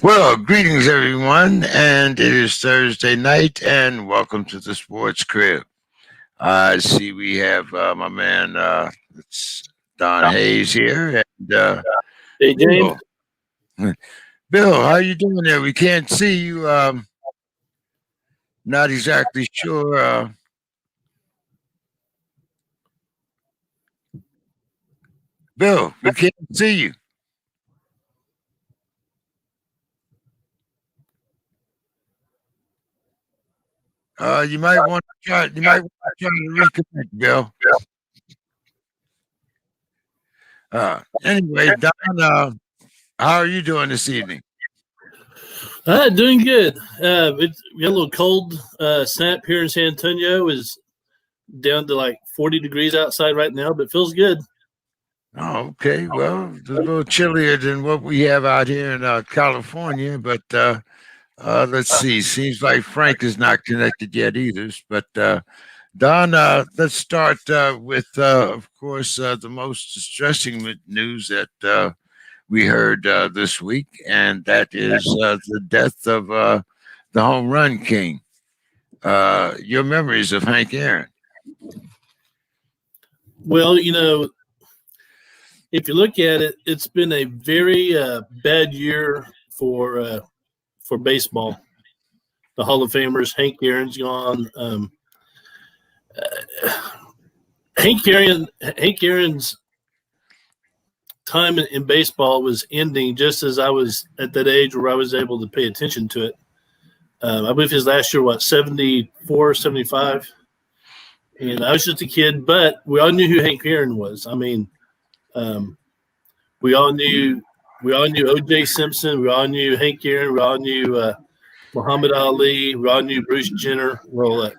Well, greetings everyone, and it is Thursday night, and welcome to the Sports Crib. I see we have my man, it's Don Hayes here, and Hey, James. Bill. Bill, how you doing there? We can't see you. Not exactly sure. Bill, we can't see you. You might want to try. You might want to try to reconnect, Bill. Anyway, Don, how are you doing this evening? Doing good. It's got a little cold snap here in San Antonio. Is down to like 40 degrees outside right now, but feels good. Oh, okay. Well, it's a little chillier than what we have out here in California, but let's see. Seems like Frank is not connected yet either. But Don, let's start with, of course, the most distressing news that we heard this week, and that is the death of the home run king. Your memories of Hank Aaron. Well, if you look at it, it's been a very bad year for baseball. The Hall of Famers, Hank Aaron's gone. Hank Aaron's time in baseball was ending just as I was at that age where I was able to pay attention to it. I believe his last year, 74, 75? And I was just a kid, but we all knew who Hank Aaron was. I mean, we all knew O.J. Simpson. We all knew Hank Aaron. We all knew Muhammad Ali. We all knew Bruce Jenner. Well,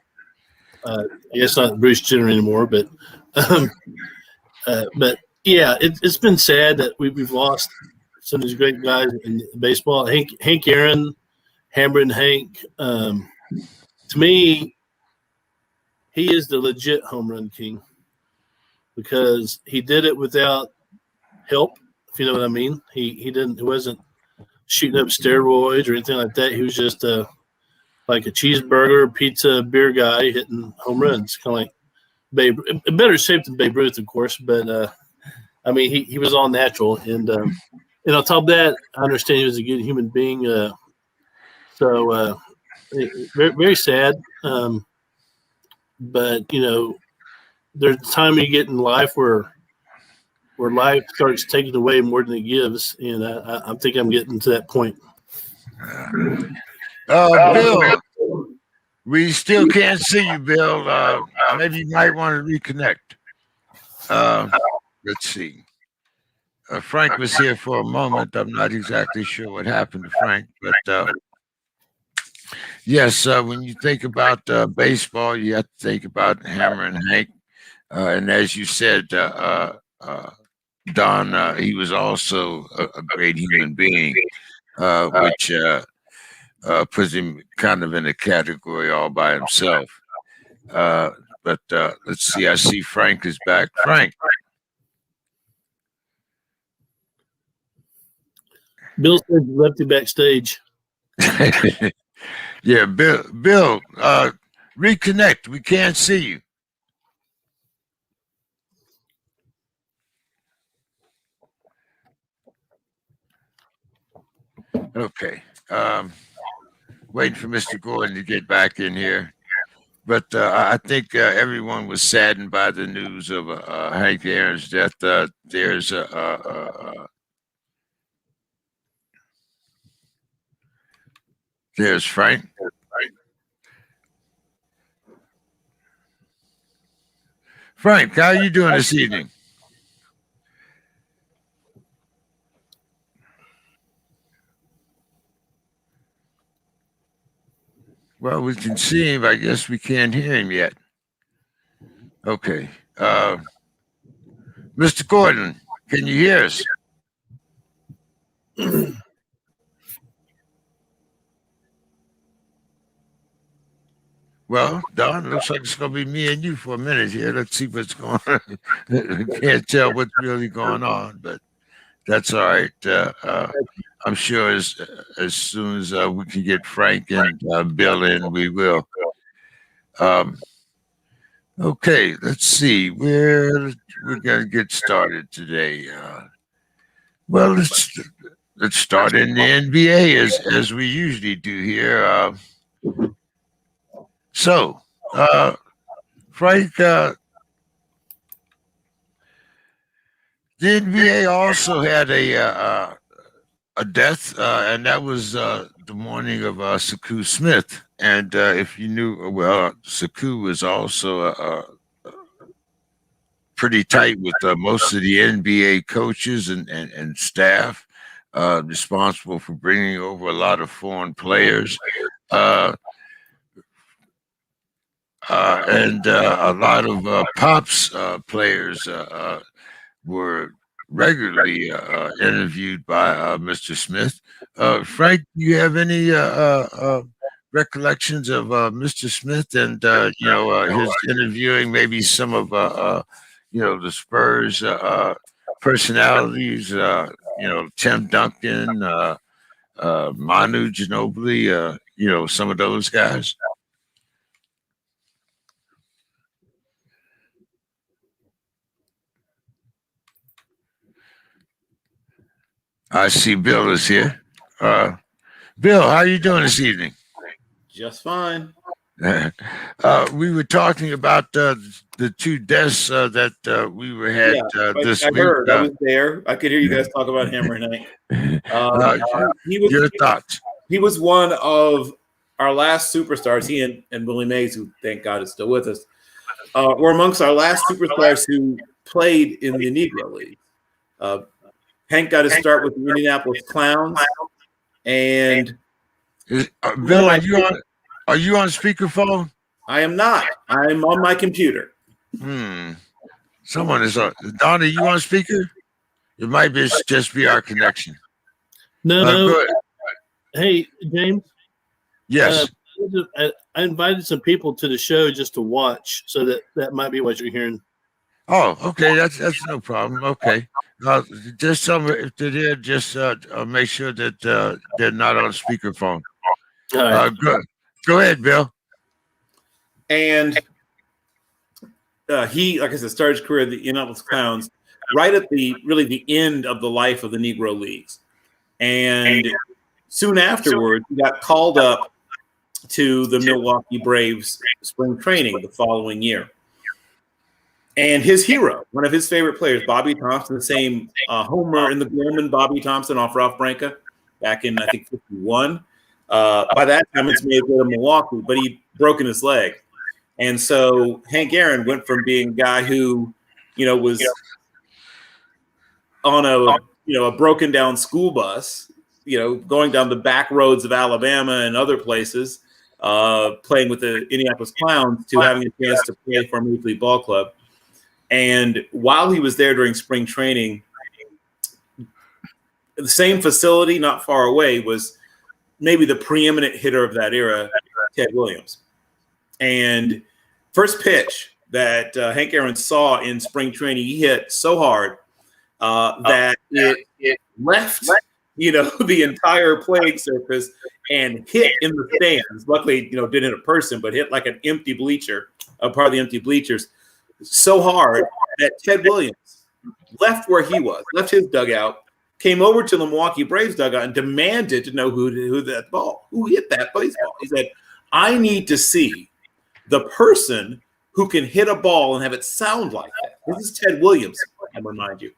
I guess not Bruce Jenner anymore, but yeah, it's been sad that we've lost some of these great guys in baseball. Hank Aaron, Hammer and Hank. To me, he is the legit home run king because he did it without help, if you know what I mean. He wasn't shooting up steroids or anything like that. He was just like a cheeseburger, pizza, beer guy hitting home runs, kind of like Babe. In better shape than Babe Ruth, of course, but I mean, he was all natural. And on top of that, I understand he was a good human being. So very, very sad. But, there's a time you get in life where life starts taking away more than it gives. And I think I'm getting to that point. Bill, we still can't see you, Bill. Maybe you might want to reconnect. Let's see. Frank was here for a moment. I'm not exactly sure what happened to Frank, but yes, when you think about baseball, you have to think about Hammer and Hank. And as you said, Don, he was also a great human being, which puts him kind of in a category all by himself. But let's see. I see Frank is back. Frank. Bill said you left you backstage. Yeah, Bill, reconnect. We can't see you. Okay. Waiting for Mr. Gordon to get back in here. But I think everyone was saddened by the news of Hank Aaron's death. There's Frank. Frank, how are you doing this evening? Well, we can see him. I guess we can't hear him yet. Okay. Mr. Gordon, can you hear us? Well, Don, looks like it's going to be me and you for a minute here. Let's see what's going on. Can't tell what's really going on, but that's all right. I'm sure as soon as we can get Frank and Bill in, we will. Um, okay, let's see. We're gonna get started today. Well, let's start in the NBA as we usually do here. So, Frank, the NBA also had a death, and that was the morning of Saku Smith. And if you knew, well, Saku was also pretty tight with most of the NBA coaches and staff, responsible for bringing over a lot of foreign players. Uh, and a lot of Pops players were regularly interviewed by Mr. Smith. Frank, do you have any recollections of Mr. Smith and his interviewing maybe some of the Spurs personalities? Tim Duncan, Manu Ginobili. Some of those guys. I see Bill is here. Bill, how are you doing this evening? Just fine. We were talking about the two deaths that we had this I week. heard. I was there. I could hear you guys talk about Hammer and Hank. Your thoughts? He was one of our last superstars. He and Willie Mays, who thank God is still with us, were amongst our last superstars who played in the Negro League. Hank got his start with the Indianapolis Clowns, and Bill, are you on speakerphone? I am not. I'm on my computer. Someone is on. Donna, you on speaker? It might just be our connection. No. Hey, James. Yes. I invited some people to the show just to watch, so that might be what you're hearing. Oh, okay. That's no problem. Okay. Just tell me if they're there. Just make sure that they're not on speakerphone. All right. Go ahead, Bill. And he, like I said, started his career at the Indianapolis Clowns right at the end of the life of the Negro Leagues. And soon afterwards, he got called up to the Milwaukee Braves spring training the following year. And his hero, one of his favorite players, Bobby Thompson, the same homer in the Gorman, Bobby Thompson off Ralph Branca back in, I think, 51. By that time, it's made way to Milwaukee, but he'd broken his leg. And so Hank Aaron went from being a guy who, was on a broken down school bus, going down the back roads of Alabama and other places, playing with the Indianapolis Clowns, to having a chance to play for a Major League Ball club. And while he was there during spring training, the same facility not far away was maybe the preeminent hitter of that era, Ted Williams. And first pitch that Hank Aaron saw in spring training, he hit so hard that it left, the entire playing surface and hit in the stands. Luckily, didn't hit a person, but hit like an empty bleacher, a part of the empty bleachers, so hard that Ted Williams left where he was, left his dugout, came over to the Milwaukee Braves dugout and demanded to know who hit that baseball. He said, I need to see the person who can hit a ball and have it sound like that. This is Ted Williams, I remind you.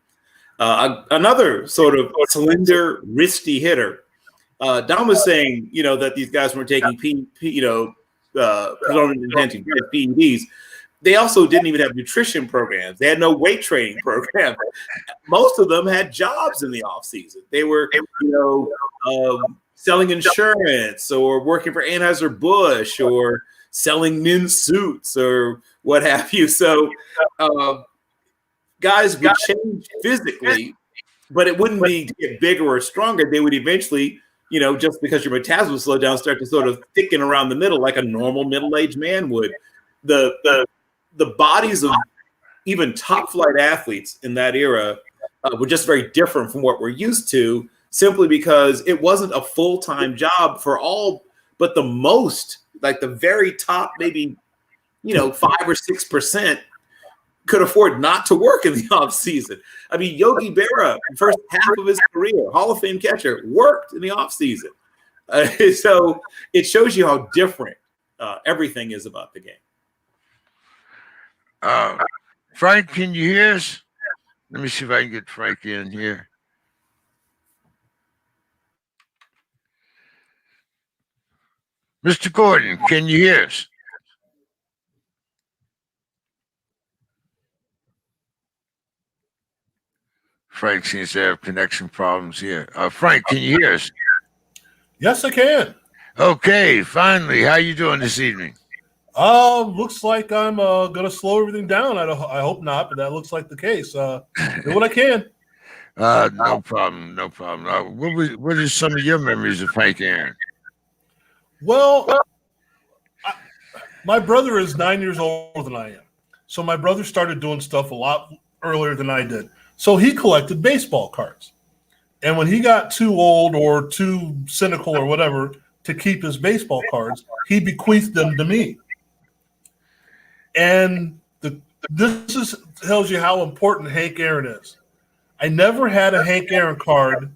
Another sort of slender, wristy hitter. Don was saying, that these guys weren't taking PEDs. They also didn't even have nutrition programs. They had no weight training program. Most of them had jobs in the off season. They were, selling insurance or working for Anheuser-Busch or selling men's suits or what have you. So guys would change physically, but it wouldn't be to get bigger or stronger. They would eventually, just because your metabolism would slow down, start to sort of thicken around the middle like a normal middle-aged man would. The bodies of even top flight athletes in that era were just very different from what we're used to simply because it wasn't a full-time job for all but the most, like the very top, maybe, 5 or 6% could afford not to work in the off season. I mean, Yogi Berra, first half of his career, Hall of Fame catcher, worked in the off season. So it shows you how different everything is about the game. Frank, can you hear us? Let me see if I can get Frank in here. Mr. Gordon, can you hear us? Frank seems to have connection problems here. Frank, can you hear us? Yes, I can. Okay, finally. How you doing this evening? Looks like I'm going to slow everything down. I hope not, but that looks like the case. Do what I can. No problem. What are some of your memories of Frank Aaron? Well, my brother is 9 years older than I am. So my brother started doing stuff a lot earlier than I did. So he collected baseball cards. And when he got too old or too cynical or whatever to keep his baseball cards, he bequeathed them to me. And this tells you how important Hank Aaron is. I never had a Hank Aaron card,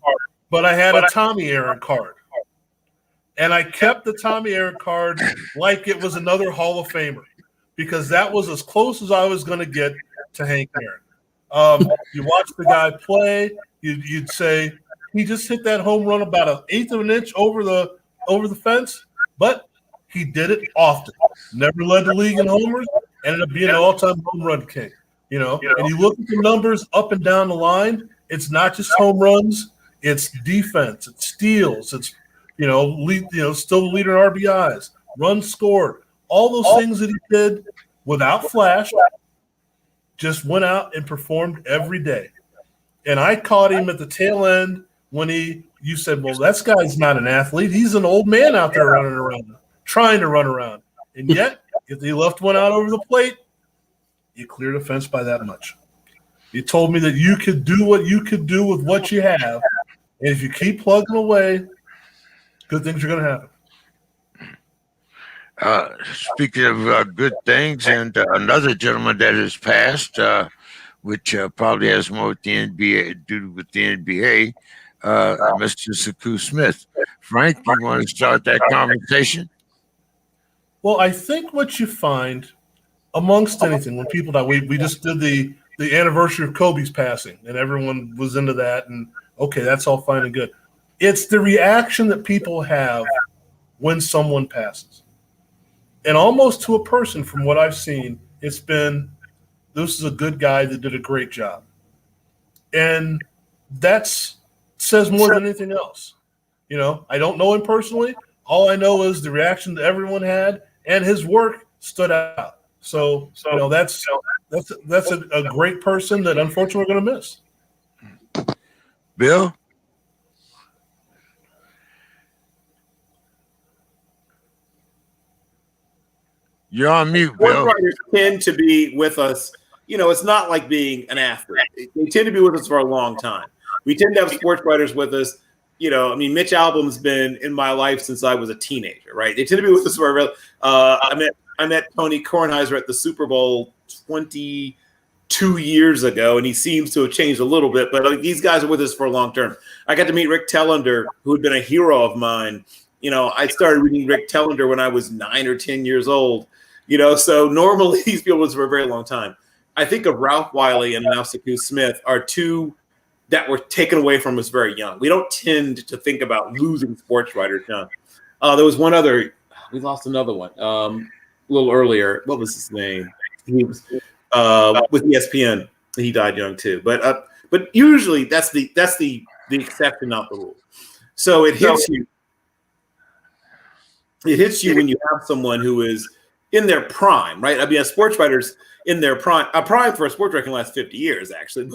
but I had a Tommy Aaron card. And I kept the Tommy Aaron card like it was another Hall of Famer because that was as close as I was going to get to Hank Aaron. You watch the guy play, you'd say, he just hit that home run about 1/8 of an inch over the fence, but he did it often. Never led the league in homers, ended up being an all-time home run king. And you look at the numbers up and down the line, it's not just home runs, it's defense, it's steals, it's still the leader in RBIs, runs scored, all those things that he did without flash, just went out and performed every day. And I caught him at the tail end when you said, well, that guy's not an athlete. He's an old man out there running around, trying to run around. And yet, if he left one out over the plate, you cleared a fence by that much. You told me that you could do what you could do with what you have. And if you keep plugging away, good things are going to happen. Speaking of good things, and another gentleman that has passed, which probably has more with the NBA to do with the NBA, Mr. Saku Smith. Frank, you want to start that conversation? Well, I think what you find amongst anything when people die, we just did the anniversary of Kobe's passing, and everyone was into that, and okay, that's all fine and good. It's the reaction that people have when someone passes. And almost to a person, from what I've seen, it's been, this is a good guy that did a great job. And that says more than anything else. I don't know him personally. All I know is the reaction that everyone had, and his work stood out. So that's a great person that unfortunately we're going to miss. Bill? You're on mute, Bill. Sports writers tend to be with us. It's not like being an athlete. They tend to be with us for a long time. We tend to have sports writers with us. Mitch Albom's been in my life since I was a teenager, right? They tend to be with us for a real. I met Tony Kornheiser at the Super Bowl 22 years ago, and he seems to have changed a little bit. But these guys are with us for a long term. I got to meet Rick Tellender, who had been a hero of mine. I started reading Rick Tellender when I was 9 or 10 years old. So normally these people was for a very long time. I think of Ralph Wiley and now Saku Smith are two that were taken away from us very young. We don't tend to think about losing sports writers young. There was one other. We lost another one a little earlier. What was his name? He was with ESPN. He died young too. But usually that's the exception, not the rule. So it hits you. It hits you when you have someone who is in their prime, right? A sports writer's in their prime. A prime for a sports writer can last 50 years, actually.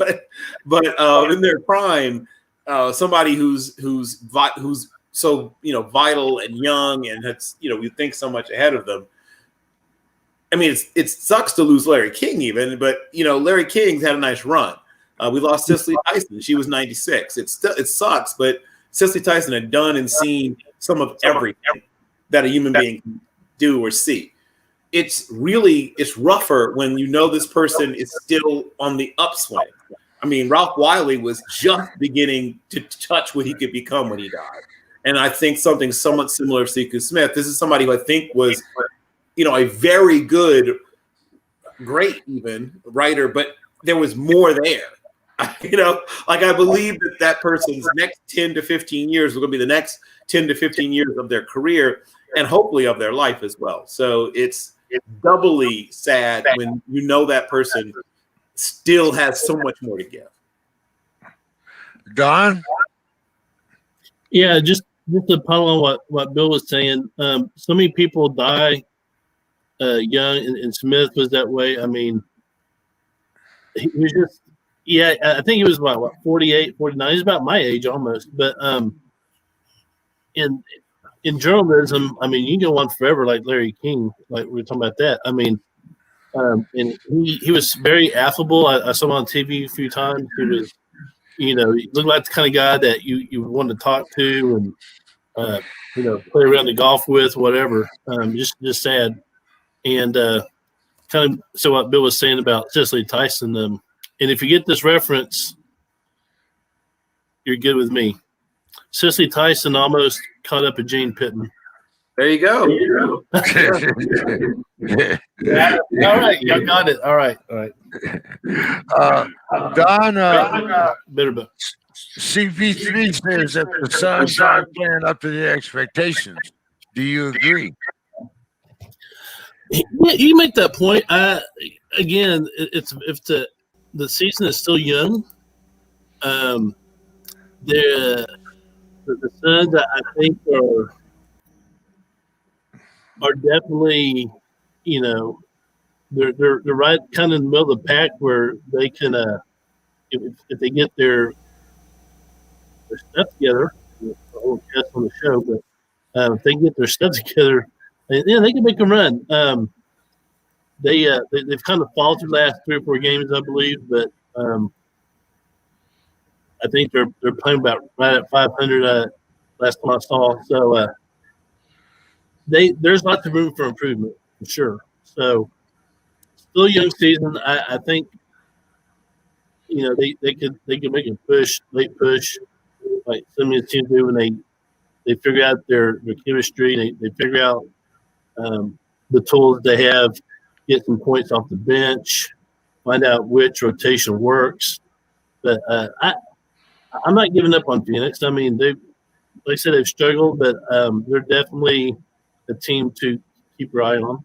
But in their prime, somebody who's so vital and young and that's we think so much ahead of them. I mean, it sucks to lose Larry King even, but Larry King's had a nice run. We lost Cicely Tyson; she was 96. It sucks, but Cicely Tyson had done and seen some of everything that a human being can do or see. It's rougher when you know this person is still on the upswing. I mean, Ralph Wiley was just beginning to touch what he could become when he died. And I think something somewhat similar to Sekou Smith. This is somebody who I think was, a very good, great even writer, but there was more there. I believe that person's next 10 to 15 years are going to be the next 10 to 15 years of their career and hopefully of their life as well. So it's doubly sad when you know that person still has so much more to give. Don? Yeah, just to follow on what Bill was saying, so many people die young, and Smith was that way. I mean, he was just, I think he was about 48, 49. He's about my age almost. But in journalism, I mean, you can go on forever like Larry King, like we were talking about that. I mean, and he was very affable. I saw him on TV a few times. He was, he looked like the kind of guy that you want to talk to and, play around the golf with, whatever. Just sad. And kind of so what Bill was saying about Cicely Tyson. And if you get this reference, you're good with me. Cicely Tyson almost caught up with Jane Pittman. There you go. Yeah. All right, y'all got it. All right. Don, Better book. CP3 says that the Suns aren't playing up to their expectations. Do you agree? Yeah, you make that point. Again, it's if the season is still young. The Suns, I think, are definitely, they're right kind of in the middle of the pack where they can, if they get their stuff together, I won't guess on the show, but if they get their stuff together, they can make a run. They've kind of faltered the last 3 or 4 games, I believe, but I think they're playing about right at 500 last time I saw. So there's lots of room for improvement for sure. So still a young season. I think they could make a push, late push, like some of the teams do when they figure out their chemistry. They figure out the tools they have, get some points off the bench, find out which rotation works. But I'm not giving up on Phoenix. I mean, like I said, they've struggled, but they're definitely a team to keep your eye on.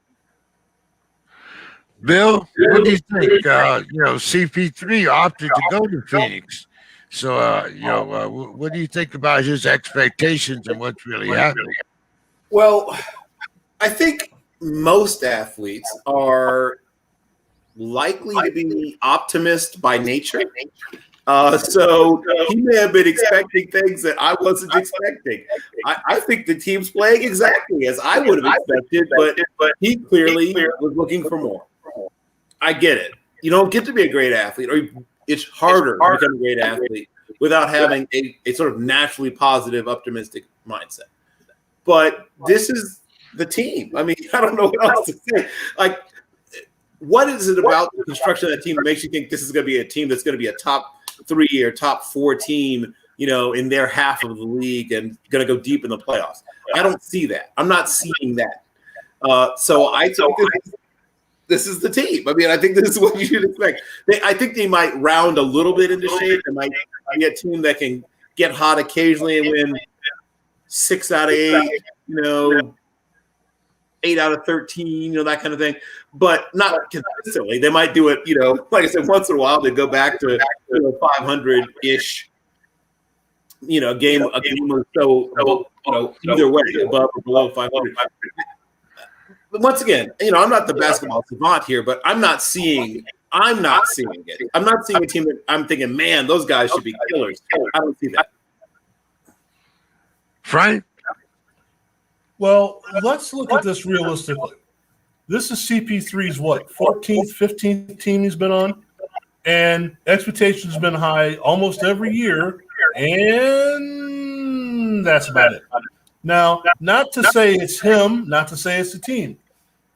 Bill, what do you think? CP3 opted to go to Phoenix. So, what do you think about his expectations and what's really happening? Well, I think most athletes are likely to be optimists by nature. So he may have been expecting things that I wasn't expecting. I think the team's playing exactly as I would have expected, but he clearly was looking for more. I get it. You don't get to be a great athlete, or it's harder to become a great athlete without having a sort of naturally positive, optimistic mindset. But this is the team. I mean, I don't know what else to say. Like, what is it about the construction of that team that makes you think this is going to be a team that's going to be a top 3 or top 4 team, in their half of the league and going to go deep in the playoffs? I don't see that. I'm not seeing that. So I think this is the team. I mean, I think this is what you should expect. I think they might round a little bit into shape. They might be a team that can get hot occasionally and win 6 out of 8, 8 out of 13, that kind of thing, but not consistently. They might do it, like I said, once in a while. They go back to 500-ish, game or so, either way, above or below 500. But once again, I'm not the basketball savant here, but I'm not seeing it. I'm not seeing a team that I'm thinking, man, those guys should be killers. I don't see that. Frank? Well, let's look at this realistically. This is CP3's 14th, 15th team he's been on, and expectations have been high almost every year, and and that's about it. Now, not to say it's him, not to say it's the team,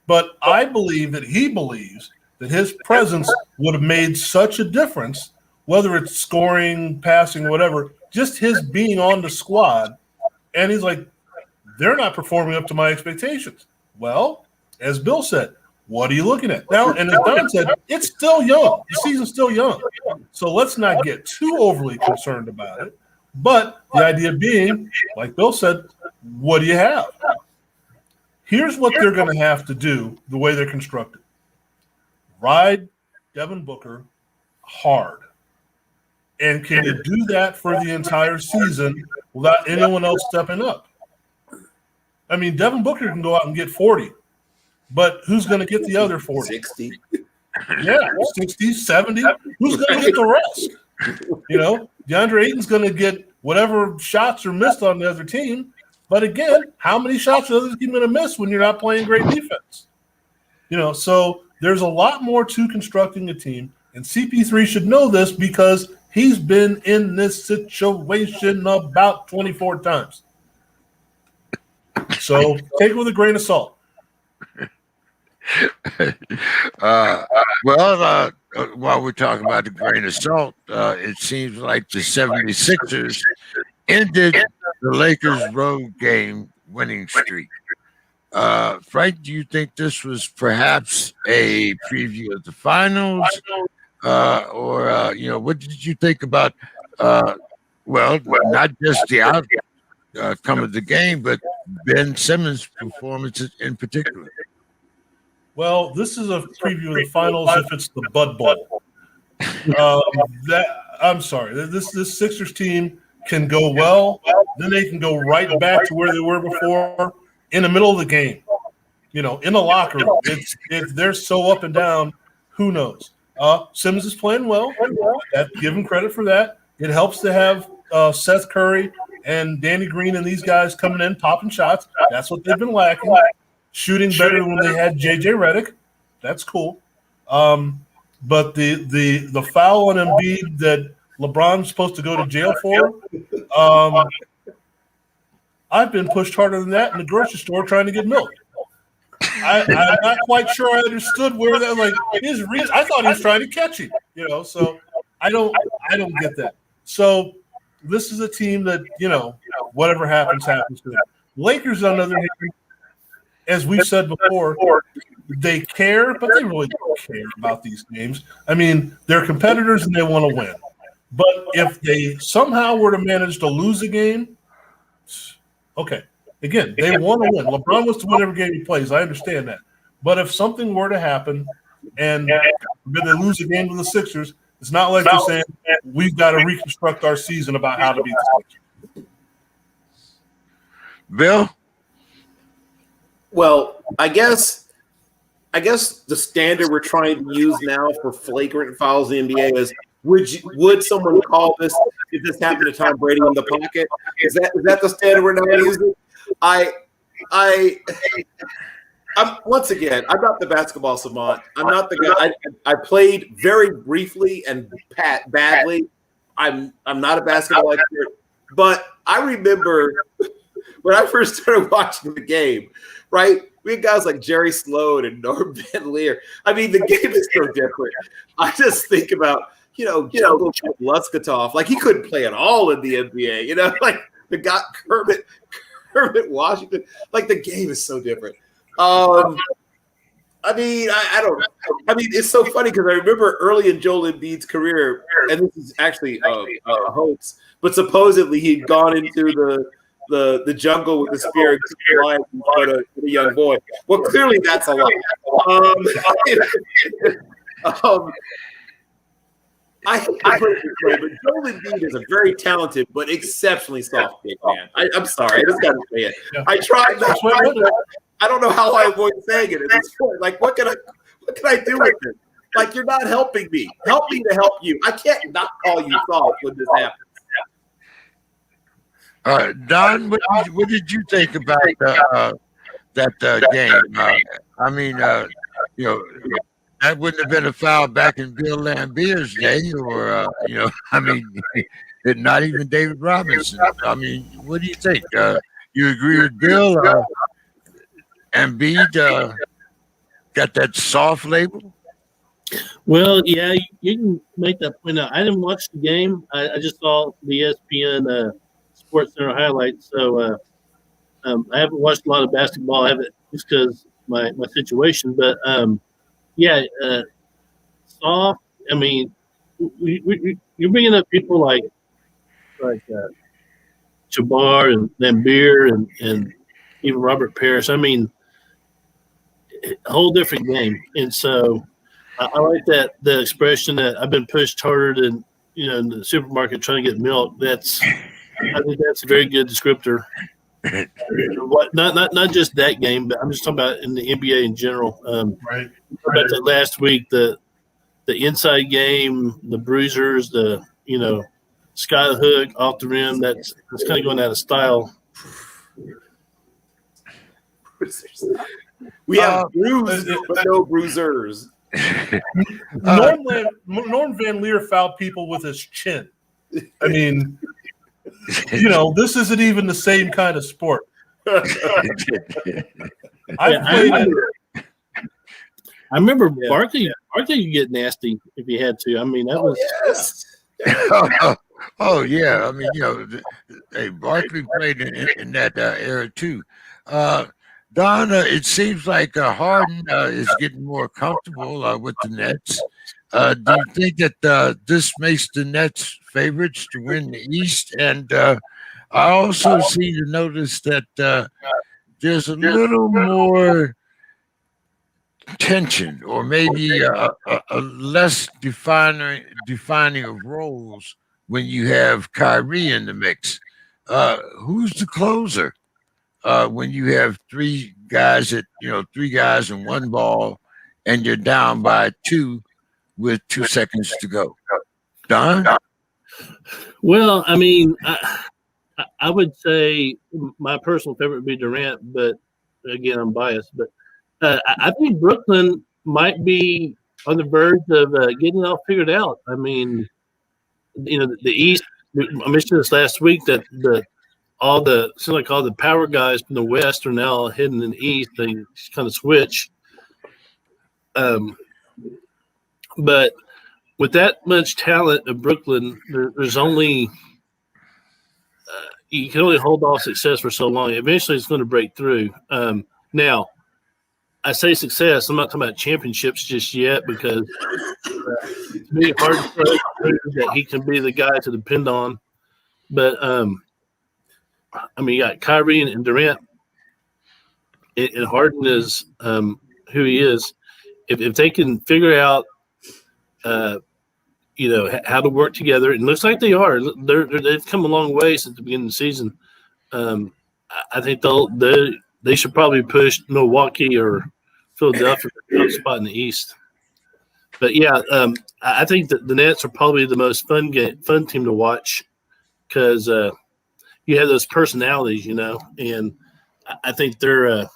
but I believe that he believes that his presence would have made such a difference, whether it's scoring, passing, whatever, just his being on the squad. And he's like, they're not performing up to my expectations. Well, as Bill said, what are you looking at? Now, and as Don said, it's still young. The season's still young. So let's not get too overly concerned about it. But the idea being, like Bill said, what do you have? Here's what they're going to have to do the way they're constructed. Ride Devin Booker hard. And can you do that for the entire season without anyone else stepping up? I mean, Devin Booker can go out and get 40. But who's going to get the other 40? 60. Yeah, 60, 70. Who's going to get the rest? You know, DeAndre Ayton's going to get whatever shots are missed on the other team. But again, how many shots are the other team going to miss when you're not playing great defense? You know, so there's a lot more to constructing a team. And CP3 should know this because he's been in this situation about 24 times. So take it with a grain of salt. While we're talking about the grain of salt, it seems like the 76ers ended the Lakers' road game winning streak. Frank, do you think this was perhaps a preview of the finals? Or what did you think about, not just the outcome of the game, but Ben Simmons' performance in particular? Well, this is a preview of the finals if it's the Bud Bowl. I'm sorry. This Sixers team can go well, then they can go right back to where they were before in the middle of the game. You know, in the locker room. They're so up and down, who knows? Simmons is playing well. Give him credit for that. It helps to have Seth Curry and Danny Green and these guys coming in, popping shots. That's what they've been lacking. Shooting better than when they had J.J. Redick. That's cool. But the foul on Embiid that LeBron's supposed to go to jail for, I've been pushed harder than that in the grocery store trying to get milk. I'm not quite sure I understood where that his reason. I thought he was trying to catch him, So I don't get that. So this is a team that whatever happens to them. Lakers, on the other hand, as we've said before, they care, but they really don't care about these games. I mean, they're competitors and they want to win. But if they somehow were to manage to lose a game, okay. Again, they want to win. LeBron wants to win every game he plays. I understand that. But if something were to happen and they lose a game to the Sixers, it's not like they're saying we've got to reconstruct our season about how to beat the Sixers. Bill? Well, I guess the standard we're trying to use now for flagrant fouls in the NBA is would someone call this if this happened to Tom Brady in the pocket? Is that the standard we're now using? I'm once again, I'm not the basketball savant. I'm not the guy. I played very briefly and badly. I'm not a basketball expert, but I remember when I first started watching the game, right? We had guys like Jerry Sloan and Norm Van Leer. I mean, the game is so different. I just think about, Jungle Luskatov. Like, he couldn't play at all in the NBA, like the guy Kermit Washington. Like, the game is so different. I mean, I don't know. I mean, it's so funny because I remember early in Joel Embiid's career, and this is actually a hoax, but supposedly he'd gone into the jungle with the spear and flying in front of a young boy. Well, clearly that's a lie. I put it this way, but Joel Embiid is a very talented but exceptionally soft big man. I'm sorry, I just got to say it. Yeah. I tried. I don't know how I avoid saying it at this point. Like, what can I do with this? Like, you're not helping me. Help me to help you. I can't not call you soft when this happens. Don, what did you think about that game? I mean, that wouldn't have been a foul back in Bill Lambier's day, or I mean, not even David Robinson. I mean, what do you think? You agree with Bill? Embiid got that soft label? Well, yeah, you can make that point out. I didn't watch the game. I just saw the ESPN Sports Center highlights. So I haven't watched a lot of basketball. I haven't just because my situation. But yeah, soft. I mean, you're bringing up people like Jabbar and Lambeer and even Robert Parrish. I mean, a whole different game. And so I like that the expression that I've been pushed harder than in the supermarket trying to get milk. I think that's a very good descriptor. Not just that game, but I'm just talking about in the NBA in general. Right. About that last week, the inside game, the bruisers, the sky hook off the rim. That's kind of going out of style. We have bruised, but no bruisers. Norm Van Leer fouled people with his chin. I mean, this isn't even the same kind of sport. I remember Barkley could get nasty if he had to. I mean, that was. Yes. Oh yeah. I mean, hey, Barkley played in that era too. Don, it seems like Harden is getting more comfortable with the Nets. Do you think that this makes the Nets favorites to win the East? And I also see to notice that there's a little more tension, or maybe a less defining of roles when you have Kyrie in the mix. Who's the closer? When you have three guys and one ball, and you're down by 2 with 2 seconds to go. Don? Well, I mean, I would say my personal favorite would be Durant, but again, I'm biased. But I think Brooklyn might be on the verge of getting it all figured out. I mean, the East. I mentioned this last week that all the power guys from the West are now heading in the East. They kind of switch. But with that much talent of Brooklyn, there's only you can only hold off success for so long. Eventually, it's going to break through. Now, I say success. I'm not talking about championships just yet because it's really hard to prove that he can be the guy to depend on. But I mean, you got Kyrie and Durant, and Harden is who he is. If they can figure out, how to work together, and it looks like they are. They've come a long way since the beginning of the season. I think they should probably push Milwaukee or Philadelphia for the top spot in the East. But yeah, I think that the Nets are probably the most fun team to watch because you have those personalities, and I think they're a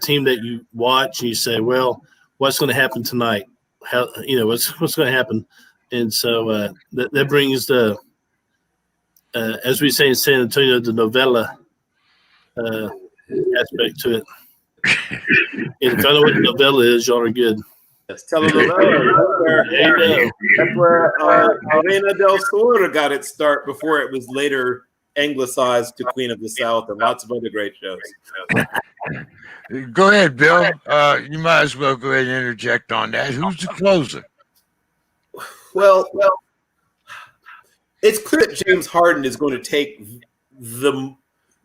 team that you watch and you say, well, what's going to happen tonight? How what's going to happen? And so that brings the as we say in San Antonio, the novella aspect to it. And if I know what the novella is, y'all are good. Yes, telenovela. That's where Reina del Sur got its start before it was later anglicized to Queen of the South and lots of other great shows. Go ahead, Bill. You might as well go ahead and interject on that. Who's the closer? Well, it's clear that James Harden is going to take the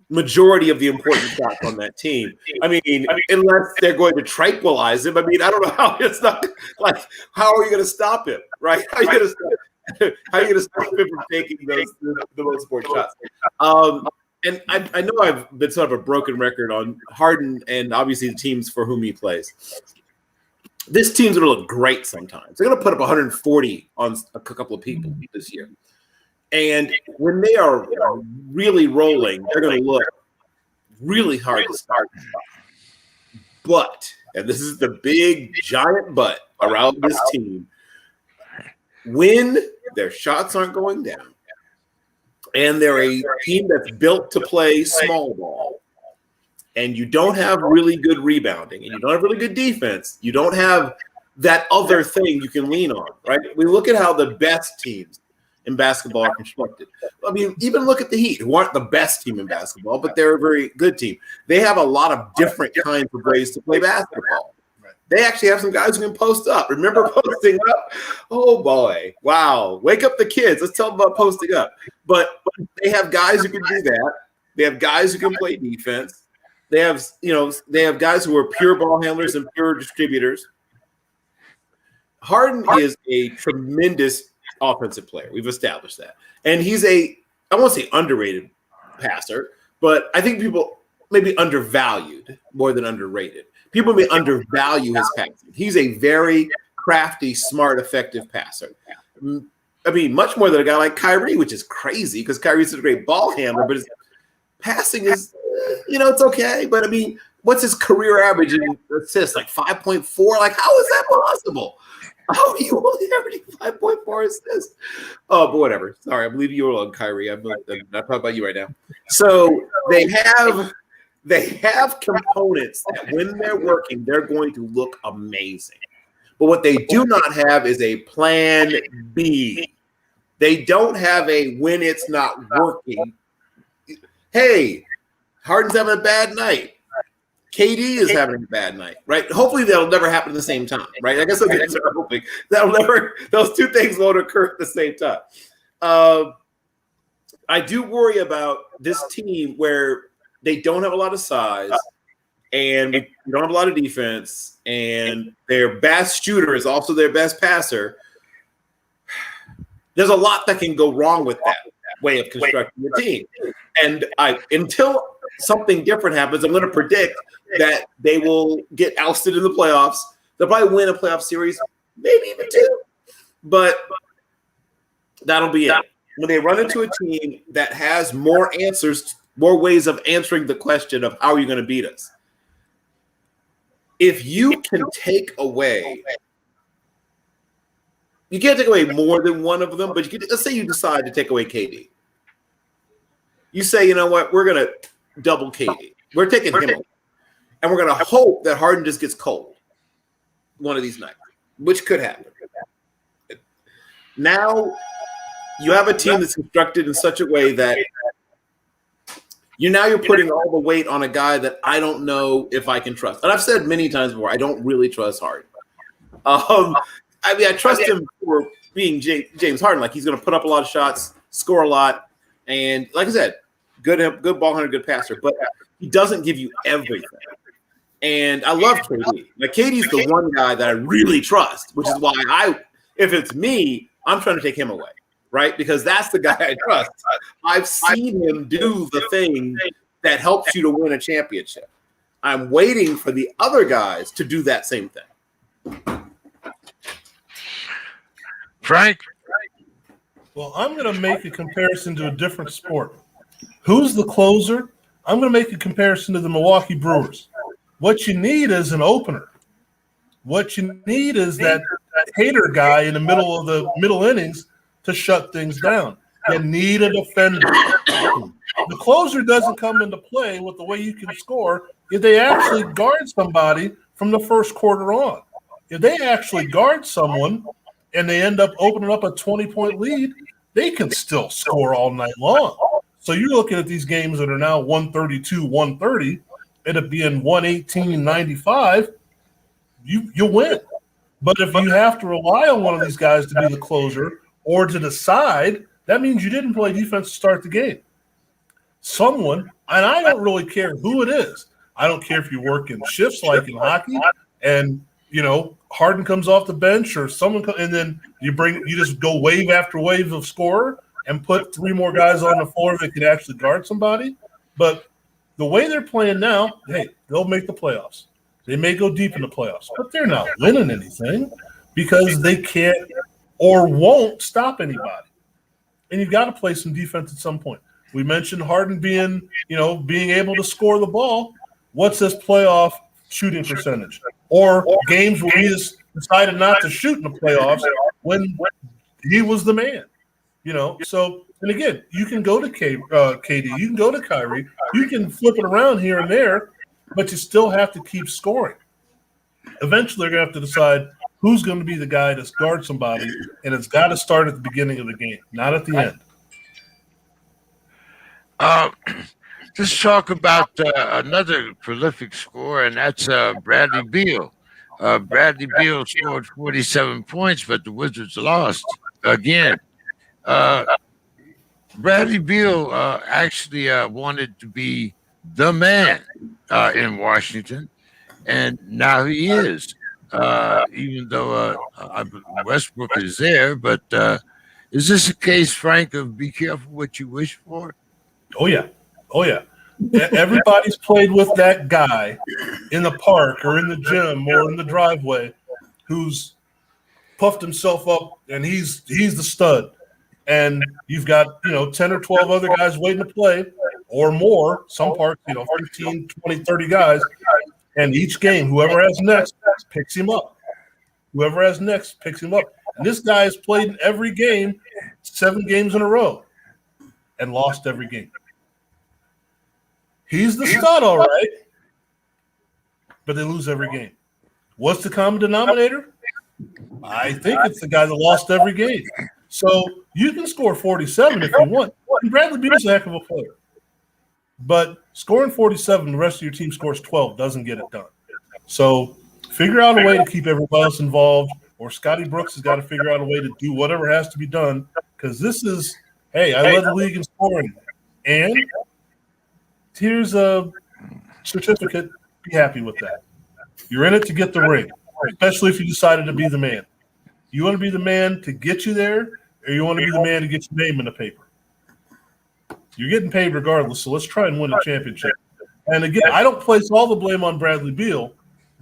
majority of the important shots on that team. I mean, unless they're going to tranquilize him. I mean, I don't know how it's not like. How are you going to stop him? Right? How are you going to stop him from taking the most important shots? And I know I've been sort of a broken record on Harden and obviously the teams for whom he plays. This team's going to look great sometimes. They're going to put up 140 on a couple of people this year. And when they are really rolling, they're going to look really hard to start. But, and this is the big giant but around this team, when their shots aren't going down, and they're a team that's built to play small ball, and you don't have really good rebounding, and you don't have really good defense, you don't have that other thing you can lean on, right? We look at how the best teams in basketball are constructed. I mean, even look at the Heat, who aren't the best team in basketball, but they're a very good team. They have a lot of different kinds of ways to play basketball. They actually have some guys who can post up. Remember posting up? Oh, boy. Wow. Wake up the kids. Let's tell them about posting up. But they have guys who can do that. They have guys who can play defense. They have, they have guys who are pure ball handlers and pure distributors. Harden is a tremendous offensive player. We've established that. And he's I won't say underrated passer, but I think people maybe undervalued more than underrated. People may undervalue his passing. He's a very crafty, smart, effective passer. I mean, much more than a guy like Kyrie, which is crazy because Kyrie's a great ball handler, but his passing is, it's okay. But I mean, what's his career average in assists? Like 5.4? Like, how is that possible? How do you only have 5.4 assists? Oh, but whatever. Sorry, I'm leaving you alone, Kyrie. I'm not talking about you right now. So they have components that when they're working, they're going to look amazing. But what they do not have is a plan B. They don't have a when it's not working. Hey, Harden's having a bad night. KD is having a bad night, right? Hopefully that'll never happen at the same time, right? I guess that's what I'm hoping. Those two things won't occur at the same time. I do worry about this team where they don't have a lot of size and we don't have a lot of defense, and their best shooter is also their best passer. There's a lot that can go wrong with that way of constructing the team. And until something different happens, I'm going to predict that they will get ousted in the playoffs. They'll probably win a playoff series, maybe even two. But that'll be it. When they run into a team that has more answers, more ways of answering the question of how are you going to beat us, if you can take away – you can't take away more than one of them, but you can, let's say you decide to take away KD. You say, you know what, we're going to double KD. We're taking him away. And we're going to hope that Harden just gets cold one of these nights, which could happen. Now you have a team that's constructed in such a way that you're putting all the weight on a guy that I don't know if I can trust. And I've said many times before, I don't really trust Harden. I trust him for being James Harden. Like, he's going to put up a lot of shots, score a lot, and like I said, good ball handler, good passer. But he doesn't give you everything. And I love KD. Like, KD's the one guy that I really trust, which is why if it's me, I'm trying to take him away, right? Because that's the guy I trust. I've seen him do the thing that helps you to win a championship. I'm waiting for the other guys to do that same thing. Frank? Well, I'm going to make a comparison to a different sport. Who's the closer? I'm going to make a comparison to the Milwaukee Brewers. What you need is an opener. What you need is that hater guy in the middle of the middle innings to shut things down. You need a defender. The closer doesn't come into play with the way you can score if they actually guard somebody from the first quarter on. If they actually guard someone and they end up opening up a 20-point lead, they can still score all night long. So you're looking at these games that are now 132-130, end up being 118-95, you win. But if you have to rely on one of these guys to be the closer or to decide, that means you didn't play defense to start the game. Someone, and I don't really care who it is. I don't care if you work in shifts like in hockey and, Harden comes off the bench or someone and then you just go wave after wave of scorer and put three more guys on the floor that can actually guard somebody. But the way they're playing now, hey, they'll make the playoffs. They may go deep in the playoffs, but they're not winning anything because they can't or won't stop anybody. And you've got to play some defense at some point. We mentioned Harden being able to score the ball. What's his playoff shooting percentage? Or games where he just decided not to shoot in the playoffs when he was the man. So And again, you can go to KD, you can go to Kyrie, you can flip it around here and there, but you still have to keep scoring. Eventually, they're going to have to decide who's going to be the guy to guard somebody, and it's got to start at the beginning of the game, not at the end. Let's talk about another prolific scorer, and that's Bradley Beal. Bradley Beal scored 47 points, but the Wizards lost again. Bradley Beal actually wanted to be the man in Washington, and now he is. Even though Westbrook is there, but is this a case, Frank, of be careful what you wish for? Oh, yeah. Everybody's played with that guy in the park or in the gym or in the driveway who's puffed himself up, and he's the stud. And you've got, 10 or 12 other guys waiting to play or more, some parks, 15, 20, 30 guys. And each game, whoever has next picks him up. And this guy has played in every game, 7 games in a row, and lost every game. He's the stud, all right, but they lose every game. What's the common denominator? I think it's the guy that lost every game. So you can score 47 if you want. And Bradley Beal's a heck of a player. But scoring 47, the rest of your team scores 12, doesn't get it done. So figure out a way to keep everybody else involved, or Scotty Brooks has got to figure out a way to do whatever has to be done, because this is, hey, I led the league in scoring. And here's a certificate. Be happy with that. You're in it to get the ring, especially if you decided to be the man. You want to be the man to get you there, or you want to be the man to get your name in the paper? You're getting paid regardless, so let's try and win a championship. And again, I don't place all the blame on Bradley Beal,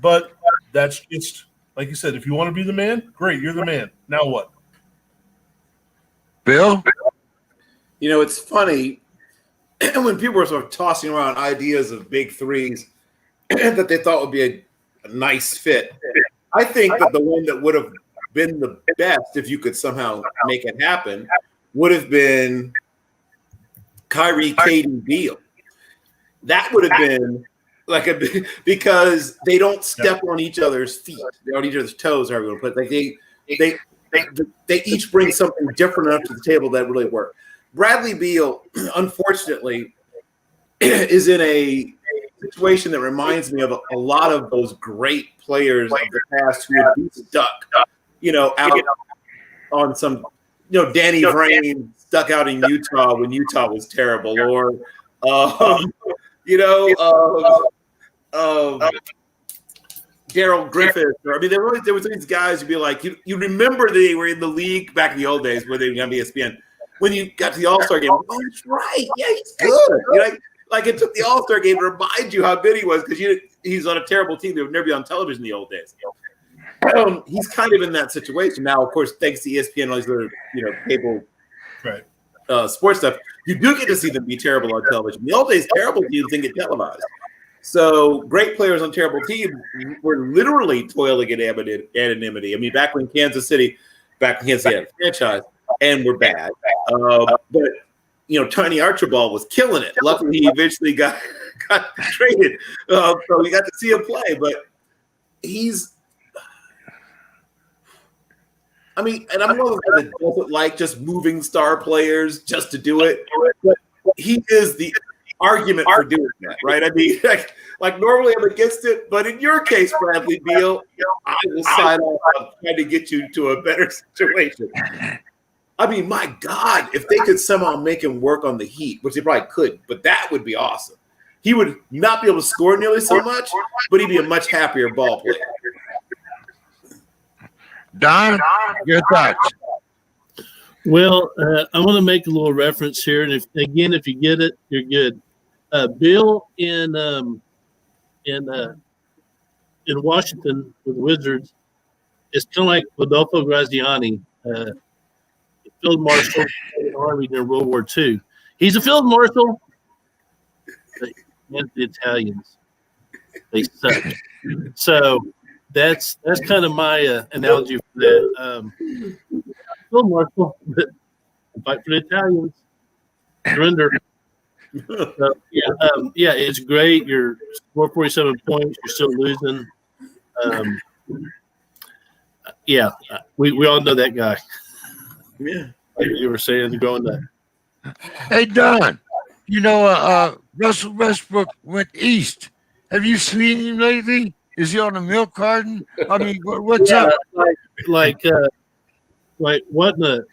but that's just, like you said, if you want to be the man, great, you're the man. Now what? Bill? It's funny when people were sort of tossing around ideas of big threes that they thought would be a nice fit. I think that the one that would have been the best, if you could somehow make it happen, would have been Kyrie, KD, Beal. That would have been because they don't step on each other's feet. They're on each other's toes, however you want to put it. They each bring something different enough to the table that really work. Bradley Beal, unfortunately, is in a situation that reminds me of a lot of those great players of the past who would be stuck, out on some, Danny Vrain stuck out in Utah when Utah was terrible, or, Daryl Griffith. There was these guys who'd be like, you remember they were in the league back in the old days where they were on ESPN. When you got to the All-Star game, oh, that's right. Yeah, he's good. Like it took the All-Star game to remind you how good he was because he's on a terrible team that would never be on television in the old days. He's kind of in that situation now. Of course, thanks to ESPN and all these other, cable sports stuff, you do get to see them be terrible on television. In the old days, terrible teams didn't get televised. So great players on terrible teams were literally toiling in anonymity. I mean, back when Kansas City had a franchise and were bad. But, Tiny Archibald was killing it. Luckily, he eventually got traded. So we got to see him play. But and I'm one of the guys that doesn't like just moving star players just to do it. But he is the argument for doing that, right? I mean, like normally I'm against it, but in your case, Bradley Beal, I will sign off trying to get you to a better situation. I mean, my God, if they could somehow make him work on the Heat, which they probably could, but that would be awesome. He would not be able to score nearly so much, but he'd be a much happier ball player. Don, your thoughts? Well, I want to make a little reference here, and if you get it, you're good. Bill in Washington with the Wizards is kind of like Rodolfo Graziani, field marshal in the Army during World War II. He's a field marshal, but the Italians, they suck. So that's kind of my analogy for that. Field marshal, but fight for the Italians. surrender. Yeah, it's great. You're 447 points. You're still losing. Yeah, we all know that guy. Yeah. Like you were saying, growing up. Hey, Don, Russell Westbrook went east. Have you seen him lately? Is he on the milk carton? I mean, what's Yeah, up? like what in the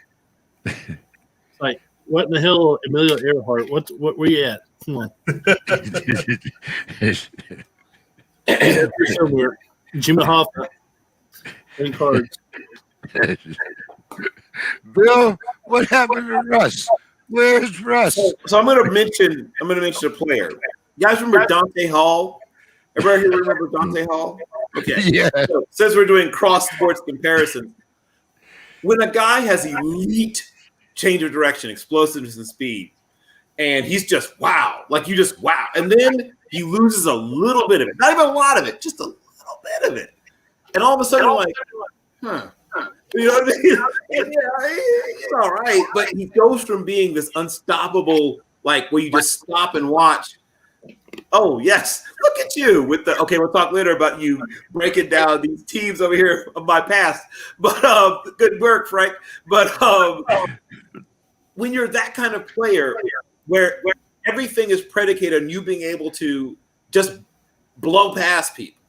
what in the hell, Emilio Earhart? What were you at? Come on, he's up here somewhere. Jimmy Hoffa playing cards. Bill, what happened to Russ? Where's Russ? So I'm gonna mention a player. You guys remember Dante Hall? Everybody here remember Dante Hall? Okay. Yeah. So, since we're doing cross sports comparisons, when a guy has elite change of direction, explosiveness, and speed, and he's just wow, like you just wow, and then he loses a little bit of it, not even a lot of it, just a little bit of it, and all of a sudden you're like, huh. You know what I mean? Yeah, he's all right, but he goes from being this unstoppable, like where you just stop and watch. Oh yes, look at you with the. Okay, we'll talk later about you breaking down these teams over here of my past. But good work, Frank. But when you're that kind of player, where everything is predicated on you being able to just blow past people,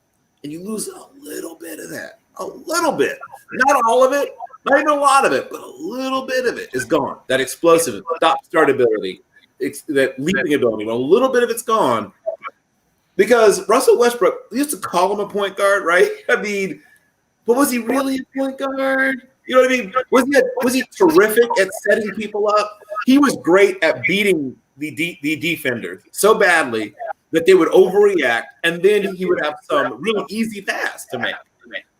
and you lose a little bit of that, a little bit. Not all of it, not even a lot of it, but a little bit of it is gone. That explosive, stop-start ability, that leaping ability, a little bit of it's gone. Because Russell Westbrook, we used to call him a point guard, right? I mean, but was he really a point guard? You know what I mean? Was he terrific at setting people up? He was great at beating the defenders so badly that they would overreact, and then he would have some really easy pass to make.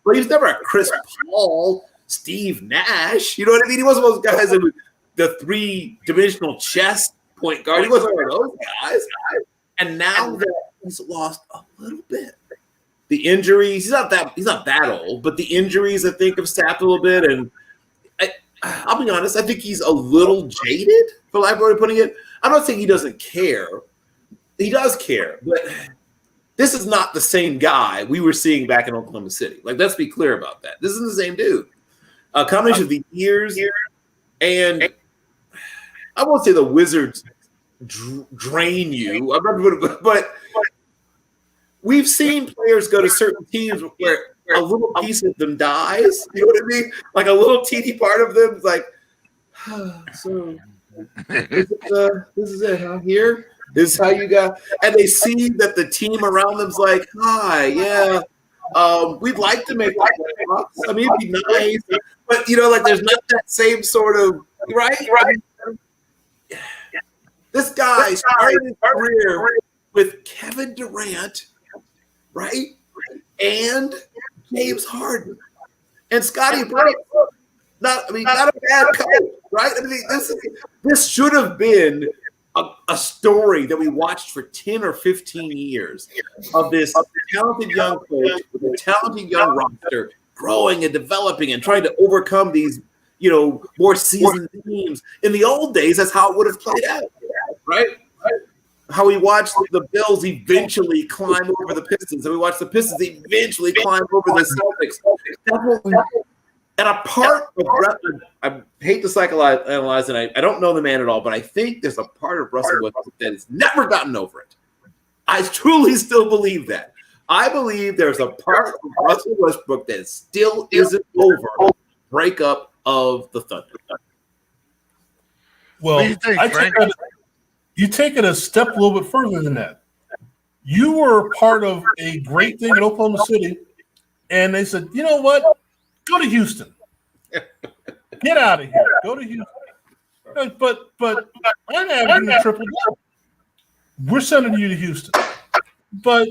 But he was never a Chris Paul, Steve Nash. You know what I mean? He wasn't one of those guys that was the three-dimensional chess point guard. He wasn't one of those guys. And now that he's lost a little bit, the injuries, he's not that old, but the injuries I think have sapped a little bit. And I'll be honest, I think he's a little jaded, for lack of a way of putting it. I'm not saying he doesn't care. He does care, but this is not the same guy we were seeing back in Oklahoma City. Like, let's be clear about that. This isn't the same dude. A combination of the years and I won't say the Wizards drain you, but we've seen players go to certain teams where a little piece of them dies. You know what I mean? Like a little teeny part of them is like, so this is it, huh? Here? This is how you got, and they see that the team around them's like, hi, yeah, we'd like to make like, I mean, it'd be nice, but like there's not that same sort of right. This guy started his career with Kevin Durant, right, and James Harden, and Scottie Pippen. Not a bad coach, right? I mean, this should have been a story that we watched for 10 or 15 years of this talented young coach with a talented young roster growing and developing and trying to overcome these, more seasoned teams. In the old days, that's how it would have played out, right? How we watched the Bills eventually climb over the Pistons, and we watched the Pistons eventually climb over the Celtics. And a part of I hate to psychoanalyze, and I don't know the man at all, but I think there's a part of Russell Westbrook that has never gotten over it. I truly still believe that. I believe there's a part of Russell Westbrook that still isn't over the breakup of the Thunder. Well, you take it a step a little bit further than that. You were part of a great thing in Oklahoma City, and they said, you know what? Go to Houston. Get out of here. Go to Houston. But I'm averaging a triple double. We're sending you to Houston. But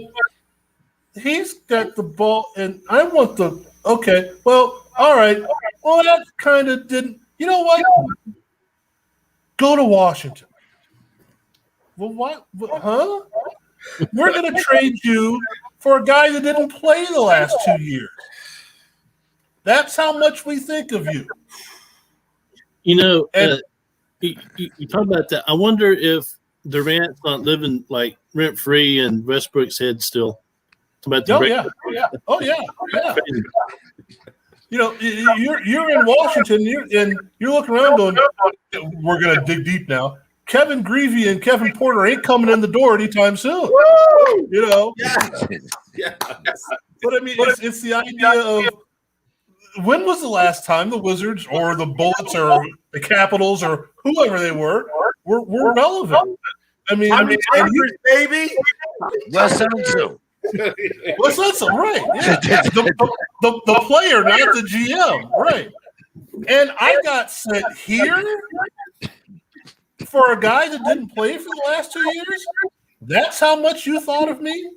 he's got the ball, and I want the okay. Well, all right. Well, that kind of didn't. You know what? Go to Washington. Well, what? Huh? We're going to trade you for a guy that didn't play the last 2 years. That's how much we think of you. You talk about that. I wonder if Durant's not living like rent free in Westbrook's head still. Oh yeah. You know, you're in Washington, you're looking around going, we're going to dig deep now. Kevin Greavy and Kevin Porter ain't coming in the door anytime soon. Woo! You know? Yeah. But I mean, it's the idea of when was the last time the Wizards or the Bullets or the Capitals or whoever they were relevant? I mean, baby. Wes Unseld. Wes Unseld, right? Yeah. The player, not the GM, right? And I got sent here for a guy that didn't play for the last 2 years. That's how much you thought of me.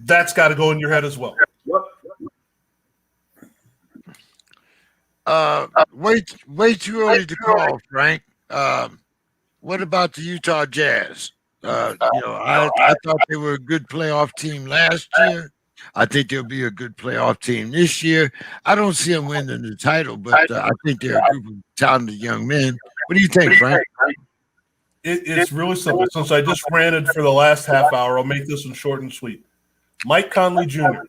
That's got to go in your head as well. Way too early to call, Frank. What about the Utah Jazz? I thought they were a good playoff team last year. I think they'll be a good playoff team this year. I don't see them winning the title, but I think they're a group of talented young men. What do you think, Frank? It's really simple. Since I just ranted for the last half hour, I'll make this one short and sweet. Mike Conley Jr.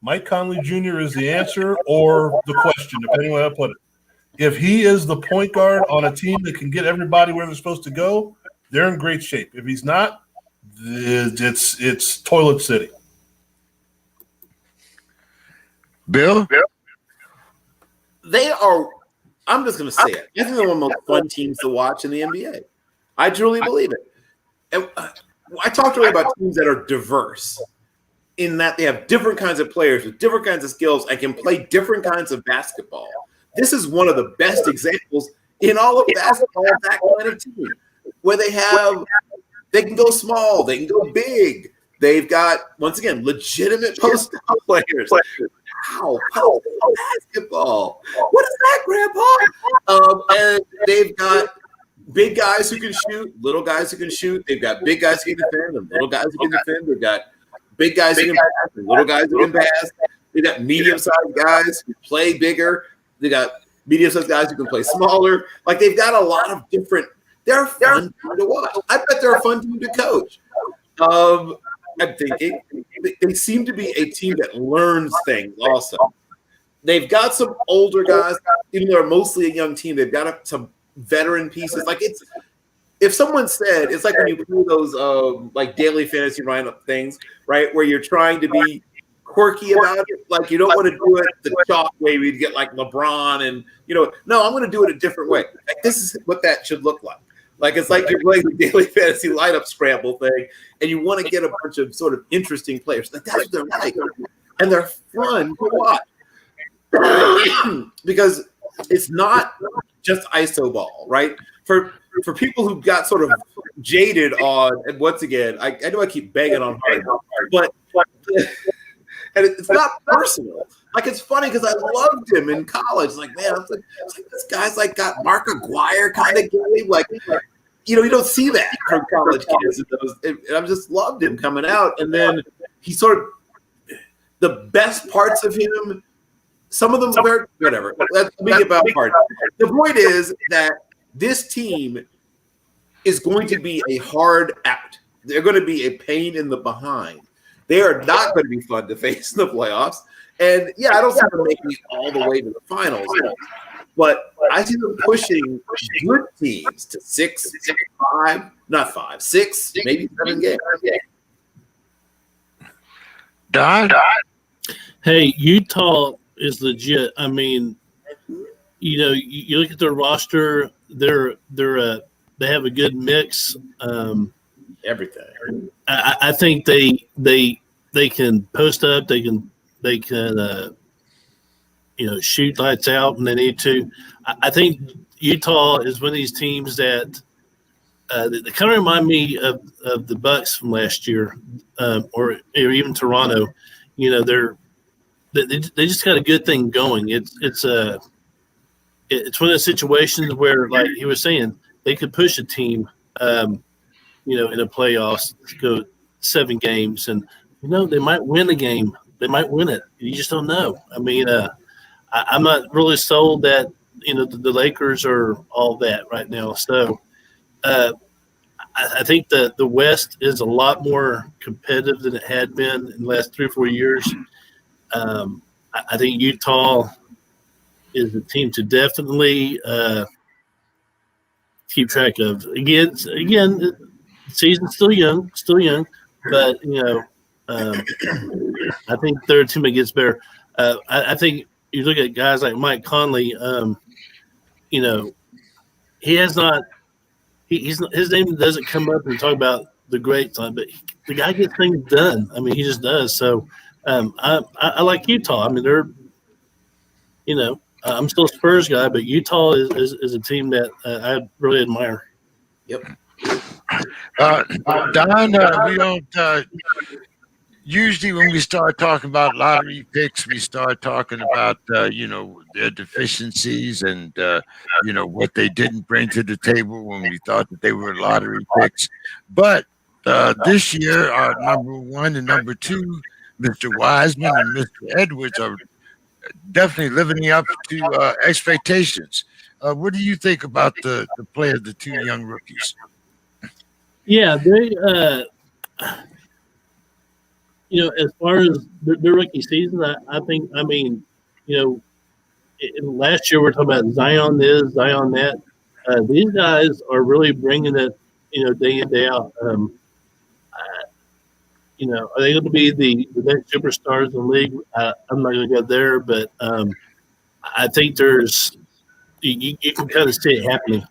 Mike Conley Jr. is the answer or the question, depending on how I put it. If he is the point guard on a team that can get everybody where they're supposed to go, they're in great shape. If he's not, it's toilet city. Bill? They are, I'm just going to say it. I think they're one of the most fun teams to watch in the NBA. I truly believe it. And I talked earlier about teams that are diverse in that they have different kinds of players with different kinds of skills and can play different kinds of basketball. This is one of the best examples in all of basketball of that kind of team where they can go small, they can go big. They've got, once again, legitimate post-up players. Wow, basketball. What is that, Grandpa? And they've got big guys who can shoot, little guys who can shoot. They've got big guys who can defend and little guys who can defend. They've got big guys who can pass and little guys who can pass. They've got medium-sized guys who play bigger. They got medium-sized guys who can play smaller. Like, they've got a lot of different – they're a fun team to watch. I bet they're a fun team to coach. I'm thinking they seem to be a team that learns things also. They've got some older guys, even though they're mostly a young team. They've got some veteran pieces. Like, it's if someone said, it's like when you play those like daily fantasy lineup things, right, where you're trying to be quirky about it. Like, you don't want to do it the chalk way we'd get like LeBron and, no, I'm going to do it a different way. Like, this is what that should look like. Like, it's like you're playing the daily fantasy lineup scramble thing, and you want to get a bunch of sort of interesting players. Like, that's what they're like. And they're fun to watch. Because it's not just iso ball, right? For people who got sort of jaded on, and once again, I know I keep banging on hard, but and it's not personal. Like, it's funny because I loved him in college. Like, man, I was like, this guy's like got Mark Aguirre kind of game. Like, you don't see that from college kids. And I just loved him coming out. And then he sort of, the best parts of him, some of them were whatever. Let me get about part. The point is that this team is going to be a hard out. They're going to be a pain in the behind. They are not going to be fun to face in the playoffs. And, yeah, I don't see them making it all the way to the finals. But I see them pushing good teams to 6, maybe 7 games. Don? Hey, Utah is legit. I mean, you look at their roster, they have a good mix. Everything. I think they can post up. They can shoot lights out when they need to. I think Utah is one of these teams that they kind of remind me of the Bucks from last year, or even Toronto. They just got a good thing going. It's one of those situations where, like he was saying, they could push a team, in the playoffs to go 7 games, and they might win a game. They might win it. You just don't know. I mean, I'm not really sold that the Lakers are all that right now. So I think the West is a lot more competitive than it had been in the last 3 or 4 years. I think Utah is a team to definitely keep track of. Again, the season's still young, but I think their team gets better. I think you look at guys like Mike Conley. He has not. He's not, his name doesn't come up and talk about the great time, but the guy gets things done. I mean, he just does. So I like Utah. I mean, they're I'm still a Spurs guy, but Utah is a team that I really admire. Yep. Don, we don't usually when we start talking about lottery picks, we start talking about their deficiencies and what they didn't bring to the table when we thought that they were lottery picks. But this year, our number 1 and number 2, Mr. Wiseman and Mr. Edwards, are definitely living up to expectations. What do you think about the play of the 2 young rookies? Yeah, they as far as their rookie season, I think, last year we were talking about Zion this, Zion that. These guys are really bringing it, day in, day out. Are they going to be the next superstars in the league? I'm not going to go there, but I think there's you can kind of see it happening.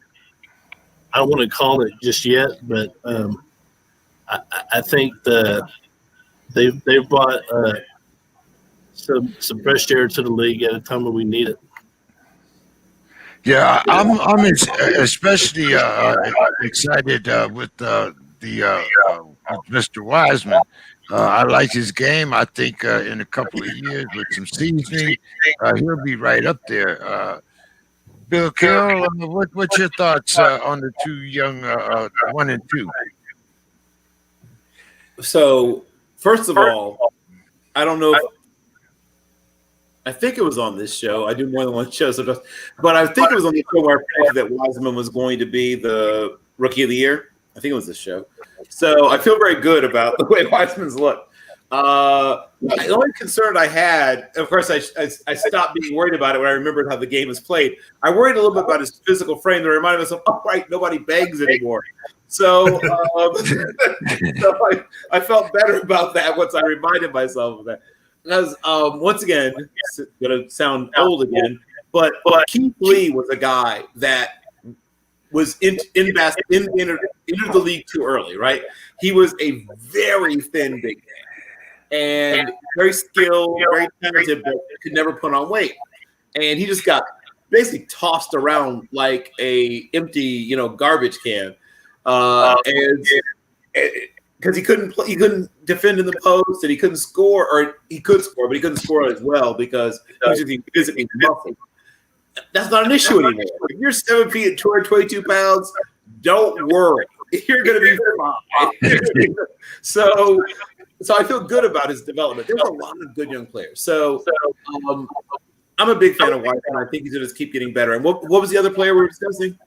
I don't want to call it just yet, but I think they've brought some fresh air to the league at a time when we need it. Yeah, I'm especially excited with Mr. Wiseman. I like his game. I think in a couple of years with some seasoning, he'll be right up there. Bill Carroll, what's your thoughts on the 2 young 1 and 2? So, first of all, I don't know if I think it was on this show. I do more than one show, but I think it was on the show where I predicted that Wiseman was going to be the Rookie of the Year. I think it was this show. So I feel very good about the way Wiseman's looked. The only concern I had, of course, I stopped being worried about it when I remembered how the game is played. I worried a little bit about his physical frame that reminded myself, nobody begs anymore. So, I felt better about that once I reminded myself of that. Because once again, it's going to sound old again, but Keith Lee was a guy that was entered the league too early, right? He was a very thin big man and very skilled, very talented, but could never put on weight. And he just got basically tossed around like a empty, garbage can, and because he couldn't defend in the post, and he couldn't score, or he could score, but he couldn't score as well because he was just physically muscle. That's not an issue anymore. If you're 7 feet and 222 pounds, don't worry. You're going to be fine. So I feel good about his development. There's a lot of good young players. So I'm a big fan of White, and I think he's going to keep getting better. And what was the other player we were discussing?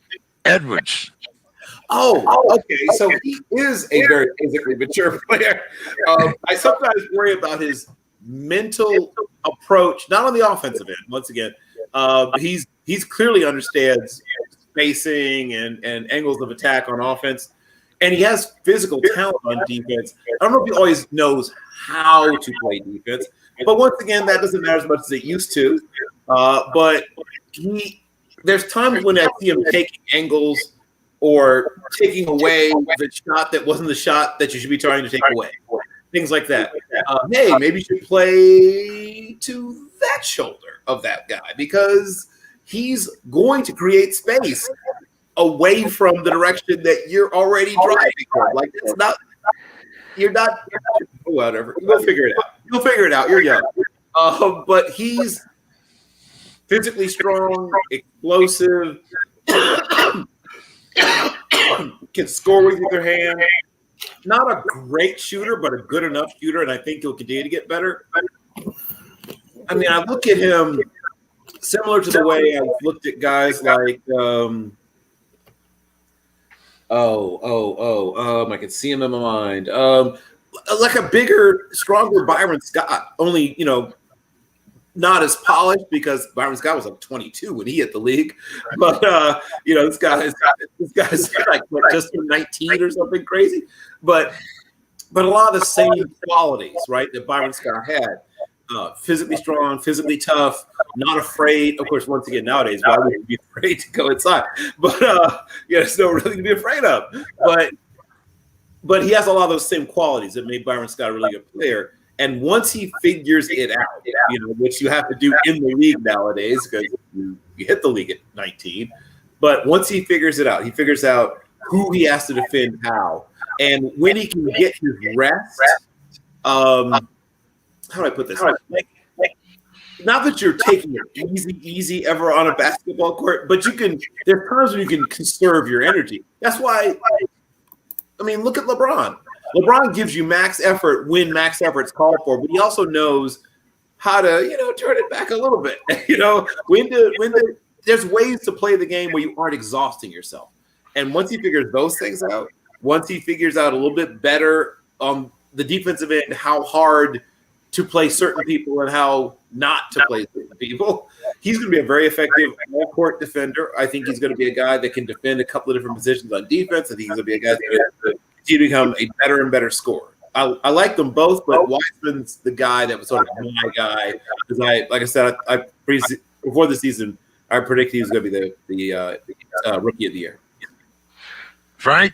Edwards. Oh, okay. So he is a very physically mature player. I sometimes worry about his mental approach, not on the offensive end. Once again, he's clearly understands spacing and angles of attack on offense, and he has physical talent on defense. I don't know if he always knows how to play defense, but once again, that doesn't matter as much as it used to. But there's times when I see him taking angles or taking away the shot that wasn't the shot that you should be trying to take away. Things like that. Hey, maybe you should play to that shoulder of that guy because he's going to create space away from the direction that you're already driving. Like it's not, you're not, whatever. We'll figure it out. You'll figure it out. You're young. But he's physically strong, explosive, can score with either hand. Not a great shooter, but a good enough shooter, and I think he'll continue to get better. I mean, I look at him similar to the way I've looked at guys like I can see him in my mind. Like a bigger, stronger Byron Scott, only, not as polished because Byron Scott was like 22 when he hit the league. But this guy's like just 19 or something crazy. But a lot of the same qualities, right, that Byron Scott had. Physically strong, physically tough, not afraid. Of course, once again, nowadays, why would you be afraid to go inside? But there's no really to be afraid of. But he has a lot of those same qualities that made Byron Scott a really good player. And once he figures it out, which you have to do in the league nowadays because you hit the league at 19. But once he figures it out, he figures out who he has to defend, how, and when he can get his rest. How do I put this? Like, not that you're taking it easy ever on a basketball court, but there's times when you can conserve your energy. That's why, look at LeBron. LeBron gives you max effort when max effort's called for, but he also knows how to, turn it back a little bit. There's ways to play the game where you aren't exhausting yourself. And once he figures those things out, once he figures out a little bit better on the defensive end, how hard to play certain people and how not to play certain people, he's going to be a very effective all-court defender. I think he's going to be a guy that can defend a couple of different positions on defense. I think he's going to be a guy that's going to continue to become a better and better scorer. I like them both, but Wiseman's the guy that was sort of my guy because like I said, before the season, I predicted he was going to be the rookie of the year. Frank?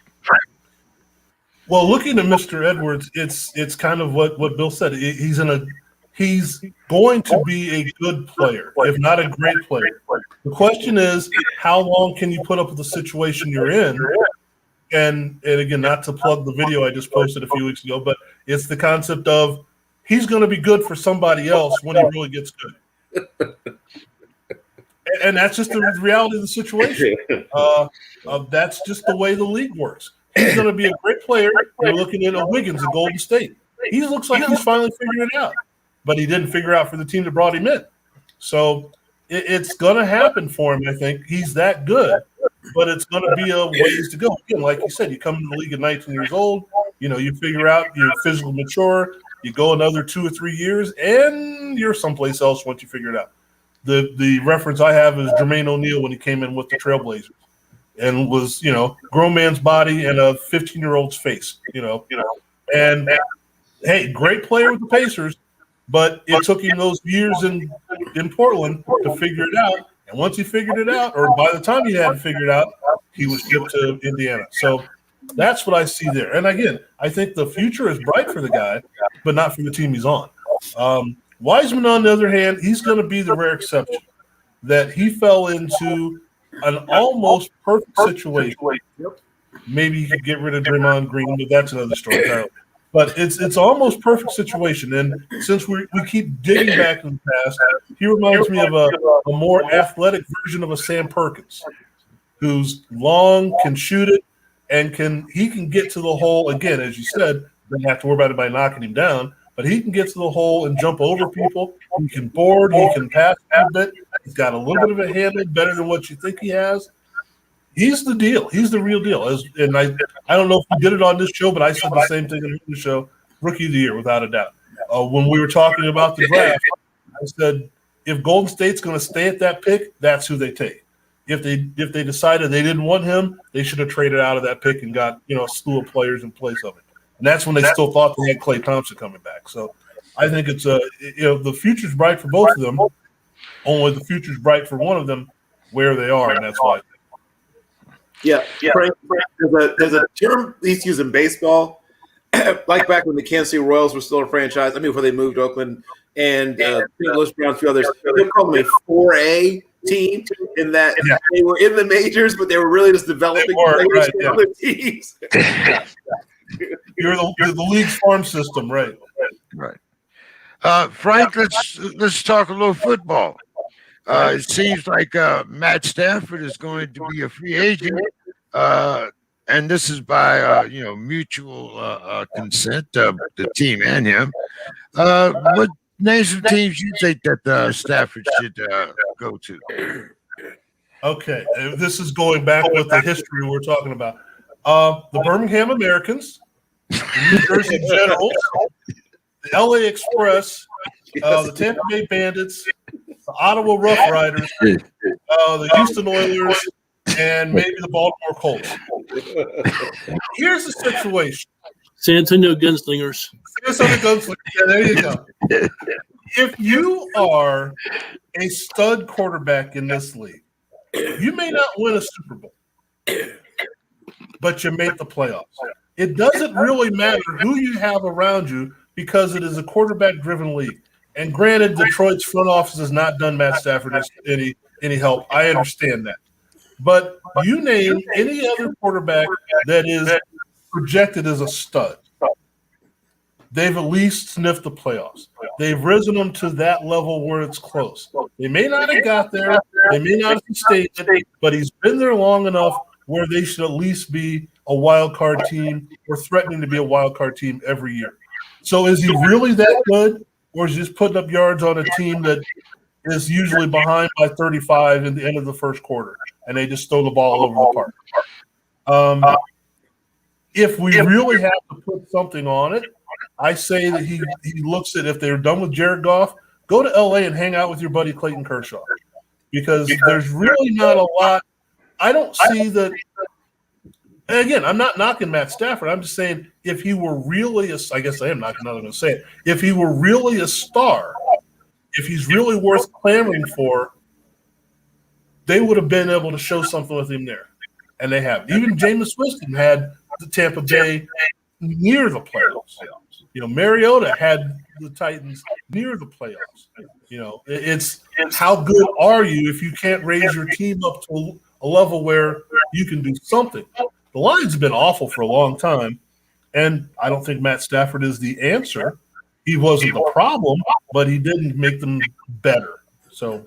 Well, looking at Mr. Edwards, it's kind of what Bill said. He's going to be a good player, if not a great player. The question is, how long can you put up with the situation you're in? And again, not to plug the video I just posted a few weeks ago, but it's the concept of he's going to be good for somebody else when he really gets good. And that's just the reality of the situation. That's just the way the league works. He's going to be a great player. You're looking at Wiggins at Golden State. He looks like he's finally figuring it out, but he didn't figure out for the team that brought him in. So it's going to happen for him, I think. He's that good, but it's going to be a ways to go. Again, like you said, you come in the league at 19 years old, you figure out you're physically mature, you go another 2 or 3 years, and you're someplace else once you figure it out. The reference I have is Jermaine O'Neal when he came in with the Trailblazers. And was, grown man's body and a 15-year-old's face, And, hey, great player with the Pacers, but it took him those years in Portland to figure it out. And once he figured it out, or by the time he had to figure it out, he was shipped to Indiana. So that's what I see there. And, again, I think the future is bright for the guy, but not for the team he's on. Wiseman, on the other hand, he's going to be the rare exception that he fell into an almost perfect situation. Maybe you could get rid of Draymond Green, but that's another story. But it's almost perfect situation. And since we keep digging back in the past, he reminds me of a more athletic version of a Sam Perkins, who's long, can shoot it, and can get to the hole. Again, as you said, don't have to worry about anybody knocking him down, but he can get to the hole and jump over people. He can board. He can pass a bit. He's got a little bit of a handle, better than what you think he has. He's the deal. He's the real deal. And I don't know if we did it on this show, but I said the same thing on the show. Rookie of the year, without a doubt. When we were talking about the draft, I said if Golden State's going to stay at that pick, that's who they take. If they decided they didn't want him, they should have traded out of that pick and got a slew of players in place of it. And that's when they still thought they had Klay Thompson coming back. So I think it's the future's bright for both of them. Only the future's bright for one of them where they are, and that's why. Yeah. Frank, there's a term they used to use in baseball, like back when the Kansas City Royals were still a franchise. Before they moved to Oakland, and Louis Brown, a few others. They called them a 4A team in that they were in the majors, but they were really just developing players for other teams. You're the league's farm system, right? Right. Frank, let's talk a little football. It seems like Matt Stafford is going to be a free agent, and this is by mutual consent of the team and him. name some teams you think that Stafford should go to. Okay, this is going back with the history we're talking about. The Birmingham Americans, the New Jersey Generals, the LA Express, the Tampa Bay Bandits, the Ottawa Rough Riders, the Houston Oilers, and maybe the Baltimore Colts. Here's the situation. San Antonio Gunslingers. Yeah, there you go. If you are a stud quarterback in this league, you may not win a Super Bowl, but you make the playoffs. It doesn't really matter who you have around you because it is a quarterback-driven league. And granted, Detroit's front office has not done Matt Stafford any help. I understand that. But you name any other quarterback that is projected as a stud, they've at least sniffed the playoffs. They've risen them to that level where it's close. They may not have got there. They may not have stayed it, but he's been there long enough where they should at least be a wild card team or threatening to be a wild card team every year. So is he really that good, or is he just putting up yards on a team that is usually behind by 35 in the end of the first quarter, and they just throw the ball over the park? If we really have to put something on it, I say that he looks at, if they're done with Jared Goff, go to LA and hang out with your buddy Clayton Kershaw, because there's really not a lot. I don't see that. And again, I'm not knocking Matt Stafford. I'm just saying if he were really I guess I am not going to say it. If he were really a star, if he's really worth clamoring for, they would have been able to show something with him there, and they have. Even Jameis Winston had the Tampa Bay near the playoffs. Mariota had the Titans near the playoffs. It's how good are you if you can't raise your team up to a level where you can do something. The Lions have been awful for a long time, and I don't think Matt Stafford is the answer. He wasn't the problem, but he didn't make them better. So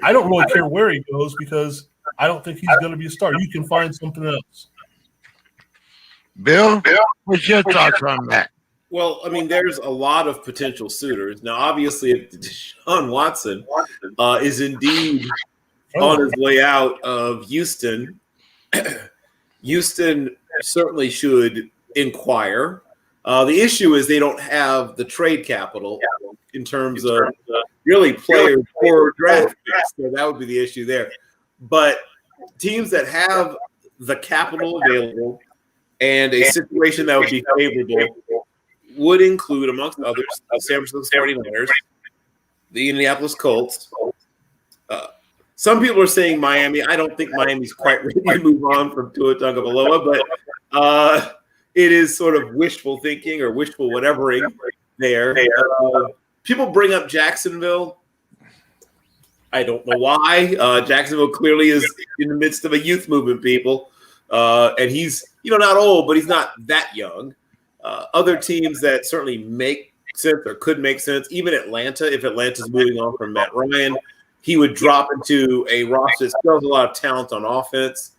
I don't really care where he goes because I don't think he's going to be a star. You can find something else. Bill, what's your thoughts on that? Well, I mean, there's a lot of potential suitors. Now, obviously, if Deshaun Watson is indeed on his way out of Houston, Houston certainly should inquire. The issue is they don't have the trade capital in terms of really players or draft picks. So that would be the issue there. But teams that have the capital available and a situation that would be favorable would include, amongst others, the San Francisco 49ers, the Indianapolis Colts. Some people are saying Miami. I don't think Miami's quite ready to move on from Tua Tagovailoa, but it is sort of wishful thinking or wishful whatevering there. People bring up Jacksonville. I don't know why. Jacksonville clearly is in the midst of a youth movement, people. And he's, not old, but he's not that young. Other teams that certainly make sense or could make sense, even Atlanta, if Atlanta's moving on from Matt Ryan, he would drop into a roster that still has a lot of talent on offense.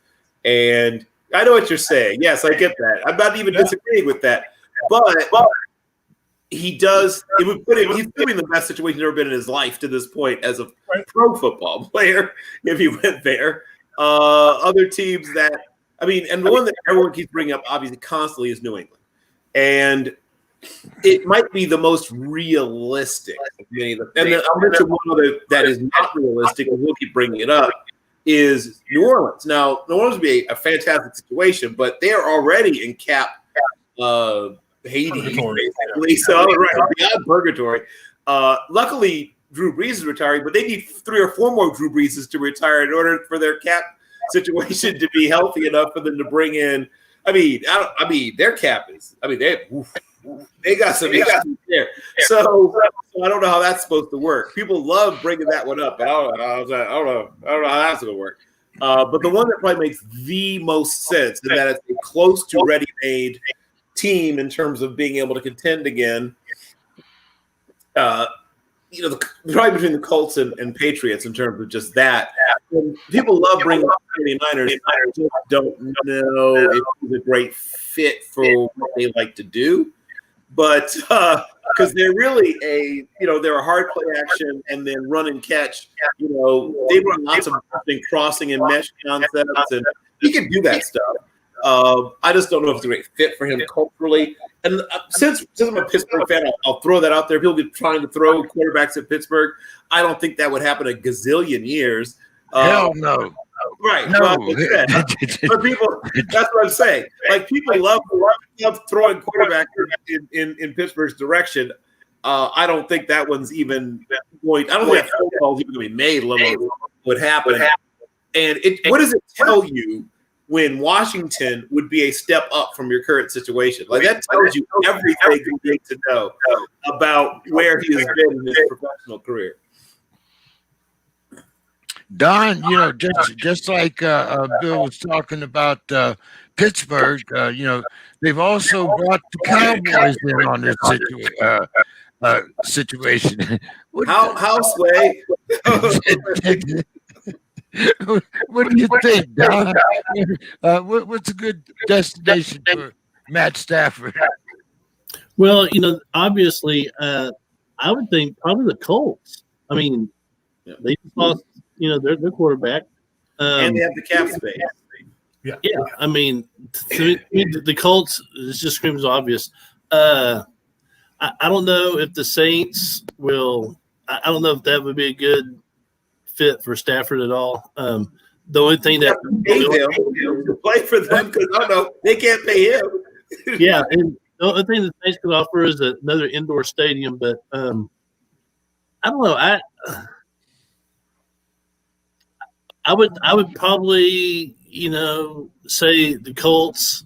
And I know what you're saying. Yes, I get that. I'm not even disagreeing with that. But he does – it would put him – he's in the best situation he's ever been in his life to this point as a pro football player if he went there. Other teams that – and the one that everyone keeps bringing up obviously constantly is New England. And it might be the most realistic of many of them. And then I'll mention one other that is not realistic, and we'll keep bringing it up, is New Orleans. Now, New Orleans would be a fantastic situation, but they are already in cap Hades, basically. So, beyond purgatory. Luckily, Drew Brees is retiring, but they need 3 or 4 more Drew Breeses to retire in order for their cap situation to be healthy enough for them to bring in. Their cap is. They got some issues there. So I don't know how that's supposed to work. People love bringing that one up, but I don't know how that's going to work. But the one that probably makes the most sense is that it's a close to ready-made team in terms of being able to contend again. Probably between the Colts and Patriots in terms of just that. And people love bringing up 49ers. I just don't know if it's a great fit for what they like to do. But because they're really they're a hard play action and then run and catch. They run lots of crossing and mesh concepts, and he can do that stuff. I just don't know if it's a great fit for him culturally. And since I'm a Pittsburgh fan, I'll throw that out there. People be trying to throw quarterbacks at Pittsburgh. I don't think that would happen a gazillion years. Hell no. Right. No. But people, that's what I'm saying. Like, people love throwing quarterbacks in Pittsburgh's direction. I don't think that one's even going. I don't think that phone call's even going to be made, let alone what happened. And what does it tell you when Washington would be a step up from your current situation? Like, that tells you everything you need to know about where he has been in his professional career. Don, just like Bill was talking about Pittsburgh, they've also brought the Cowboys in on this situation. How Sway? What do you think, Don? What's a good destination for Matt Stafford? Well, obviously, I would think probably the Colts. I mean, they lost, their quarterback. And they have the cap space. Yeah. I mean, to me, the Colts, it just screams obvious. I don't know if the Saints will. I don't know if that would be a good fit for Stafford at all. The only thing that pay him to play for them, because I don't know, they can't pay him. Yeah, and the only thing the Saints could offer is another indoor stadium. But I don't know. I would probably say the Colts,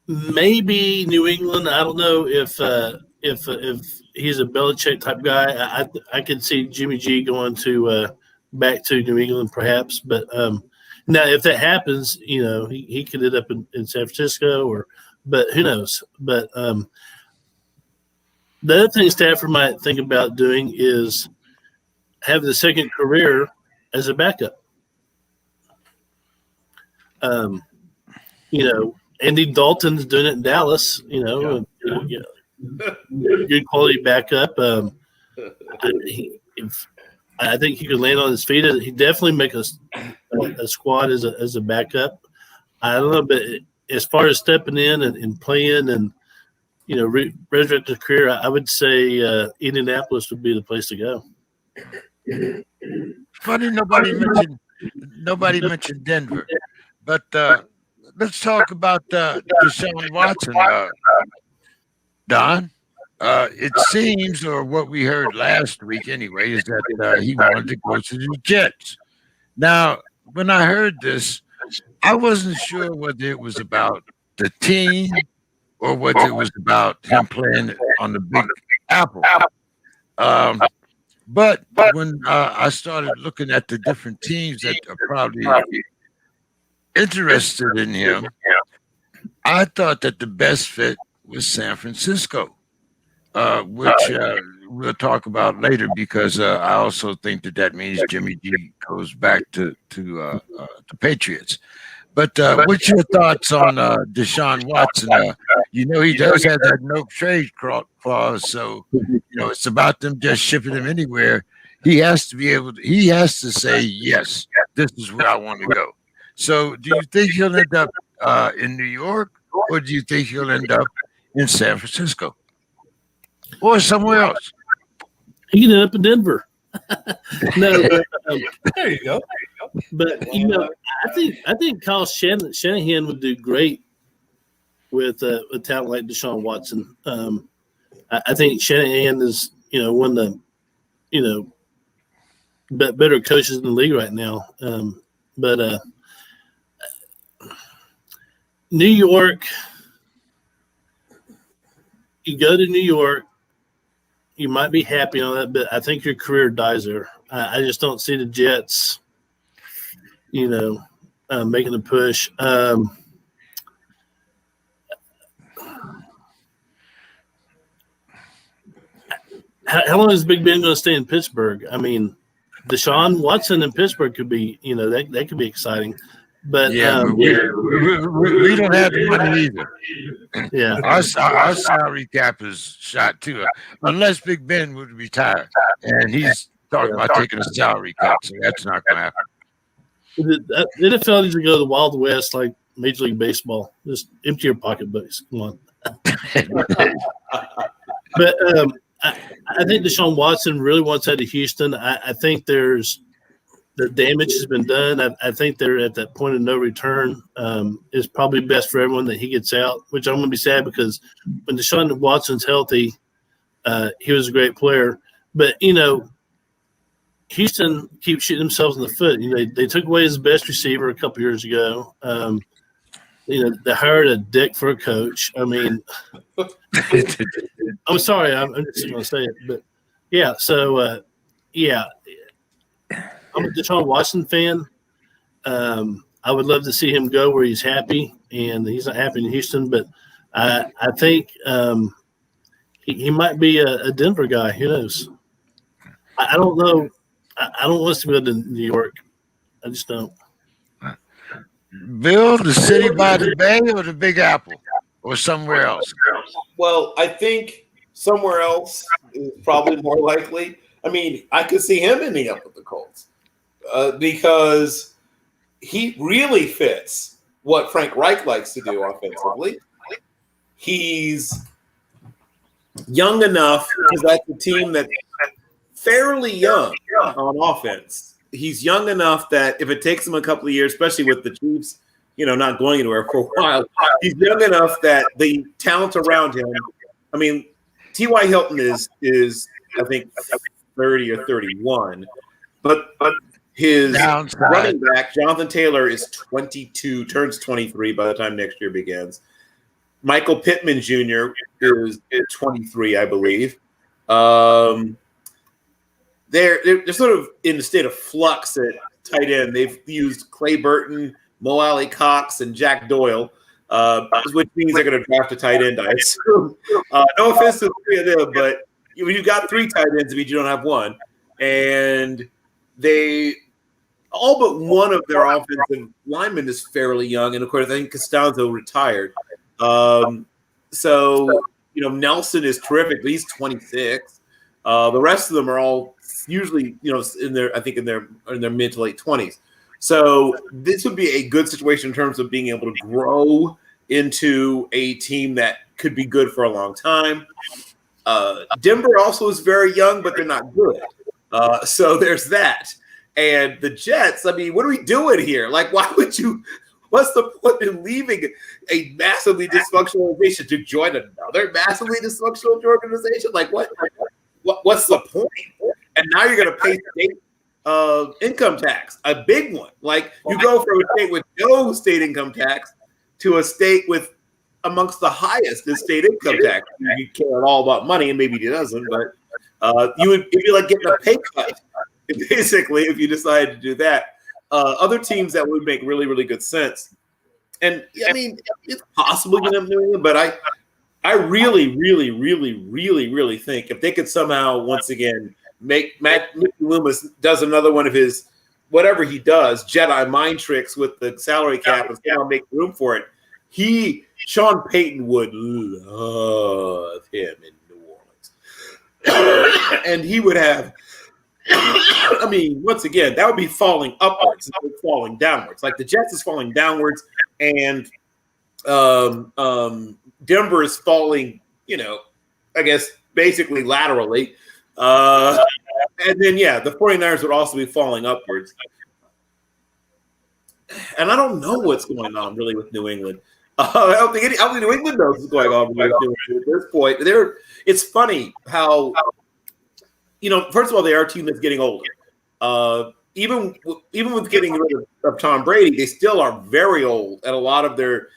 maybe New England. I don't know if he's a Belichick type guy. I could see Jimmy G going to back to New England perhaps. But now if that happens, he could end up in San Francisco but who knows? But the other thing Stafford might think about doing is having the second career as a backup. Andy Dalton's doing it in Dallas, good quality backup. I think he could land on his feet. He definitely make a squad as a backup. I don't know, but as far as stepping in and playing and resurrect his career, I would say Indianapolis would be the place to go. Funny, nobody mentioned Denver, but let's talk about Deshaun Watson. Don, it seems, or what we heard last week anyway, is that he wanted to go to the Jets. Now, when I heard this, I wasn't sure whether it was about the team or whether it was about him playing on the Big Apple. But when I started looking at the different teams that are probably interested in him, I thought that the best fit was San Francisco, which we'll talk about later, because I also think that means Jimmy G goes back to the Patriots. But what's your thoughts on Deshaun Watson? He does have that no trade clause, so it's about them just shipping him anywhere. He has to say, yes, this is where I want to go. So do you think he'll end up in New York, or do you think he'll end up in San Francisco or somewhere else? He can end up in Denver. No, there you go. But I think Kyle Shanahan would do great with a talent like Deshaun Watson. I think Shanahan is one of the better coaches in the league right now. But New York, you go to New York, you might be happy on that, but I think your career dies there. I just don't see the Jets, making a push. How long is Big Ben going to stay in Pittsburgh? I mean, Deshaun Watson in Pittsburgh could be, that could be exciting. But Yeah, but we don't have the money either. yeah, Our salary cap is shot too, unless Big Ben would retire, and he's talking about taking a salary cut, so that's not going to happen. the NFL needs to go to the Wild West like Major League Baseball. Just empty your pocketbooks. Come on. But I think Deshaun Watson really wants out of Houston. I think the damage has been done. I think they're at that point of no return. It's probably best for everyone that he gets out, which I'm going to be sad because when Deshaun Watson's healthy, he was a great player. But, Houston keeps shooting themselves in the foot. They took away his best receiver a couple years ago. They hired a dick for a coach. I mean, I'm sorry. I'm just going to say it. But, yeah, so, yeah. I'm a Deshaun Watson fan. I would love to see him go where he's happy, and he's not happy in Houston. But I think he might be a Denver guy. Who knows? I don't know. I don't want us to go to New York. I just don't. Bill, the city by the bay or the Big Apple or somewhere else? Well, I think somewhere else is probably more likely. I mean, I could see him ending up with the Colts because he really fits what Frank Reich likes to do offensively. He's young enough because that's a team that's fairly young on offense. He's young enough that if it takes him a couple of years, especially with the Chiefs, not going anywhere for a while, he's young enough that the talent around him. I mean, T.Y. Hilton is I think 30 or 31, but his running back Jonathan Taylor is 22, turns 23 by the time next year begins. Michael Pittman Jr. is 23, I believe. They're sort of in the state of flux at tight end. They've used Clay Burton, Mo Alley Cox, and Jack Doyle, which means they're going to draft a tight end, I assume. No offense to the three of them, but you've got three tight ends if you don't have one. And they all but one of their offensive linemen is fairly young. And, of course, I think Costanzo retired. So, Nelson is terrific, but he's 26. The rest of them are all usually, in their mid to late 20s. So this would be a good situation in terms of being able to grow into a team that could be good for a long time. Denver also is very young, but they're not good. So there's that. And the Jets, I mean, what are we doing here? Like, why would you – what's the point in leaving a massively dysfunctional organization to join another massively dysfunctional organization? Like, what's the point? And now you're going to pay state income tax, a big one. Like, you go from a state with no state income tax to a state with amongst the highest in state income tax. You care at all about money, and maybe he doesn't, but it'd be like getting a pay cut, basically, if you decided to do that. Other teams that would make really, really good sense. And, I mean, it's possible to get them doing it, but I really, really, really, really, really think if they could somehow, once again, make Mickey Loomis does another one of his, whatever he does, Jedi mind tricks with the salary cap and somehow make room for it, Sean Payton would love him in New Orleans. And he would have, I mean, once again, that would be falling upwards, not falling downwards. Like the Jets is falling downwards, and Denver is falling, I guess basically laterally. And then, the 49ers would also be falling upwards. And I don't know what's going on really with New England. I don't think New England knows what's going on with New England at this point. It's funny how, first of all, they are a team that's getting older. Even with getting rid of Tom Brady, they still are very old at a lot of their,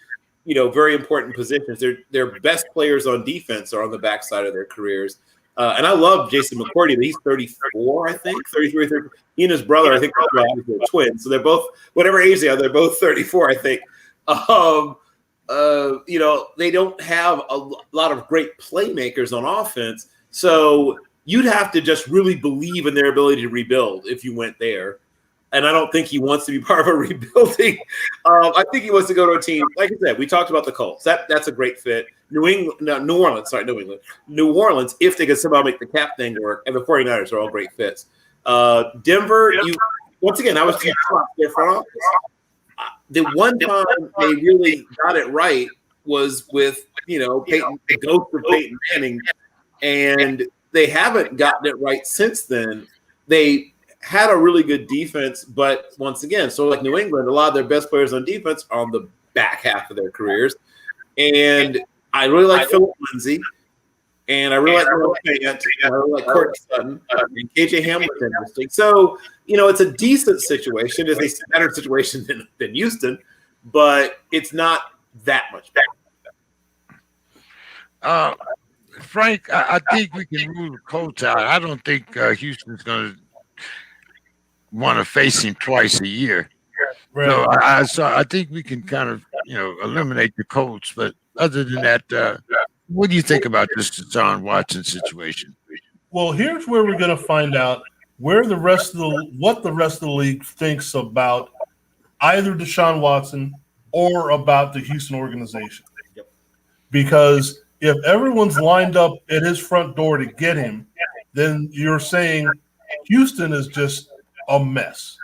very important positions. Their best players on defense are on the backside of their careers. And I love Jason McCourty, but he's 34, I think, 33 or 34. He and his brother, I think, they're twins. So they're both, whatever age they are, they're both 34, I think. They don't have a lot of great playmakers on offense. So you'd have to just really believe in their ability to rebuild if you went there. and I don't think he wants to be part of a rebuilding. I think he wants to go to a team. Like I said, we talked about the Colts. That's a great fit. New Orleans, if they could somehow make the cap thing work, and the 49ers are all great fits. Denver, once again, I was too tough their front office. The one time they really got it right was with, Peyton, the ghost of Peyton Manning, and they haven't gotten it right since then. They had a really good defense, but once again, so like New England, a lot of their best players on defense are on the back half of their careers. And I really like Philip Lindsay, and I really like Noah Fant, and I really like Courtney Sutton, and KJ Hamler's interesting. So, it's a decent situation. It's a better situation than Houston, but it's not that much better. Frank, I think we can rule the Colts out. I don't think Houston's going to want to face him twice a year. Right. So I think we can kind of eliminate the Colts. But other than that, what do you think about this Deshaun Watson situation? Well, here's where we're going to find out what the rest of the league thinks about either Deshaun Watson or about the Houston organization. Because if everyone's lined up at his front door to get him, then you're saying Houston is just a mess.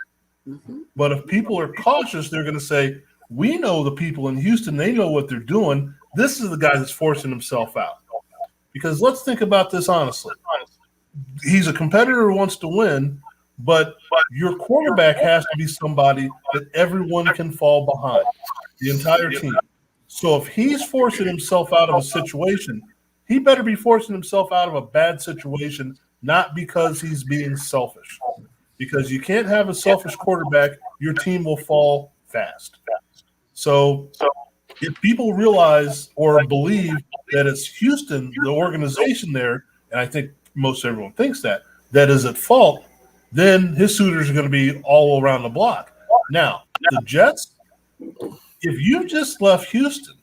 Mm-hmm. But if people are cautious, they're going to say, we know the people in Houston, they know what they're doing. This is the guy that's forcing himself out. Because let's think about this honestly. He's a competitor who wants to win, but your quarterback has to be somebody that everyone can fall behind, the entire team. So if he's forcing himself out of a situation, he better be forcing himself out of a bad situation, not because he's being selfish. Because you can't have a selfish quarterback, your team will fall fast. So if people realize or believe that it's Houston, the organization there, and I think most everyone thinks that is at fault, then his suitors are going to be all around the block. Now, the Jets, if you just left Houston,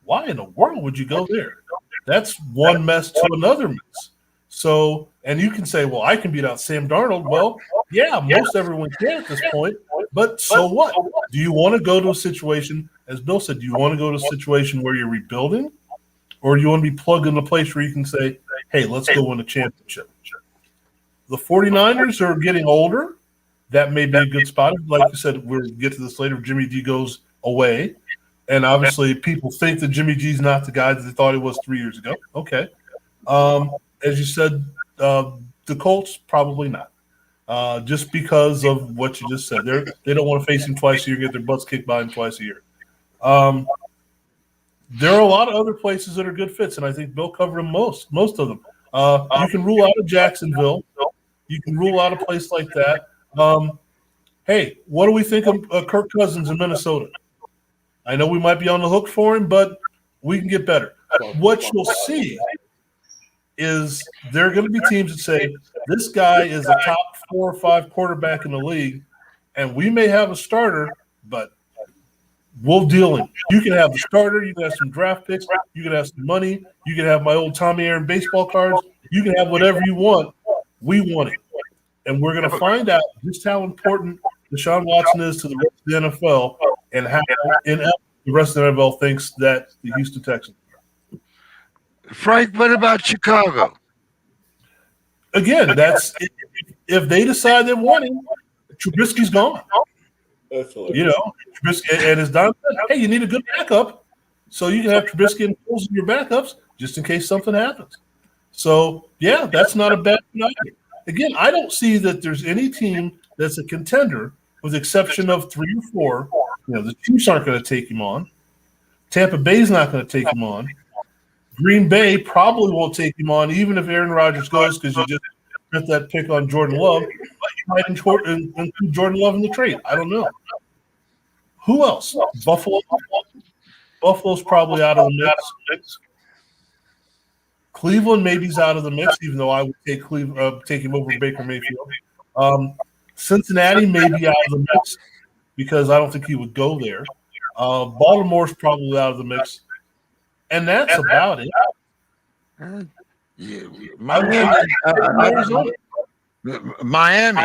why in the world would you go there? That's one mess to another mess. So, and you can say, well, I can beat out Sam Darnold. Well, yeah, most everyone can at this point, but so what? Do you want to go to a situation, as Bill said, do you want to go to a situation where you're rebuilding, or do you want to be plugged in a place where you can say, hey, let's go win a championship? The 49ers are getting older. That may be a good spot. Like you said, we'll get to this later. Jimmy G goes away. And obviously people think that Jimmy G's not the guy that they thought he was 3 years ago. Okay. As you said, the Colts, probably not. Just because of what you just said. They don't want to face him twice a year, get their butts kicked by him twice a year. There are a lot of other places that are good fits, and I think Bill covered them most of them. You can rule out of Jacksonville. You can rule out a place like that. Hey, what do we think of Kirk Cousins in Minnesota? I know we might be on the hook for him, but we can get better. What you'll see is there are going to be teams that say, this guy is a top 4 or 5 quarterback in the league, and we may have a starter, but we'll deal him. You can have the starter. You can have some draft picks. You can have some money. You can have my old Tommy Aaron baseball cards. You can have whatever you want. We want it. And we're going to find out just how important Deshaun Watson is to the rest of the NFL and how the rest of the NFL thinks that the Houston Texans are. Frank, what about Chicago? Again, that's if they decide they want him, Trubisky's gone. Trubisky, and as Don said, hey, you need a good backup, so you can have Trubisky and Foles in your backups just in case something happens. So, yeah, that's not a bad idea. Again, I don't see that there's any team that's a contender, with the exception of 3 or 4. The Chiefs aren't going to take him on. Tampa Bay's not going to take him on. Green Bay probably won't take him on, even if Aaron Rodgers goes, because you just got that pick on Jordan Love. But you might include Jordan Love in the trade. I don't know. Who else? Buffalo. Buffalo's probably out of the mix. Cleveland maybe's out of the mix, even though I would take him over Baker Mayfield. Cincinnati may be out of the mix because I don't think he would go there. Baltimore's probably out of the mix. And that's about it. Miami.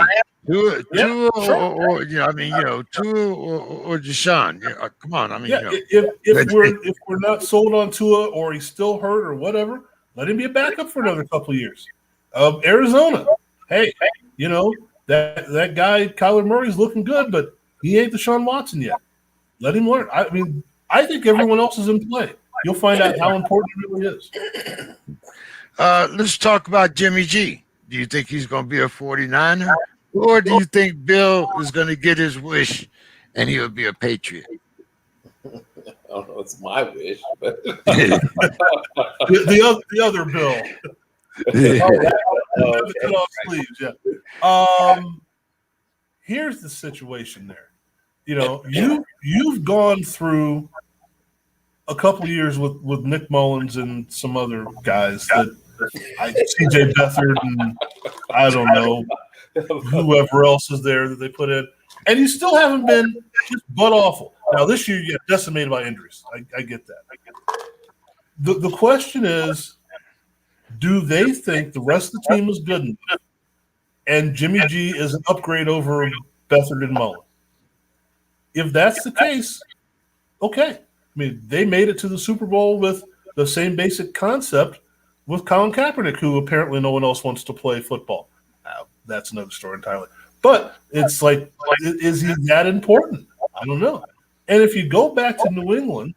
Tua, sure. or Tua or Deshaun. Yeah, come on. I mean, Yeah, if we're not sold on Tua or he's still hurt or whatever, let him be a backup for another couple of years. Arizona, hey, that guy Kyler Murray's looking good, but he ain't Deshaun Watson yet. Let him learn. I mean, I think everyone else is in play. You'll find out how important it really is. Let's talk about Jimmy G. Do you think he's going to be a 49er? Or do you think Bill is going to get his wish and he'll be a Patriot? I don't know. It's my wish. But the other Bill. Sleeves, yeah. Here's the situation there. You've gone through a couple of years with Nick Mullins and some other guys that CJ Beathard and I don't know whoever else is there that they put in, and you still haven't been just butt awful. Now this year you get decimated by injuries. I get that. The question is, do they think the rest of the team is good enough, and Jimmy G is an upgrade over Beathard and Mullins? If that's the case, okay. I mean, they made it to the Super Bowl with the same basic concept with Colin Kaepernick, who apparently no one else wants to play football. That's another story entirely. But it's like, is he that important? I don't know. And if you go back to New England,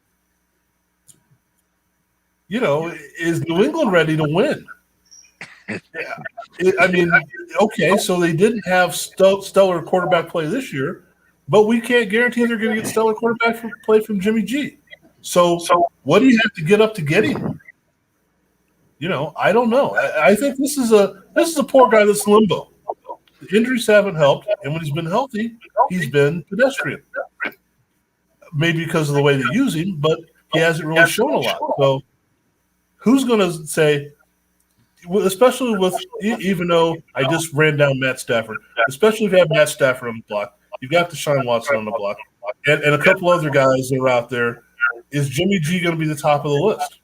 is New England ready to win? I mean, okay, so they didn't have stellar quarterback play this year, but we can't guarantee they're going to get stellar quarterback play from Jimmy G. So what do you have to get up to get him? I don't know. I think this is a poor guy that's limbo. The injuries haven't helped, and when he's been healthy, he's been pedestrian. Maybe because of the way they use him, but he hasn't really shown a lot. So who's going to say, especially with, even though I just ran down Matt Stafford, especially if you have Matt Stafford on the block, you've got Deshaun Watson on the block, and a couple other guys that are out there, is Jimmy G going to be the top of the list?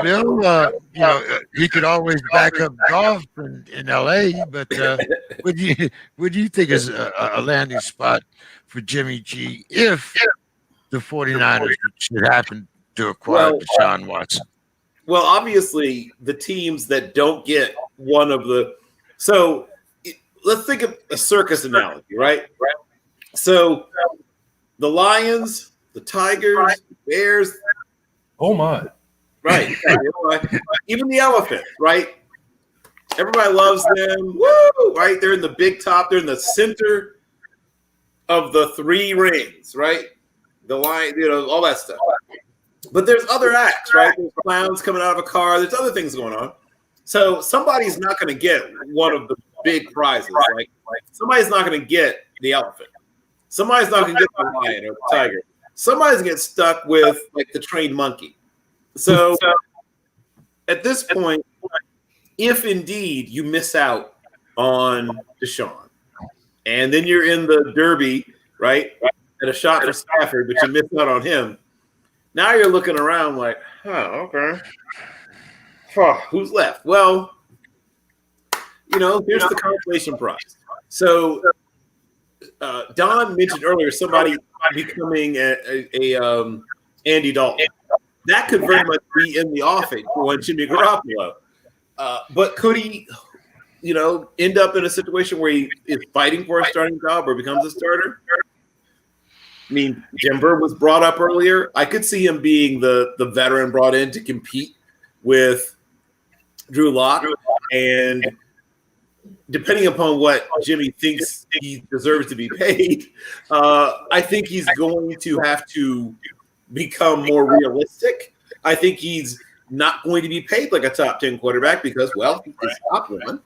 Bill, he could always back up golf in L.A., but what do you think is a landing spot for Jimmy G if the 49ers should happen to acquire Deshaun Watson? Well, obviously, the teams that don't get one of the – so let's think of a circus analogy, right? So the Lions, the Tigers, the Bears. Oh, my. Right. Even the elephant, right? Everybody loves them. Woo! Right? They're in the big top. They're in the center of the three rings, right? The lion, all that stuff. But there's other acts, right? There's clowns coming out of a car. There's other things going on. So somebody's not going to get one of the big prizes. Like somebody's not going to get the elephant. Somebody's not going to get the lion or the tiger. Somebody's going to get stuck with like the trained monkey. So at this point, if indeed you miss out on Deshaun, and then you're in the Derby, right, at a shot for Stafford, but you miss out on him, now you're looking around like, okay. Who's left? Well, here's the consolation prize. So Don mentioned earlier somebody becoming a Andy Dalton. That could very much be in the offing for one Jimmy Garoppolo. But could he, end up in a situation where he is fighting for a starting job or becomes a starter? I mean, Jim Bird was brought up earlier. I could see him being the veteran brought in to compete with Drew Lock. And depending upon what Jimmy thinks he deserves to be paid, I think he's going to have to become more realistic. I think he's not going to be paid like a top 10 quarterback because, he's top one.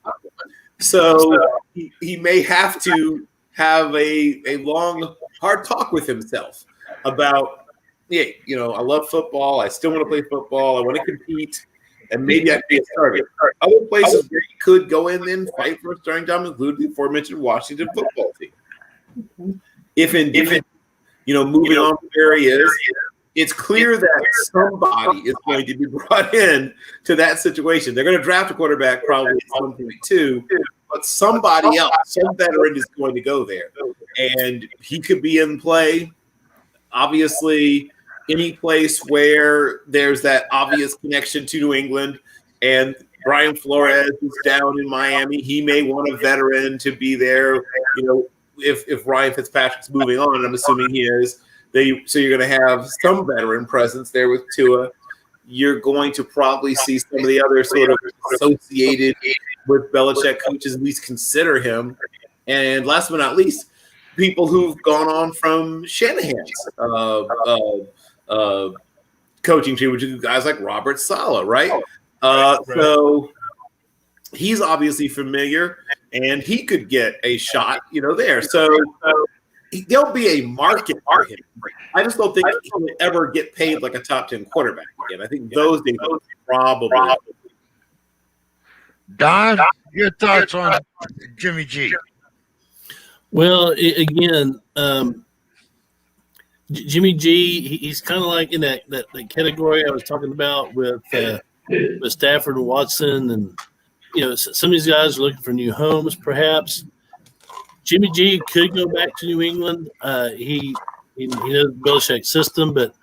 So he may have to have a long, hard talk with himself about, I love football. I still want to play football. I want to compete. And maybe I can be a starter. Other places where he could go in and fight for a starting job include the aforementioned Washington football team. If indeed, moving on from where he is, it's clear that somebody is going to be brought in to that situation. They're going to draft a quarterback probably at some point too, but somebody else, some veteran is going to go there. And he could be in play. Obviously, any place where there's that obvious connection to New England, and Brian Flores is down in Miami, he may want a veteran to be there. You know, if Ryan Fitzpatrick's moving on, and I'm assuming he is, so you're going to have some veteran presence there with Tua. You're going to probably see some of the other sort of associated with Belichick coaches at least consider him. And last but not least, people who've gone on from Shanahan's coaching tree, which is guys like Robert Saleh, right? So he's obviously familiar, and he could get a shot, there. So there'll be a market for him. I just don't think he will ever get paid like a top 10 quarterback again. I think those days are probably. Don, your thoughts on Jimmy G? Well, again, Jimmy G, he's kind of like in that category I was talking about with Stafford and Watson, and some of these guys are looking for new homes, perhaps. Jimmy G could go back to New England. He knows Belichick's system, but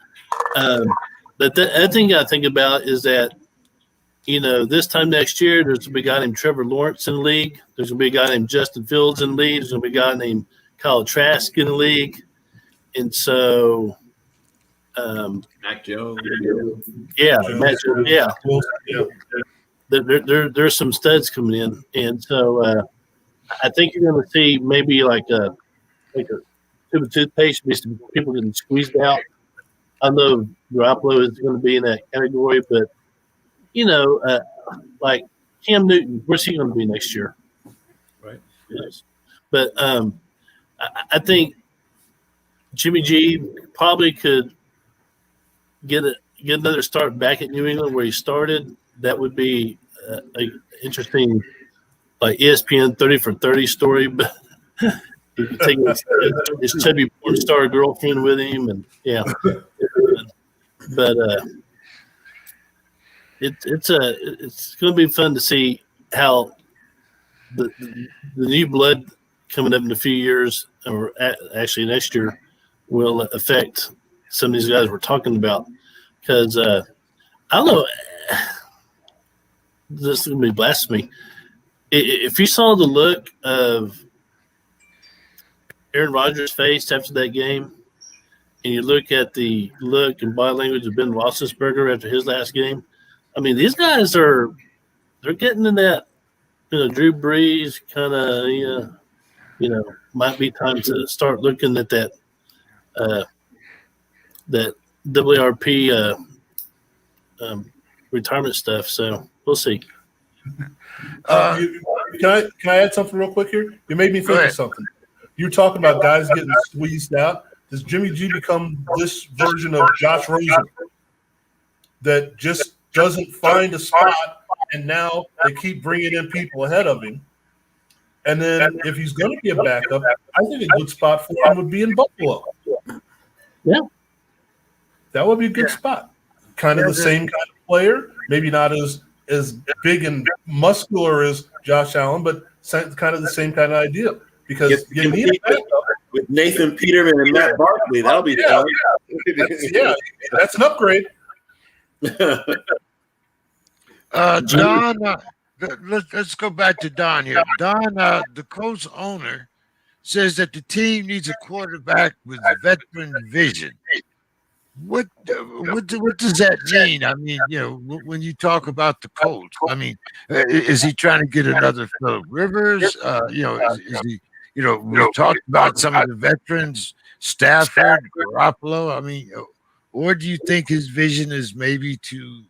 the other thing I think about is that this time next year there's going to be a guy named Trevor Lawrence in the league. There's going to be a guy named Justin Fields in the league. There's going to be a guy named Kyle Trask in the league, and so Mac Jones, there's some studs coming in, and so. I think you're going to see maybe like a tube of toothpaste, people getting squeezed out. I know Garoppolo is going to be in that category, but like Cam Newton, where's he going to be next year? Right. Yes. But I think Jimmy G probably could get another start back at New England where he started. That would be an interesting. Like ESPN 30 for 30 story, but he could take his chubby porn star girlfriend with him, and but it's going to be fun to see how the new blood coming up in a few years, or actually next year, will affect some of these guys we're talking about. Because I don't know, this is going to be blasphemy. If you saw the look of Aaron Rodgers' face after that game, and you look at the look and body language of Ben Roethlisberger after his last game, I mean, these guys they're getting in that, Drew Brees kind of, might be time to start looking at that WRP retirement stuff. So we'll see. Can I add something real quick here? You made me think of something. You're talking about guys getting squeezed out. Does Jimmy G become this version of Josh Rosen that just doesn't find a spot, and now they keep bringing in people ahead of him? And then if he's going to be a backup, I think a good spot for him would be in Buffalo. Yeah. That would be a good spot. Kind of the same kind of player, maybe not as big and muscular as Josh Allen, but kind of the same kind of idea. Because you need a backup. With Nathan Peterman and Matt Barkley, that'll be fun. That's an upgrade. Don, let's go back to Don here. Don, the Colts owner, says that the team needs a quarterback with veteran vision. What does that mean? I mean, when you talk about the Colts, I mean, is he trying to get another Philip Rivers? Is he, we talked about some of the veterans, Stafford, Garoppolo. I mean, or do you think his vision is maybe to,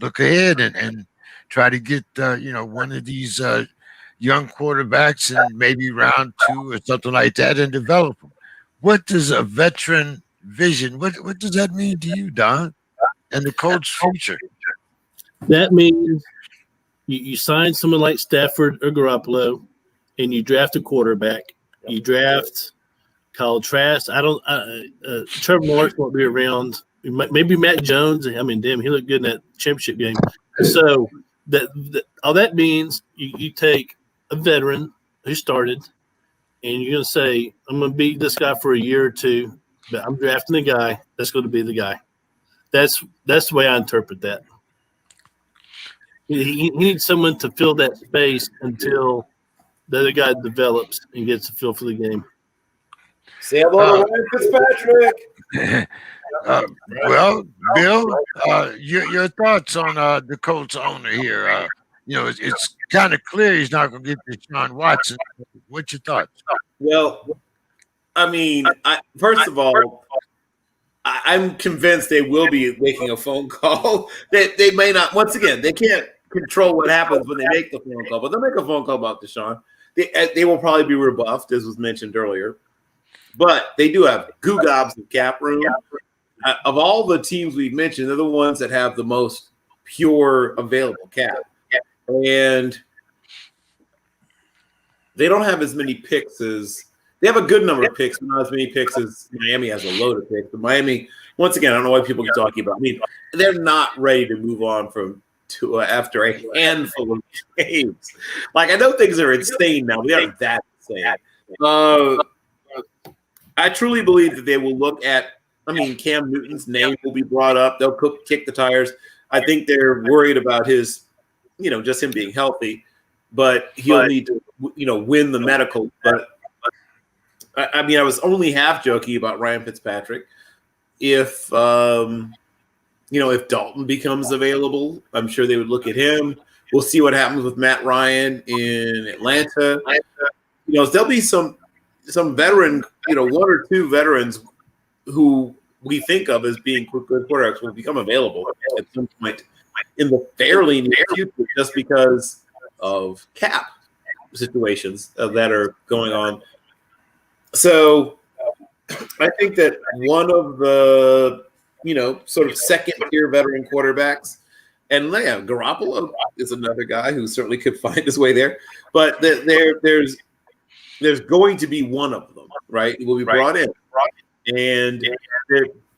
look ahead and try to get, one of these young quarterbacks and maybe round 2 or something like that and develop them? What does a veteran vision, what does that mean to you, Don, and the Colts' future? That means you sign someone like Stafford or Garoppolo, and you draft a quarterback. You draft Kyle Trask. I don't. Trevor Lawrence won't be around. Maybe Matt Jones. I mean, damn, he looked good in that championship game. So all that means you take a veteran who started, and you're going to say, I'm going to beat this guy for a year or two, but I'm drafting the guy that's going to be the guy. That's the way I interpret that. He needs someone to fill that space until the other guy develops and gets a feel for the game. Say hello to Ryan Fitzpatrick. Well, Bill, your thoughts on the Colts owner here? It's kind of clear he's not going to get Deshaun Watson. What's your thoughts? Well, I mean, first of all, I'm convinced they will be making a phone call. They may not. Once again, they can't control what happens when they make the phone call, but they'll make a phone call about Deshaun. They will probably be rebuffed, as was mentioned earlier. But they do have goo gobs of cap room. Of all the teams we've mentioned, they're the ones that have the most pure available cap. And they don't have as many picks as – they have a good number of picks, but not as many picks as Miami has a load of picks. But Miami, once again, I don't know why people keep talking about. I mean, they're not ready to move on after a handful of games. Like, I know things are insane now, but they aren't that insane. I truly believe that they will look at – I mean, Cam Newton's name will be brought up. They'll kick the tires. I think they're worried about his – just him being healthy. But he'll need to, win the medical. But, I mean, I was only half joking about Ryan Fitzpatrick. If Dalton becomes available, I'm sure they would look at him. We'll see what happens with Matt Ryan in Atlanta. There'll be some veteran, one or two veterans who we think of as being good quarterbacks will become available at some point in the fairly near future, just because of cap situations that are going on. So I think that one of the, sort of second-tier veteran quarterbacks, and Garoppolo is another guy who certainly could find his way there, but there's going to be one of them, right? It will be brought in, and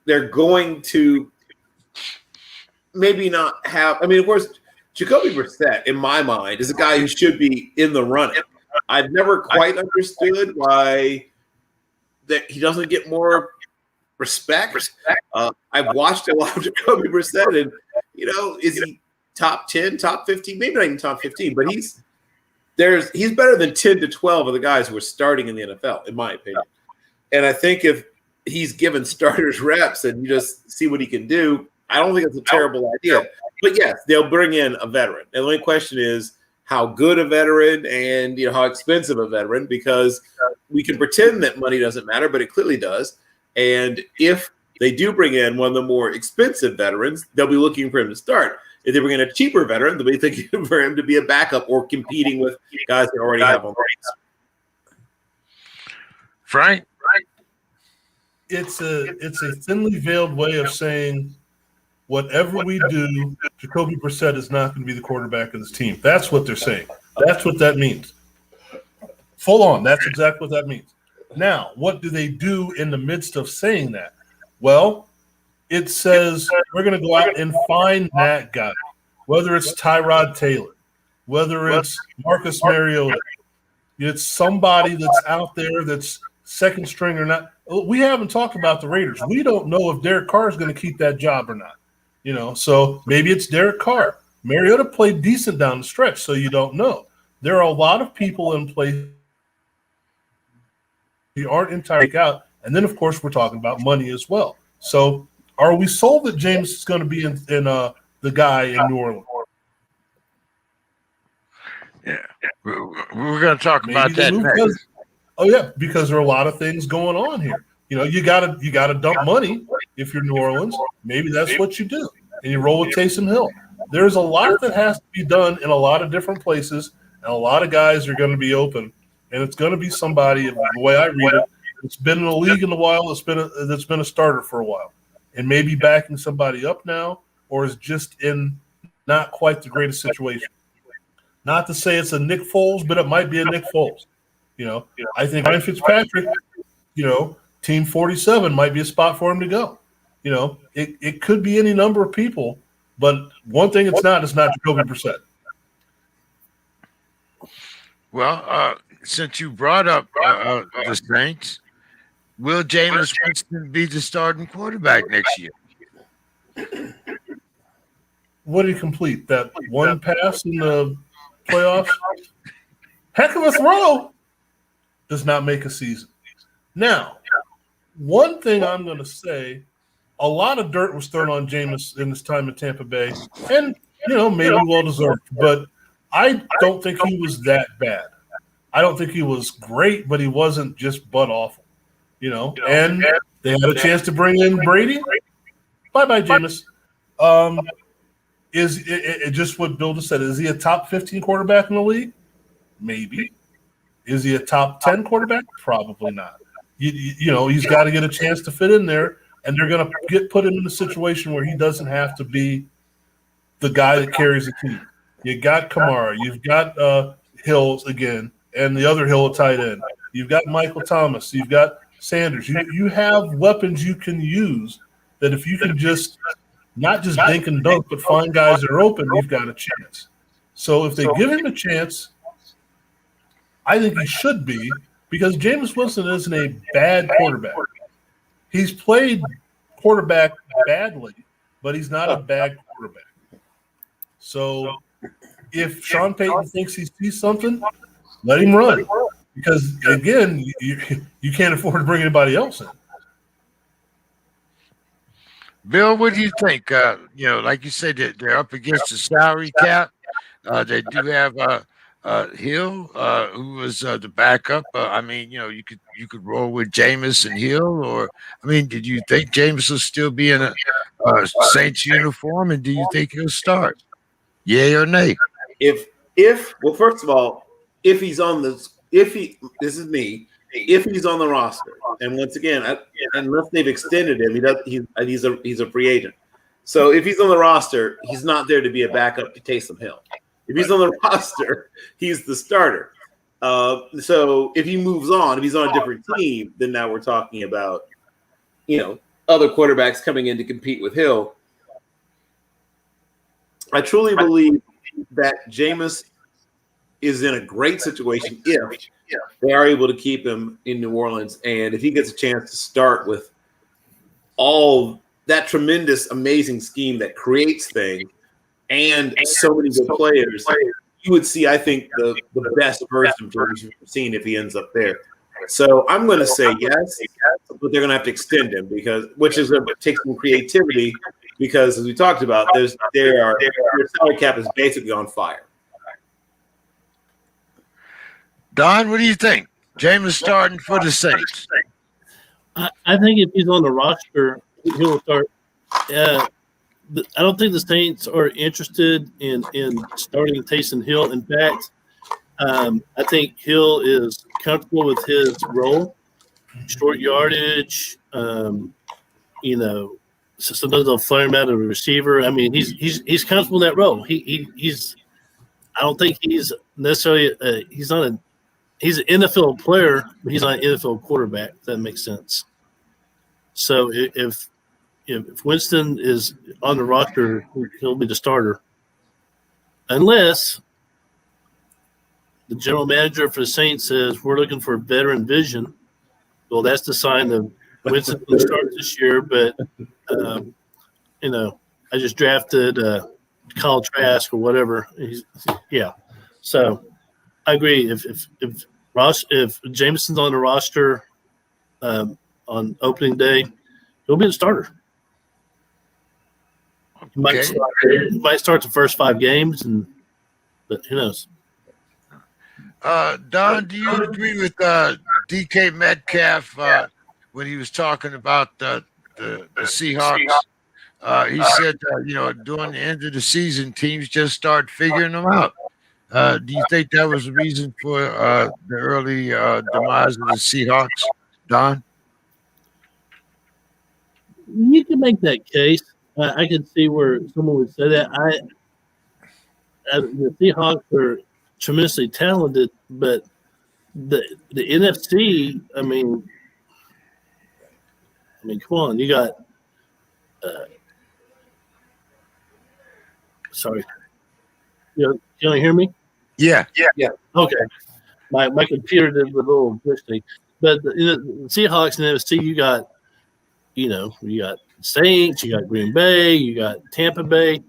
they're going to maybe not have. I mean, of course, Jacoby Brissett, in my mind, is a guy who should be in the running. I've never quite understood why that he doesn't get more respect. I've watched a lot of Jacoby Brissett, and is he top 10, top 15? Maybe not even top 15, but he's better than 10 to 12 of the guys who are starting in the NFL, in my opinion. And I think if he's given starters reps and you just see what he can do, I don't think it's a terrible idea. But yes, they'll bring in a veteran. And the only question is how good a veteran and how expensive a veteran, because we can pretend that money doesn't matter, but it clearly does. And if they do bring in one of the more expensive veterans, they'll be looking for him to start. If they bring in a cheaper veteran, they'll be thinking for him to be a backup or competing with guys they already have on the ranks. Frank? It's a thinly veiled way of saying whatever we do, Jacoby Brissett is not going to be the quarterback of this team. That's what they're saying. That's what that means. Full on. That's exactly what that means. Now, what do they do in the midst of saying that? Well, it says we're going to go out and find that guy, whether it's Tyrod Taylor, whether it's Marcus Mariota. It's somebody that's out there that's second string or not. We haven't talked about the Raiders. We don't know if Derek Carr is going to keep that job or not. So maybe it's Derek Carr. Mariota played decent down the stretch, so you don't know. There are a lot of people in place who aren't entirely out. And then, of course, we're talking about money as well. So are we sold that James is going to be in the guy in New Orleans? Yeah. We're going to talk about that next. Because there are a lot of things going on here. You gotta dump money if you're New Orleans. Maybe that's what you do, and you roll with Taysom Hill. There's a lot that has to be done in a lot of different places, and a lot of guys are going to be open, and it's going to be somebody. The way I read it, it's been in the league in a while. That's been a starter for a while, and maybe backing somebody up now, or is just in not quite the greatest situation. Not to say it's a Nick Foles, but it might be a Nick Foles. I think Ryan Fitzpatrick Team 47 might be a spot for him to go. It could be any number of people, but one thing it's not Jacoby Brissett. Well, since you brought up the Saints, will Jameis Winston be the starting quarterback next year? What did he complete? That one pass in the playoffs? Heck of a throw. Does not make a season. Now, one thing I'm going to say, a lot of dirt was thrown on Jameis in his time in Tampa Bay, and, maybe well-deserved, but I don't think he was that bad. I don't think he was great, but he wasn't just butt awful, and they had a chance to bring in Brady. Bye-bye, Jameis. Is it just what Bill just said? Is he a top 15 quarterback in the league? Maybe. Is he a top 10 quarterback? Probably not. He's got to get a chance to fit in there, and they're going to put him in a situation where he doesn't have to be the guy that carries the team. You got Kamara. You've got Hills again, and the other Hill, a tight end. You've got Michael Thomas. You've got Sanders. You have weapons you can use that if you can just not just dink and dunk, but find guys that are open, you've got a chance. So if they give him a chance, I think he should be, because Jameis Winston isn't a bad quarterback. He's played quarterback badly, but he's not a bad quarterback. So if Sean Payton thinks he sees something, let him run. Because, again, you can't afford to bring anybody else in. Bill, what do you think? Like you said, they're up against the salary cap. They do have Hill, who was the backup. You could roll with Jameis and Hill, or did you think Jameis will still be in a Saints uniform, and do you think he'll start? Yay or nay? Well, first of all, if he's on this is me. If he's on the roster, and once again, unless they've extended him, he's a free agent. So if he's on the roster, he's not there to be a backup to Taysom Hill. If he's on the roster, he's the starter. So if he moves on, if he's on a different team, then now we're talking about, other quarterbacks coming in to compete with Hill. I truly believe that Jameis is in a great situation if they are able to keep him in New Orleans, and if he gets a chance to start with all that tremendous, amazing scheme that creates things and so many good players, you would see, I think, the best version of Jameis you've seen if he ends up there. So I'm going to say yes, but they're going to have to extend him, which is going to take some creativity, because as we talked about, their salary cap is basically on fire. Don, what do you think? Jameis starting for the Saints. I think if he's on the roster, he'll start. I don't think the Saints are interested in starting Taysom Hill. In fact, I think Hill is comfortable with his role, short yardage. So sometimes they'll fire him out of a receiver. He's comfortable in that role. He's. I don't think he's necessarily. He's an NFL player, but he's not an NFL quarterback. If that makes sense. So if Winston is on the roster, he'll be the starter, unless the general manager for the Saints says we're looking for veteran vision. Well, that's the sign that Winston will start this year. But I just drafted Kyle Trask or whatever. So I agree. If Jameson's on the roster on opening day, he'll be the starter. He might start the first 5 games, but who knows? Don, do you agree with DK Metcalf when he was talking about the Seahawks? He said, during the end of the season, teams just start figuring them out. Do you think that was the reason for the early demise of the Seahawks, Don? You can make that case. I can see where someone would say that. The Seahawks are tremendously talented, but the NFC, I mean, come on, you got. Sorry, you don't hear me? Yeah. Okay, my computer did a little glitch thing, but the Seahawks and NFC, you got Saints, you got Green Bay, you got Tampa Bay.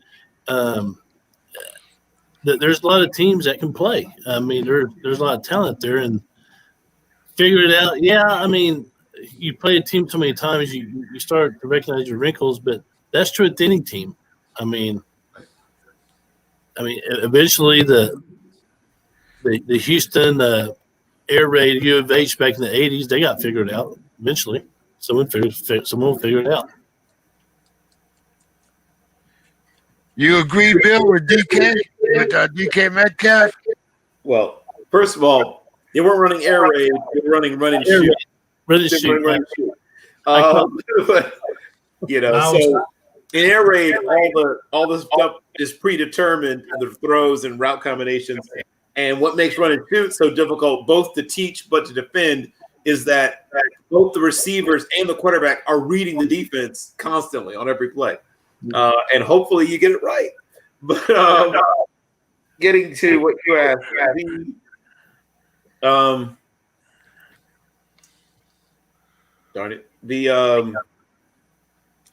There's a lot of teams that can play. I mean, there's a lot of talent there, and figure it out. Yeah, I mean, you play a team so many times, you start to recognize your wrinkles, but that's true with any team. I mean, eventually the Houston air raid U of H back in the '80s, they got figured out. Eventually, someone will figure it out. You agree, Bill, with DK? With DK Metcalf? Well, first of all, they weren't running air raid; they were running run and shoot. Run and shoot. But, so in air raid, all the stuff is predetermined, the throws and route combinations. And what makes run and shoot so difficult, both to teach but to defend, is that both the receivers and the quarterback are reading the defense constantly on every play. And hopefully you get it right. But getting to what you asked, the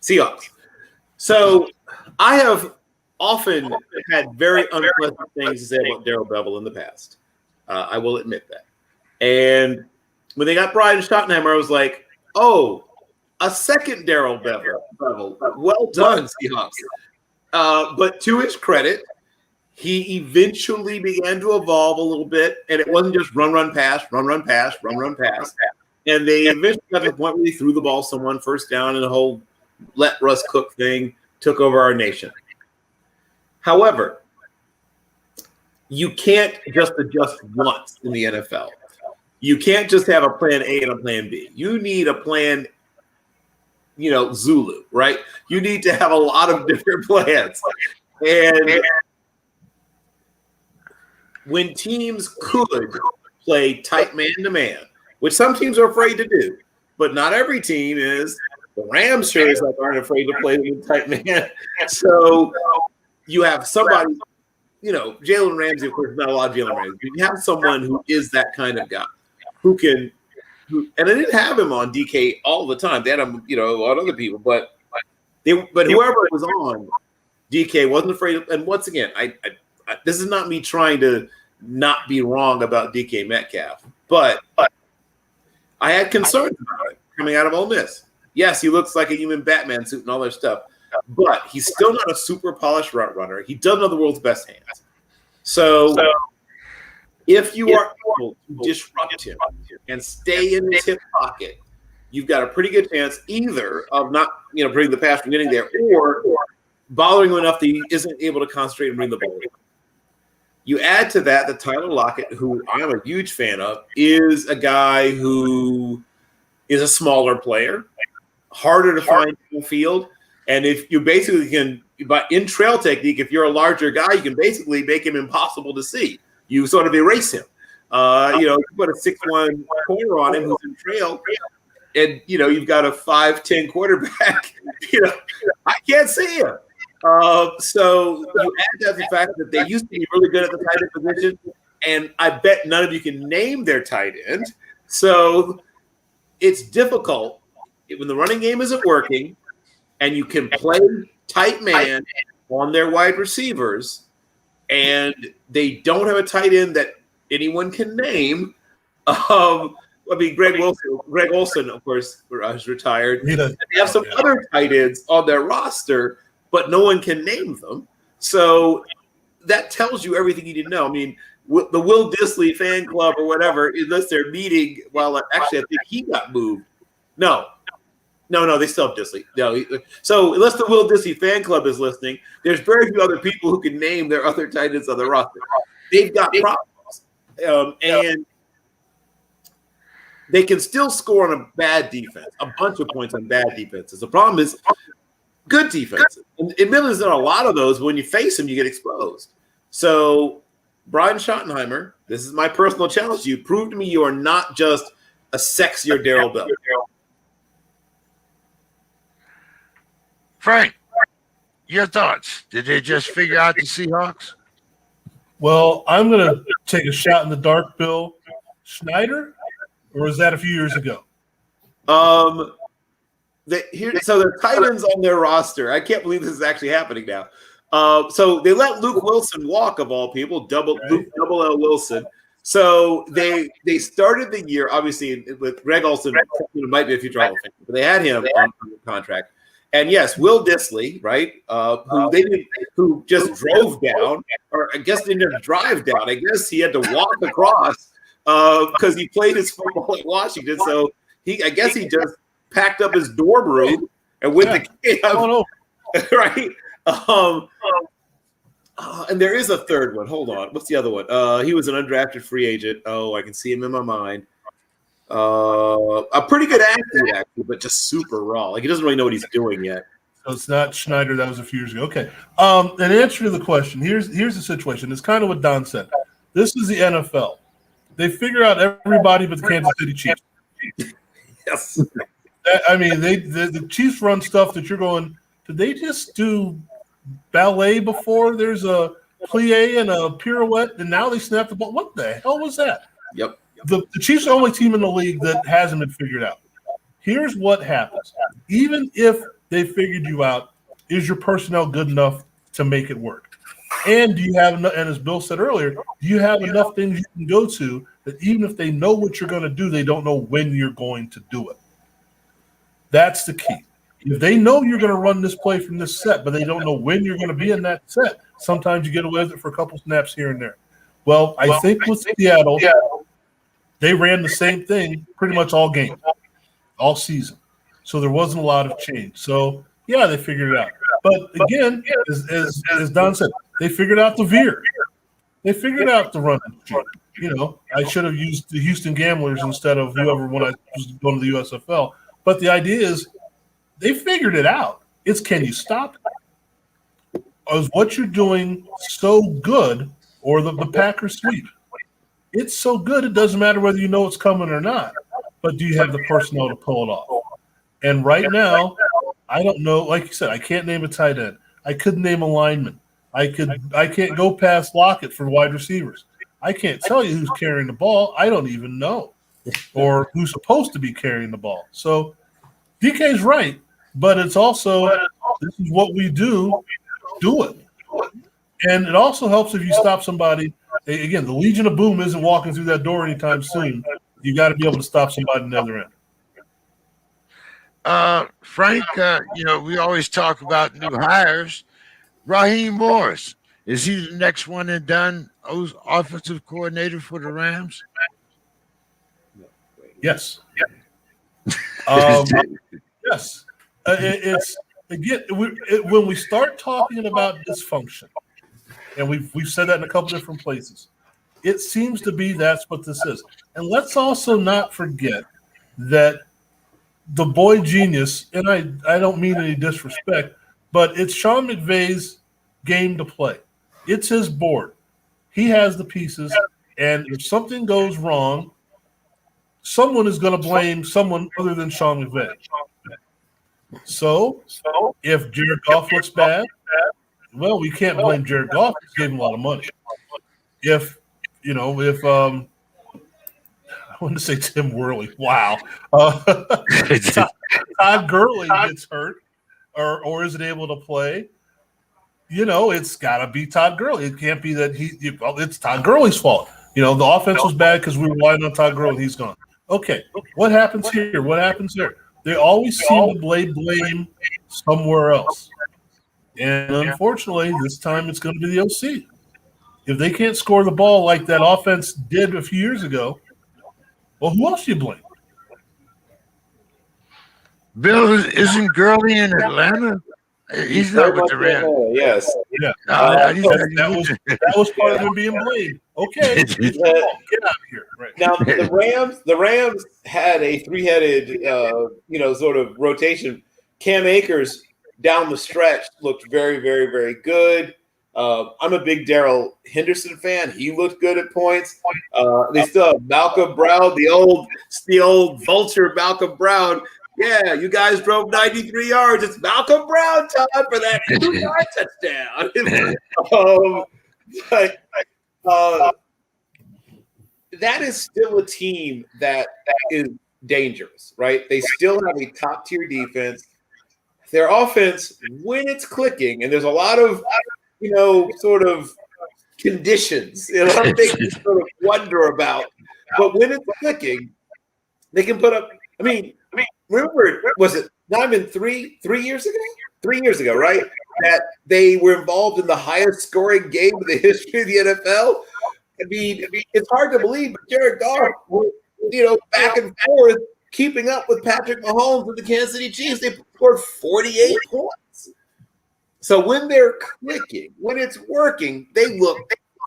Seahawks. So I have often had very unpleasant things to say about Darrell Bevell in the past. I will admit that. And when they got Brian Schottenheimer, I was like, oh, a second Darrell Bevell. Well done, Seahawks. But to his credit, he eventually began to evolve a little bit, and it wasn't just run, pass. And they eventually got to the point where they threw the ball someone first down, and the whole let Russ cook thing took over our nation. However, you can't just adjust once in the NFL. You can't just have a plan A and a plan B. You need a plan, Zulu, right? You need to have a lot of different plans. And when teams could play tight man-to-man, which some teams are afraid to do, but not every team is. The Rams sure as heck aren't afraid to play with tight man. So you have somebody, Jalen Ramsey, of course, not a lot of Jalen Ramsey. You have someone who is that kind of guy and I didn't have him on DK all the time. They had him, on other people, but whoever was on DK wasn't afraid of, and once again, I this is not me trying to not be wrong about DK Metcalf, but I had concerns about it coming out of Ole Miss. Yes, he looks like a human Batman suit and all that stuff, but he's still not a super polished route runner. He doesn't have the world's best hands. So if you are able to disrupt him and stay in his hip pocket, you've got a pretty good chance either of not, bringing the pass from getting there or bothering him enough that he isn't able to concentrate and bring the ball. You add to that that Tyler Lockett, who I'm a huge fan of, is a guy who is a smaller player, harder to find in the field. And if you basically can, but in trail technique, if you're a larger guy, you can basically make him impossible to see. You sort of erase him. You put a 6'1" corner on him who's in trail, and you've got a 5'10" quarterback. I can't see him. So you add that the fact that they used to be really good at the tight end position, and I bet none of you can name their tight end. So it's difficult when the running game isn't working, and you can play tight man on their wide receivers, and they don't have a tight end that anyone can name. Greg Olsen, of course, is retired. They have some other tight ends on their roster, but no one can name them. So that tells you everything you need to know. I mean, the Will Dissly fan club or whatever, unless they're meeting, actually, I think he got moved. No, they still have Dissly. No, so unless the Will Dissly fan club is listening, there's very few other people who can name their other tight ends on the roster. They've got problems. And they can still score on a bad defense, a bunch of points on bad defenses. The problem is good defense. And admittedly, there's not a lot of those. But when you face them, you get exposed. So, Brian Schottenheimer, this is my personal challenge to you. Prove to me you are not just a sexier Darrell Bevell. Frank, your thoughts? Did they just figure out the Seahawks? Well, I'm going to take a shot in the dark, Bill. Schneider, or was that a few years ago? So the tight ends on their roster. I can't believe this is actually happening now. So they let Luke Wilson walk, of all people, double L Wilson. So they started the year obviously with Greg Olson, who might be a future Hall of Famer, but they had him on contract. And yes, Will Dissly, right? Who just drove down, or I guess didn't even drive down. I guess he had to walk across because he played his football at Washington. So he just packed up his dorm room and went to camp, right? And there is a third one. Hold on. What's the other one? He was an undrafted free agent. Oh, I can see him in my mind. A pretty good athlete, actually, but just super raw. Like, he doesn't really know what he's doing yet. So it's not Schneider. That was a few years ago. Okay. In answer to the question, here's the situation. It's kind of what Don said. This is the NFL. They figure out everybody but the Kansas City Chiefs. Yes. I mean, the Chiefs run stuff that you're going, did they just do ballet before? There's a plie and a pirouette, and now they snap the ball. What the hell was that? Yep. The Chiefs are the only team in the league that hasn't been figured out. Here's what happens. Even if they figured you out, is your personnel good enough to make it work? And do you have enough, and as Bill said earlier, do you have enough things you can go to that even if they know what you're going to do, they don't know when you're going to do it? That's the key. If they know you're going to run this play from this set, but they don't know when you're going to be in that set, sometimes you get away with it for a couple snaps here and there. Well, I think with Seattle, they ran the same thing pretty much all game, all season. So there wasn't a lot of change. So, yeah, they figured it out. But, again, as Don said, they figured out the veer. They figured out the run. You know, I should have used the Houston Gamblers instead of whoever when I was going to the USFL. But the idea is they figured it out. It's, can you stop it? Is what you're doing so good, or the Packers sweep? It's so good it doesn't matter whether you know it's coming or not. But do you have the personnel to pull it off? And right now, I don't know. Like you said, I can't name a tight end. I couldn't name a lineman. I can't go past Lockett for wide receivers. I can't tell you who's carrying the ball. I don't even know. Or who's supposed to be carrying the ball. So DK's right, but it's also, this is what we do it. And it also helps if you stop somebody. Again, the Legion of Boom isn't walking through that door anytime soon. You got to be able to stop somebody on the other end. Frank, we always talk about new hires. Raheem Morris, is he the next one and done offensive coordinator for the Rams? Yes. Yes. It's again when we start talking about dysfunction, and we've said that in a couple different places. It seems to be that's what this is. And let's also not forget that the boy genius, and I don't mean any disrespect, but it's Sean McVay's game to play. It's his board. He has the pieces, and if something goes wrong, someone is going to blame someone other than Sean McVay. So if Jared Goff looks bad, well, we can't blame Jared Goff. He gave him a lot of money. If I want to say Tim Worley. Wow. Todd Gurley gets hurt or isn't able to play. It's got to be Todd Gurley. It can't be that it's Todd Gurley's fault. The offense was bad because we relied on Todd Gurley. He's gone. Okay, what happens here? What happens there? They always seem to blame somewhere else. And unfortunately, this time it's going to be the OC. If they can't score the ball like that offense did a few years ago, well, who else do you blame? Bill, isn't Gurley in Atlanta? He's not with the Rams. Yes. Yeah. That was part of him being blamed. Okay. Get out of here. Right. Now the Rams had a three-headed sort of rotation. Cam Akers down the stretch looked very, very, very good. I'm a big Darrell Henderson fan. He looked good at points. They still have Malcolm Brown, the old vulture Malcolm Brown. Yeah, you guys drove 93 yards. It's Malcolm Brown time for that 2-yard touchdown. But that is still a team that is dangerous, right? They still have a top-tier defense. Their offense, when it's clicking, and there's a lot of, sort of conditions, a lot of things to sort of wonder about. But when it's clicking, they can put up. I mean, remember, was it not even 3 years ago? 3 years ago, right? That they were involved in the highest scoring game in the history of the NFL. I mean, it's hard to believe, but Jared Goff was, back and forth, keeping up with Patrick Mahomes and the Kansas City Chiefs. They scored 48 points. So when they're clicking, when it's working, they look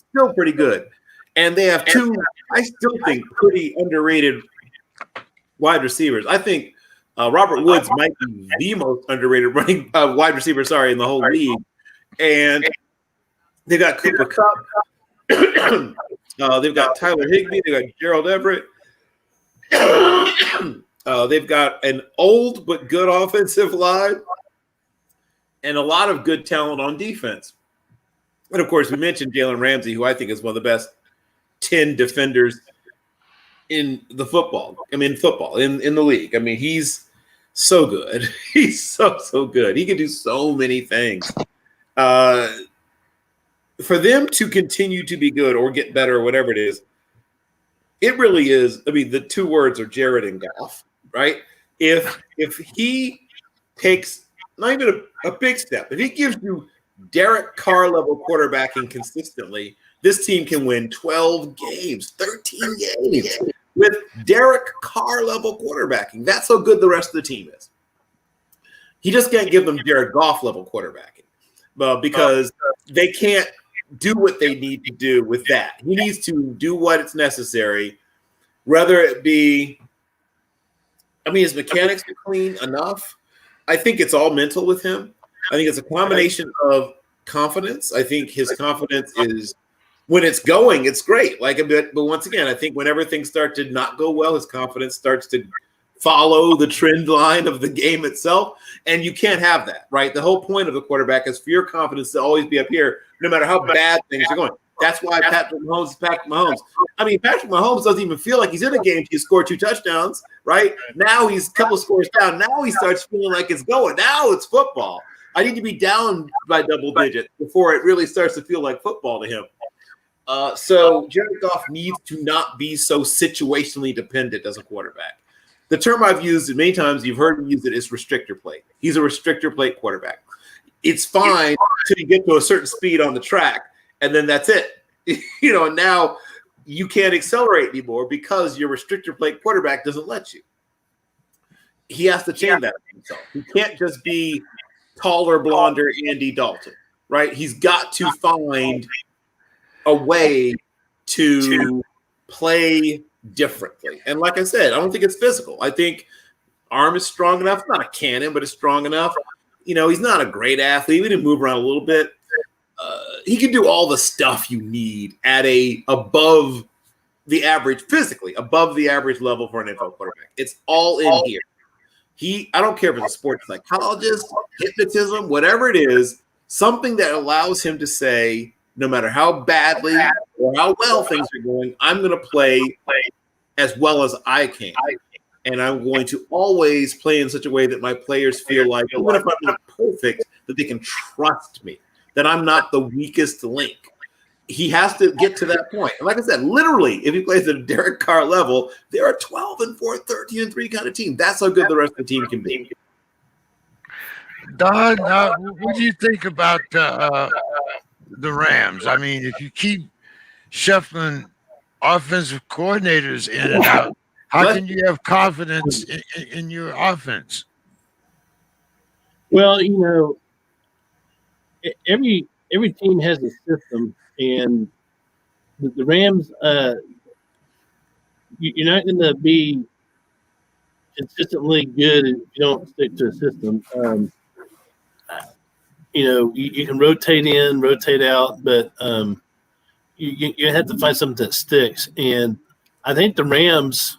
still pretty good. And they have two, I still think, pretty underrated wide receivers. I think Robert Woods might be the most underrated wide receiver, in the whole league. And they got Cooper Kupp. They've got Tyler Higbee. They've got Gerald Everett. They've got an old but good offensive line and a lot of good talent on defense. And, of course, we mentioned Jalen Ramsey, who I think is one of the best 10 defenders in the football. I mean, in the league. I mean, he's so good. He's so good. He can do so many things. For them to continue to be good or get better or whatever it is, it really is. I mean, the two words are Jared and Goff, right? If he takes not even a big step, if he gives you Derek Carr level quarterbacking consistently, this team can win 12 games, 13 games with Derek Carr level quarterbacking. That's how good the rest of the team is. He just can't give them Jared Goff level quarterbacking because they can't do what they need to do with that. He needs to do what is necessary, whether it be, his mechanics are clean enough. I think it's all mental with him. I think it's a combination of confidence. I think his confidence is, when it's going, it's great. But once again, I think whenever things start to not go well, his confidence starts to follow the trend line of the game itself. And you can't have that, right? The whole point of the quarterback is for your confidence to always be up here, no matter how bad things are going. That's why Patrick Mahomes is Patrick Mahomes. I mean, Patrick Mahomes doesn't even feel like he's in a game. He scored 2 touchdowns, right? Now he's a couple of scores down. Now he starts feeling like it's going. Now it's football. I need to be down by double digits before it really starts to feel like football to him. So Jared Goff needs to not be so situationally dependent as a quarterback. The term I've used many times, you've heard me use it, is restrictor plate. He's a restrictor plate quarterback. It's fine until you get to a certain speed on the track, and then that's it. And now you can't accelerate anymore because your restrictor plate quarterback doesn't let you. He has to change that for himself. He can't just be taller, blonder Andy Dalton, right? He's got to find a way to play differently. And like I said, I don't think it's physical. I think arm is strong enough. It's not a cannon, but it's strong enough. He's not a great athlete. We didn't move around a little bit. He can do all the stuff you need at above the average, physically above the average level for an NFL quarterback. It's all in here. I don't care if it's a sports psychologist, hypnotism, whatever it is, something that allows him to say, no matter how badly or how well things are going, I'm going to play as well as I can. And I'm going to always play in such a way that my players feel like, even if I'm not perfect, that they can trust me, that I'm not the weakest link. He has to get to that point. And like I said, literally, if he plays at a Derek Carr level, they're a 12-4, 13-3 kind of team. That's how good the rest of the team can be. Don, what do you think about the Rams? I mean, if you keep shuffling offensive coordinators in and out, how can you have confidence in your offense? Well, every team has a system, and the Rams, you're not going to be consistently good if you don't stick to a system. You can rotate in, rotate out, but you have to find something that sticks. And I think the Rams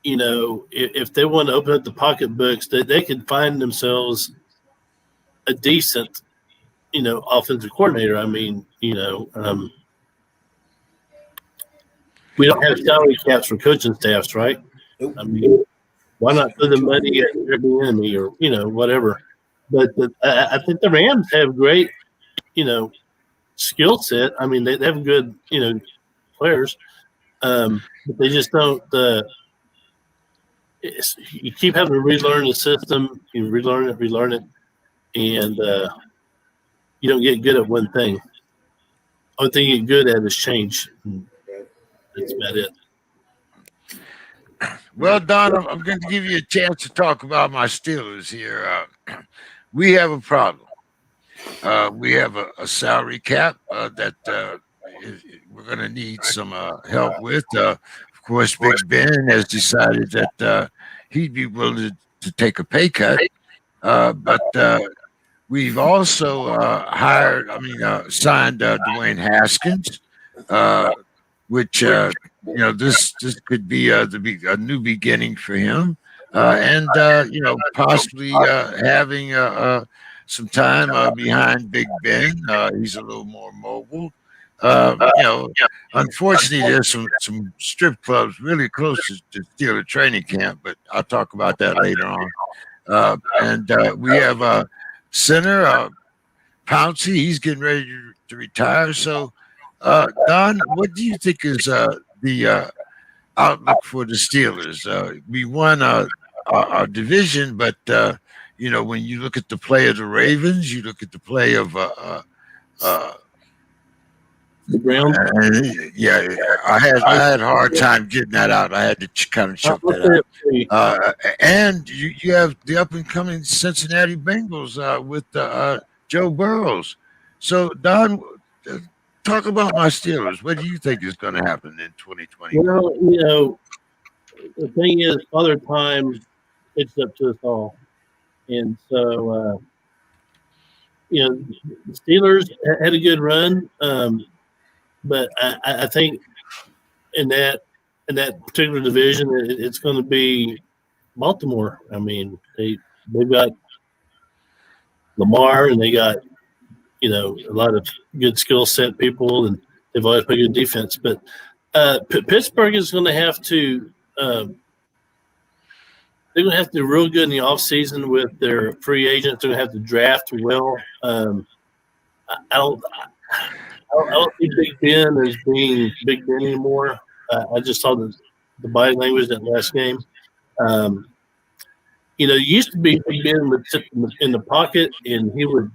if they want to open up the pocketbooks, that they could find themselves a decent, offensive coordinator. I mean, we don't have salary caps for coaching staffs, right? Nope. I mean, why not throw the money at Airbnb or whatever? But I think the Rams have great, skill set. I mean, they have good, players, but they just don't. You keep having to relearn the system. You relearn it, and you don't get good at one thing. Only thing you get good at is change. That's about it. Well, Don, I'm going to give you a chance to talk about my Steelers here. We have a problem. We have a salary cap that we're going to need some help with. Of course, Big Ben has decided that he'd be willing to take a pay cut. But we've also signed Dwayne Haskins, which this could be a new beginning for him, and possibly having some time behind Big Ben. He's a little more mobile. Unfortunately, there's some strip clubs really close to Steeler training camp, but I'll talk about that later on. And we have a center, Pouncey. He's getting ready to retire. So, Don, what do you think is the outlook for the Steelers? We won our division, but when you look at the play of the Ravens, you look at the play of the Browns. I had a hard time getting that out. I had to kind of choke that out. And you have the up and coming Cincinnati Bengals with Joe Burrows. So, Don, talk about my Steelers. What do you think is going to happen in 2020? Well, the thing is, Father Time it's up to us all. And so, the Steelers had a good run, but I think in that particular division, it's going to be Baltimore. I mean, they've got Lamar, and they got a lot of good skill set people, and they've always played good defense. But Pittsburgh is going to have to. They're going to have to do real good in the offseason with their free agents. They're going to have to draft well. I don't see Big Ben as being Big Ben anymore. I just saw the body language that last game. It used to be Big Ben would sit in the pocket and he would,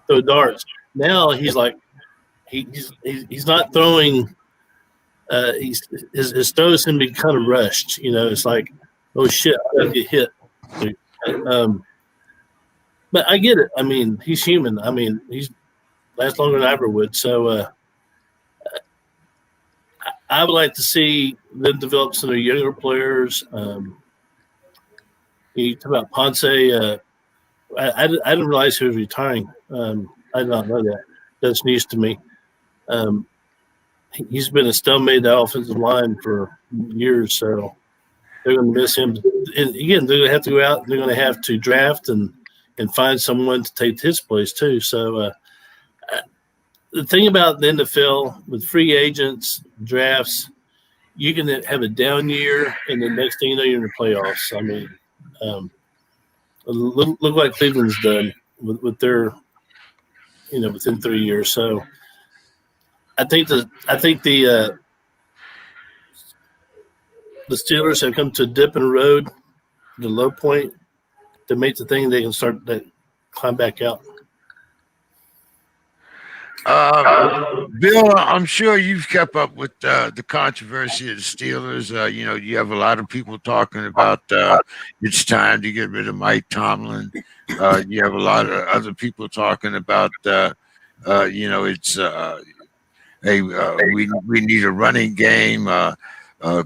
throw darts. Now he's like, he's not throwing. His throws can be kind of rushed. It's like, oh shit, I gotta get hit. But I get it. I mean, he's human. I mean, he's lasts longer than I ever would. So I would like to see them develop some of their younger players. You talk about Ponce. I didn't realize he was retiring. I did not know that. That's news to me. He's been a stalemate in the offensive line for years, so they're going to miss him. And again, they're going to have to go out. They're going to have to draft and find someone to take his place too. So the thing about the NFL with free agents, drafts, you can have a down year, and the next thing you know, you're in the playoffs. I mean, look like Cleveland's done with their, within 3 years. So I think the Steelers have come to a dip in the road, the low point, to make the thing they can start to climb back out. Bill, I'm sure you've kept up with the controversy of the Steelers. You have a lot of people talking about it's time to get rid of Mike Tomlin. You have a lot of other people talking about it's hey, we need a running game.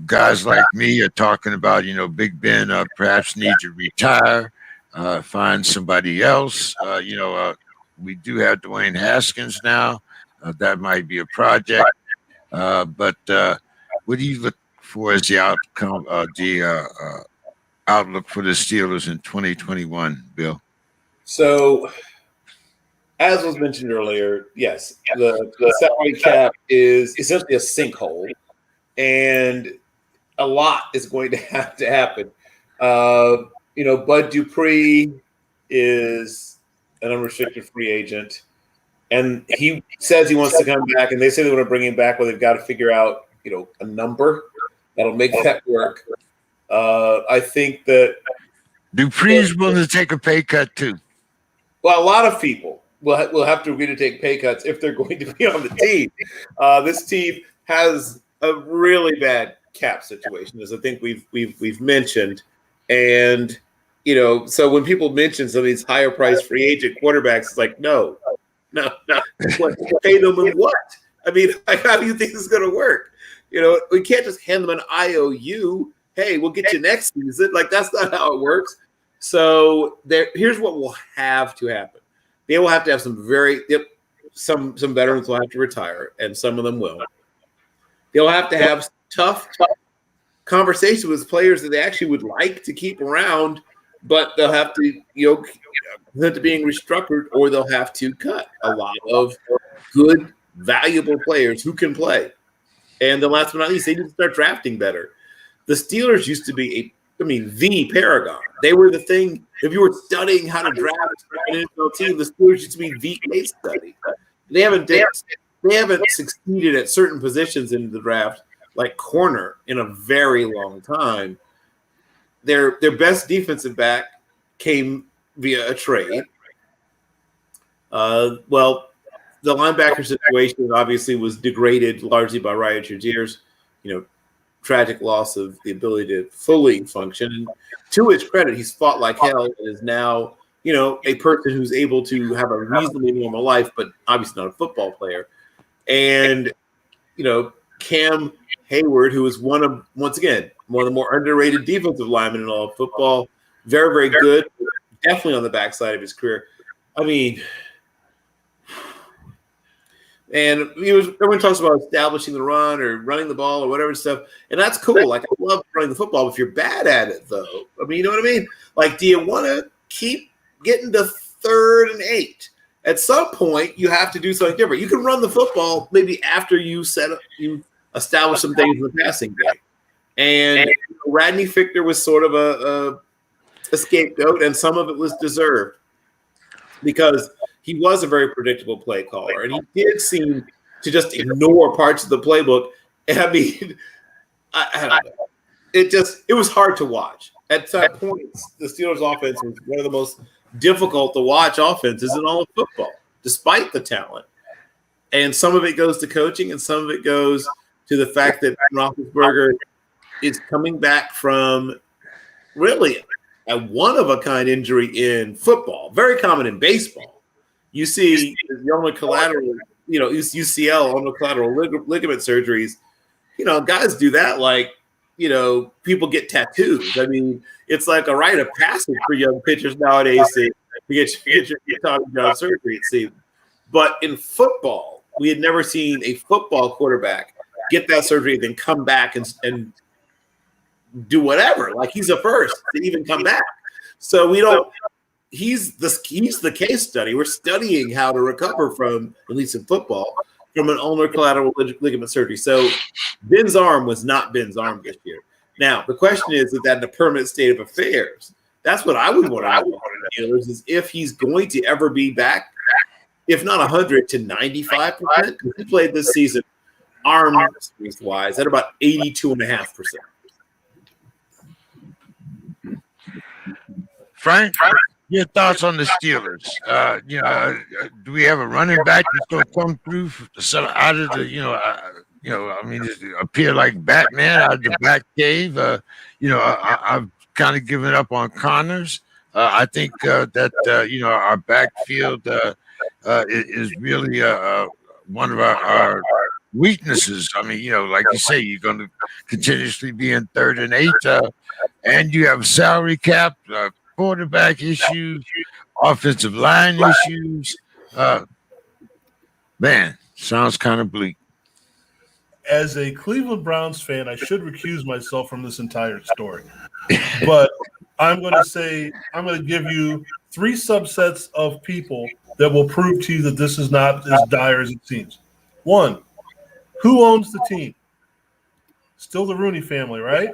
Guys like me are talking about Big Ben perhaps need to retire, find somebody else. We do have Dwayne Haskins now. That might be a project. But what do you look for as the outcome, outlook for the Steelers in 2021, Bill? So, as was mentioned earlier, yes, the salary cap is essentially a sinkhole, and a lot is going to have to happen. Bud Dupree is an unrestricted free agent, and he says he wants to come back, and they say they want to bring him back, but they've got to figure out, a number that'll make that work. I think that Dupree's willing to take a pay cut too. Well, a lot of people will have to agree to take pay cuts if they're going to be on the team. This team has a really bad cap situation, as I think we've mentioned, and so when people mention some of these higher priced free agent quarterbacks, it's like no. Pay them in what? I mean, how do you think this is going to work? We can't just hand them an IOU. Hey, we'll get you next season. Like, that's not how it works. So here's what will have to happen. They will have to have some veterans will have to retire, and some of them will. They'll have to have tough conversations with players that they actually would like to keep around, but they'll have to, present to being restructured, or they'll have to cut a lot of good, valuable players who can play. And then last but not least, they need to start drafting better. The Steelers used to be the paragon. They were the thing. If you were studying how to draft an NFL team, the Steelers used to be the case study. They haven't succeeded at certain positions in the draft, like corner, in a very long time. Their best defensive back came via a trade. The linebacker situation obviously was degraded largely by Ryan Shagir's, tragic loss of the ability to fully function. And to his credit, he's fought like hell and is now, a person who's able to have a reasonably normal life, but obviously not a football player. And, Cam Hayward, who is once again, one of the more underrated defensive linemen in all of football, very, very good, definitely on the backside of his career. I mean, and everyone talks about establishing the run or running the ball or whatever stuff, and that's cool. Like, I love running the football, but if you're bad at it, though, you know what I mean? Like, do you want to keep getting to 3rd and 8? At some point, you have to do something different. You can run the football maybe after you establish some things in the passing game. And Rodney Fichter was sort of a scapegoat, and some of it was deserved because he was a very predictable play caller, and he did seem to just ignore parts of the playbook. And I mean, I don't know. It was hard to watch. At some points, the Steelers' offense was one of the most difficult to watch offenses in all of football, despite the talent. And some of it goes to coaching, and some of it goes to the fact that Roethlisberger is coming back from really a one-of-a-kind injury in football, very common in baseball. You see the ulnar collateral, UCL, ulnar collateral ligament surgeries. Guys do that like, people get tattoos. I mean, it's like a rite of passage for young pitchers nowadays to get your Tommy John surgery, it seems. But in football, we had never seen a football quarterback get that surgery and then come back and do whatever. Like, he's the first to even come back. So we don't. He's the case study. We're studying how to recover from, at least in football, from an ulnar collateral ligament surgery. So Ben's arm was not Ben's arm this year. Now, the question is that in a permanent state of affairs? That's what I would want to know is if he's going to ever be back, if not 100 to 95%. He played this season arm strength-wise at about 82.5%. Frank, your thoughts on the Steelers? Do we have a running back that's going to come through out of the, appear like Batman out of the Batcave? I've kind of given up on Connors. I think that our backfield is really one of our weaknesses. I mean, like you say, you're going to continuously be in 3rd and 8, and you have salary cap. Quarterback issues, offensive line issues. Man, sounds kind of bleak. as a Cleveland Browns fan, I should recuse myself from this entire story. But I'm going to give you 3 subsets of people that will prove to you that this is not as dire as it seems. 1, who owns the team? Still the Rooney family, right?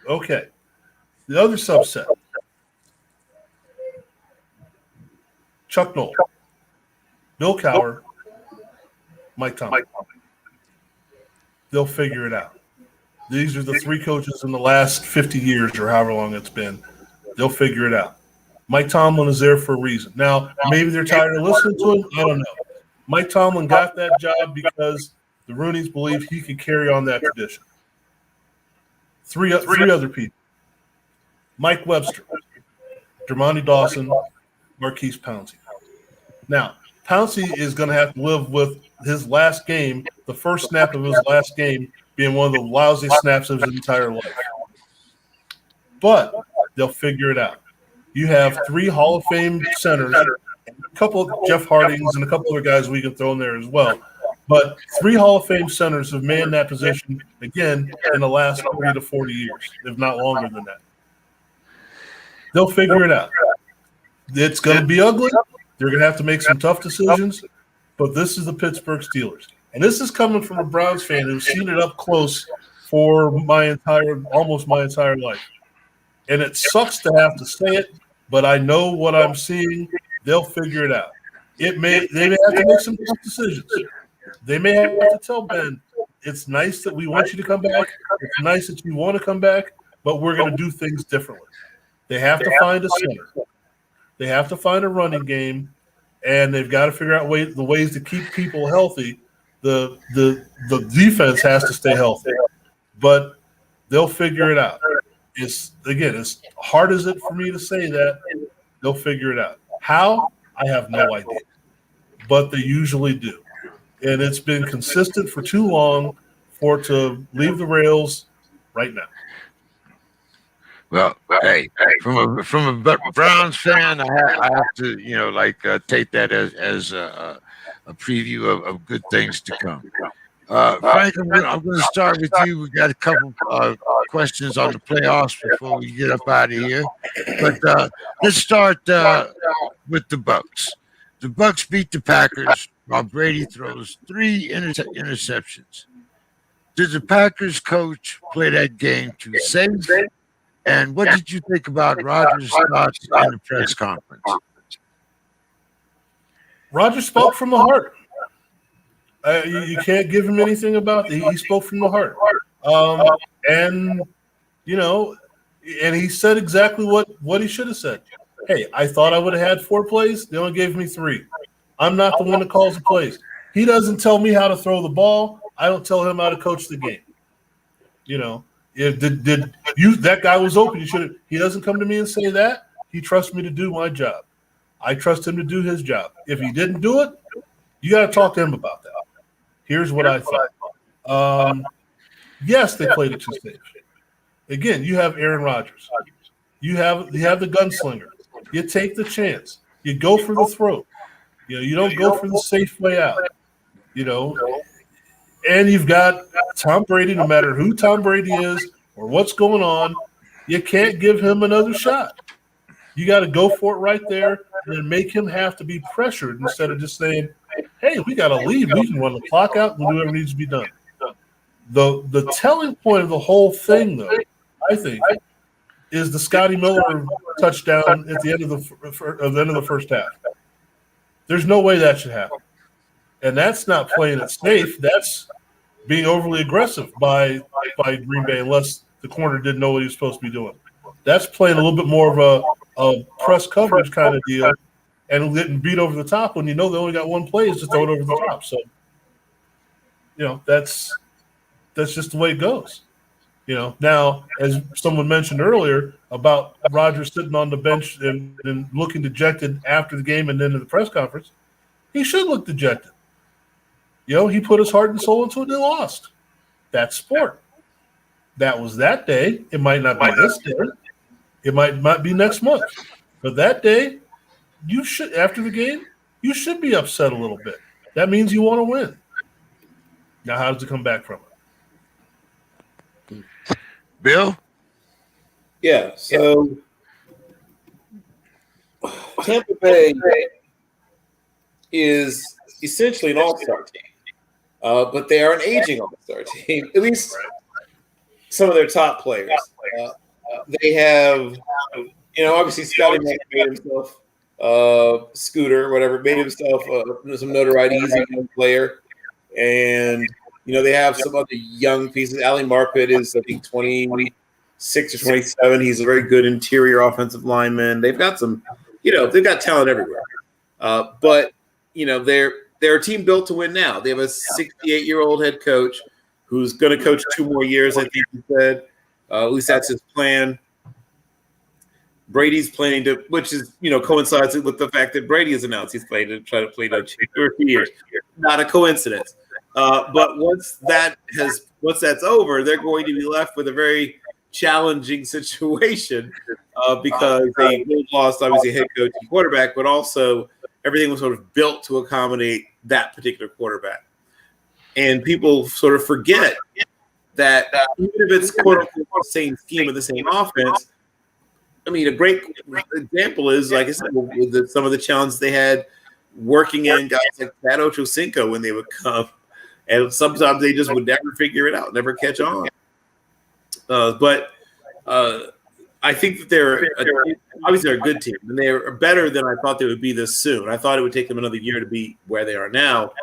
Okay. The other subset, Chuck Noll, Bill Cowher, Mike Tomlin. They'll figure it out. These are the 3 coaches in the last 50 years or however long it's been. They'll figure it out. Mike Tomlin is there for a reason. Now, maybe they're tired of listening to him. I don't know. Mike Tomlin got that job because the Rooneys believed he could carry on that tradition. 3 other people. Mike Webster, Dermontti Dawson, Marquise Pouncey. Now, Pouncey is going to have to live with his last game, the first snap of his last game, being one of the lousiest snaps of his entire life. But they'll figure it out. You have 3 Hall of Fame centers, a couple of Jeff Hardings and a couple other guys we can throw in there as well. But 3 Hall of Fame centers have manned that position, again, in the last 30 to 40 years, if not longer than that. They'll figure it out. It's going to be ugly. They're going to have to make some tough decisions, but this is the Pittsburgh Steelers. And this is coming from a Browns fan who's seen it up close for almost my entire life. And it sucks to have to say it, but I know what I'm seeing. They'll figure it out. They may have to make some tough decisions. They may have to tell Ben, it's nice that we want you to come back. It's nice that you want to come back, but we're going to do things differently. They have to find a center. They have to find a running game, and they've got to figure out the ways to keep people healthy. The defense has to stay healthy, but they'll figure it out. It's as hard as it for me to say that, they'll figure it out. How? I have no idea, but they usually do, and it's been consistent for too long for it to leave the rails right now. Well, hey, from a Browns fan, I have to, take that as a preview of good things to come. Frank, I'm going to start with you. We got a couple questions on the playoffs before we get up out of here. But let's start with the Bucs. The Bucs beat the Packers while Brady throws 3 interceptions. Did the Packers coach play that game too safe? And what did you think about Rodgers' thoughts in the press conference? Rodgers spoke from the heart. You can't give him anything about it. He spoke from the heart. And he said exactly what he should have said. Hey, I thought I would have had 4 plays. They only gave me 3. I'm not the one that calls the plays. He doesn't tell me how to throw the ball. I don't tell him how to coach the game. That guy was open. He doesn't come to me and say that. He trusts me to do my job. I trust him to do his job. If he didn't do it, you got to talk to him about that. Here's what I thought. Yes, they played it too safe. Again, you have Aaron Rodgers. You have the gunslinger. You take the chance. You go for the throat. You don't go for the safe way out. And you've got Tom Brady, no matter who Tom Brady is or what's going on, you can't give him another shot. You got to go for it right there and then make him have to be pressured instead of just saying, hey, we got to leave. We can run the clock out and do whatever needs to be done. The telling point of the whole thing, though, I think, is the Scotty Miller touchdown at the end of the first half. There's no way that should happen. And that's not playing it safe. That's being overly aggressive by Green Bay, unless the corner didn't know what he was supposed to be doing. That's playing a little bit more of a press coverage kind of deal and getting beat over the top when they only got 1 play is to throw it over the top. So, that's just the way it goes. Now, as someone mentioned earlier about Rodgers sitting on the bench and looking dejected after the game and then in the press conference, he should look dejected. He put his heart and soul into it and they lost. That's sport. That was that day. It might not be this day. It might not be next month. But that day, after the game, you should be upset a little bit. That means you want to win. Now, how does it come back from it? Bill? Yeah. So Tampa Bay is essentially an all-star team, but they are an aging all-star team. At least some of their top players. They have, obviously Scotty Mack made himself Scooter, whatever, made himself some notoriety. He's a young player, and they have some other young pieces. Ali Marpet is, I think, 26 or 27. He's a very good interior offensive lineman. They've got some, they've got talent everywhere. But they're a team built to win now. They have a 68-year-old head coach who's going to coach 2 more years, I think he said. At least that's his plan. Brady's planning to, which is, coincides with the fact that Brady has announced he's planning to try to play another 2 or 3 years. Not a coincidence. But once that's over, they're going to be left with a very challenging situation because they lost, obviously, head coach and quarterback, but also everything was sort of built to accommodate that particular quarterback. And people sort of forget that even if it's quote-unquote the same scheme or the same offense, I mean, a great example is, like I said, with some of the challenges they had working in guys like Pat Ochocinco when they would come. And sometimes they just would never figure it out, never catch on. But I think that they're obviously they're a good team, and they're better than I thought they would be this soon. I thought it would take them another year to be where they are now.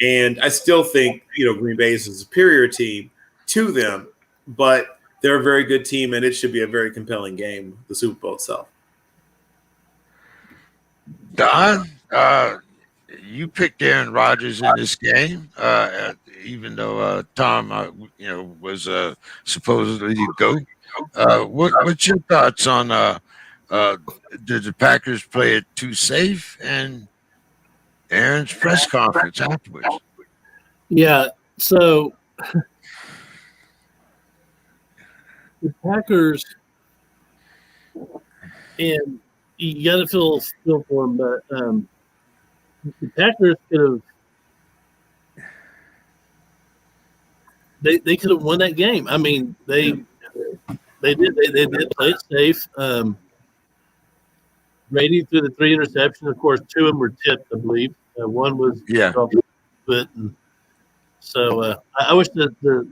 And I still think, Green Bay is a superior team to them, but they're a very good team, and it should be a very compelling game, the Super Bowl itself. Don, you picked Aaron Rodgers in this game, even though Tom, was supposedly the GOAT. What's your thoughts on did the Packers play it too safe, and Aaron's press conference afterwards? Yeah, so the Packers, and you got to feel for them, but the Packers could have they could have won that game. I mean, they did play it safe. Brady threw the 3 interceptions. Of course, 2 of them were tipped, I believe. One was off the foot, and so I wish that the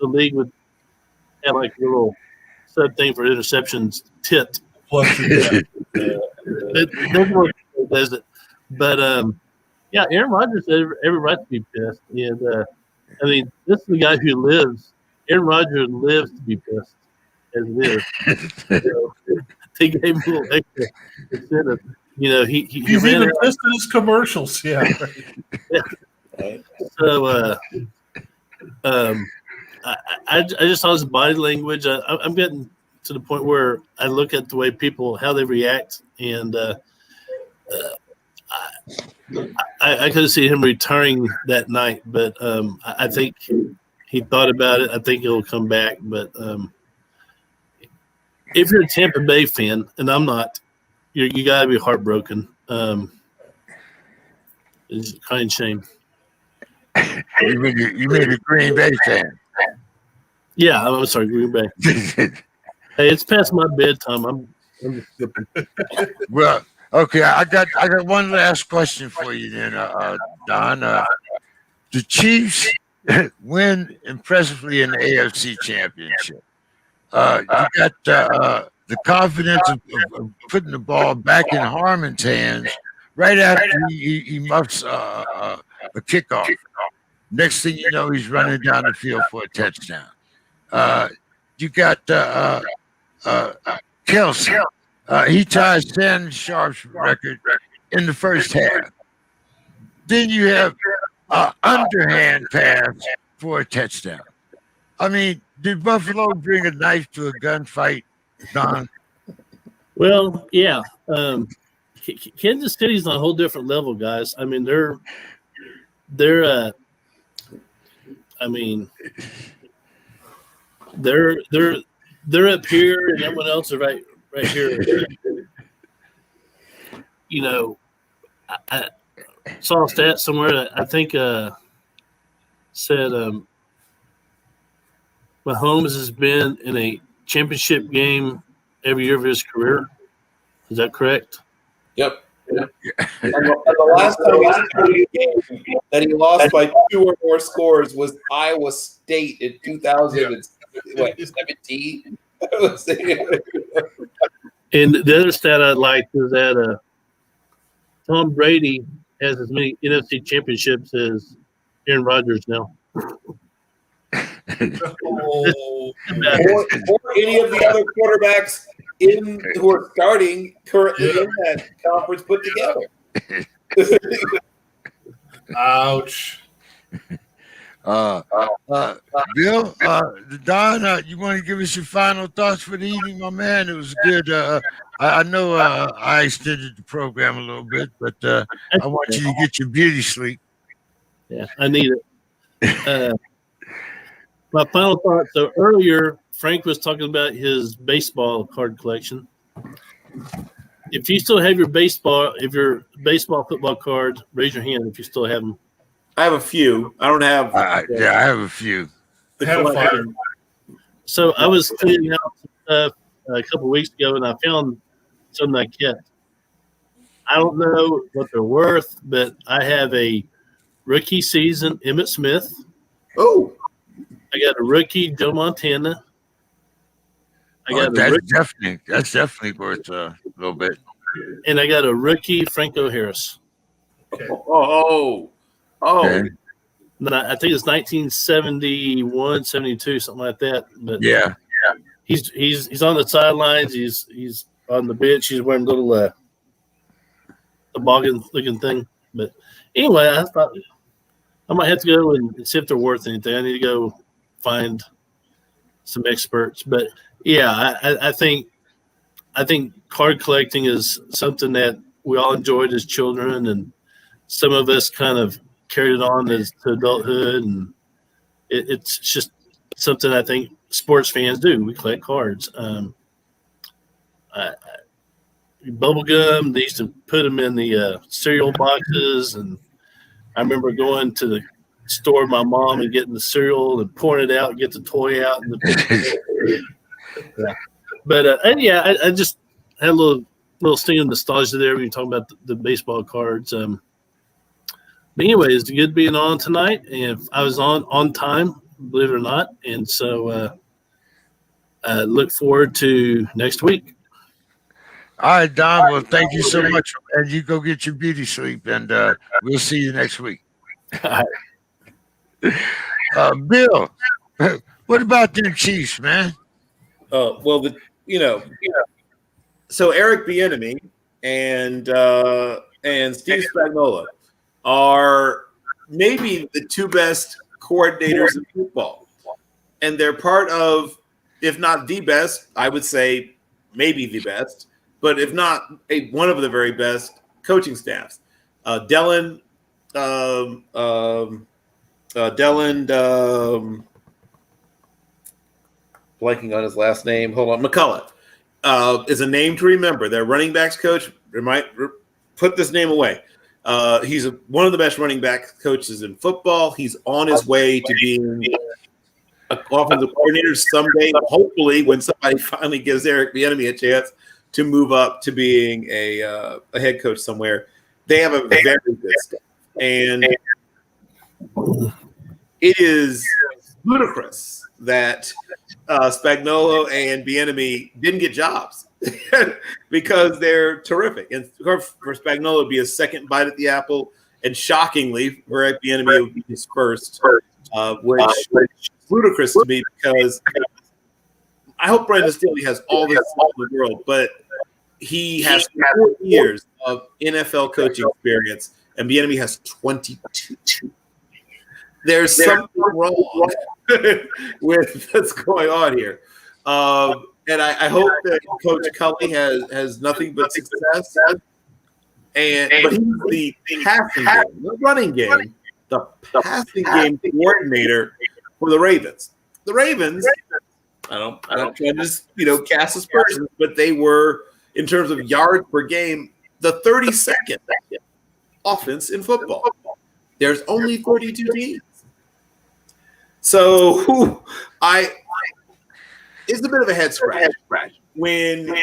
league would have like a little sub thing for interceptions tipped. It doesn't work, does it? But yeah, Aaron Rodgers had every right to be pissed, and I mean, this is the guy who lives. Aaron Rodgers lives to be pissed, as it is. They gave him a little extra incentive. He ran even pissed in his commercials. Yeah. Right. So I just saw his body language. I'm getting to the point where I look at the way people, how they react, and I could have seen him retiring that night, but I think he thought about it. I think he'll come back, but if you're a Tampa Bay fan, and I'm not, you got to be heartbroken. It's a kind of shame. You mean a Green Bay fan? Yeah, I'm sorry, Green Bay. Hey, it's past my bedtime. I'm just skipping. Well, okay, I got one last question for you then, Don. The Chiefs win impressively in the AFC Championship. You got the confidence of putting the ball back in Harmon's hands right after he muffs a kickoff. Next thing you know, he's running down the field for a touchdown. You got Kelsey. He ties Shannon Sharp's record in the first half. Then you have an underhand pass for a touchdown. I mean, did Buffalo bring a knife to a gunfight, Don? Well, yeah. Kansas City's on a whole different level, guys. I mean, they're up here, and everyone else is right here. I saw a stat somewhere that I think said Mahomes has been in a championship game every year of his career. Is that correct? Yep. And the last time he started a game that he lost by 2 or more scores was Iowa State in 2017. And the other stat I liked is that Tom Brady has as many NFC championships as Aaron Rodgers now. Oh, or any of the other quarterbacks who are starting currently in that conference put together. ouch. Bill, Don, you want to give us your final thoughts for the evening, my man? It was good. I know I extended the program a little bit, but I want you to get your beauty sleep. Yeah, I need it. My final thought. So earlier, Frank was talking about his baseball card collection. If you still have your baseball football cards, raise your hand if you still have them. I have a few. I don't have. I have a few. The Have collection. So I was cleaning out some stuff a couple of weeks ago, and I found some that I kept. I don't know what they're worth, but I have a rookie season Emmitt Smith. Oh, I got a rookie Joe Montana. That's definitely worth a little bit. And I got a rookie Franco Harris. Oh. Okay. I think it's 1971, 72, something like that. But Yeah. he's on the sidelines. He's on the bench. He's wearing a little toboggan looking thing. But anyway, I thought I might have to go and see if they're worth anything. I need to go find some experts. But yeah, I think card collecting is something that we all enjoyed as children, and some of us kind of carried it on to adulthood, and it's just something I think sports fans do. We collect cards. Bubble gum, they used to put them in the cereal boxes, and I remember going to the store with my mom and getting the cereal and pouring it out and get the toy out. I just had a little sting of nostalgia there when you're talking about the baseball cards. But anyway, it's good being on tonight, and I was on time, believe it or not, and so I look forward to next week. All right, Don. Well, thank you so much, and you go get your beauty sleep, and we'll see you next week. Bill, what about them Chiefs, man? Well, so Eric Bieniemy and Steve Spagnuolo are maybe the two best coordinators in football, and they're part of, if not the best, I would say maybe the best, but if not one of the very best coaching staffs. Blanking on his last name. Hold on. McCullough is a name to remember. Their running backs coach. Put this name away. He's one of the best running back coaches in football. He's on his way to being an offensive coordinator someday. Hopefully, when somebody finally gives Eric Bieniemy a chance to move up to being a head coach somewhere. They have a very good staff, and it is ludicrous that Spagnuolo and Bieniemy didn't get jobs because they're terrific. And for Spagnuolo, it would be a second bite at the apple, and shockingly, for Bieniemy, it would be his first, which is ludicrous to me because I hope Brandon Staley has all the skill in the world, but he has 4 years of NFL coaching experience, and Bieniemy has 22. There's something wrong with what's going on here. And I hope that Coach Cully has nothing but success. But he's the passing game, the running game, the passing game coordinator for the Ravens. The Ravens, I don't try to just cast aspersions, but they were, in terms of yards per game, the 32nd offense in football. There's only 32 teams. So it's a bit of a head scratch when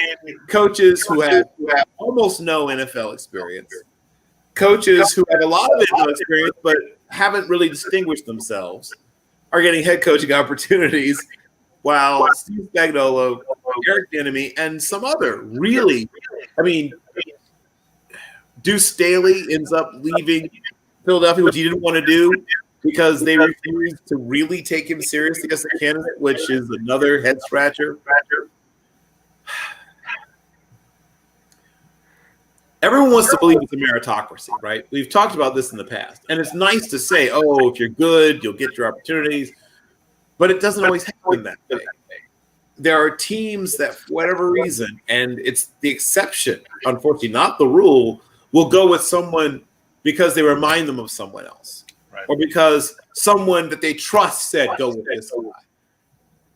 coaches who have almost no NFL experience, coaches who have a lot of NFL experience but haven't really distinguished themselves, are getting head coaching opportunities, while Steve Spagnuolo, Eric Bieniemy, and some other really, Deuce Staley ends up leaving Philadelphia, which he didn't want to do because they refused to really take him seriously as a candidate, which is another head scratcher. Everyone wants to believe it's a meritocracy, right? We've talked about this in the past. And it's nice to say, oh, if you're good, you'll get your opportunities. But it doesn't always happen that way. There are teams that, for whatever reason, and it's the exception, unfortunately, not the rule, will go with someone because they remind them of someone else. Right. Or because someone that they trust said, go with this guy.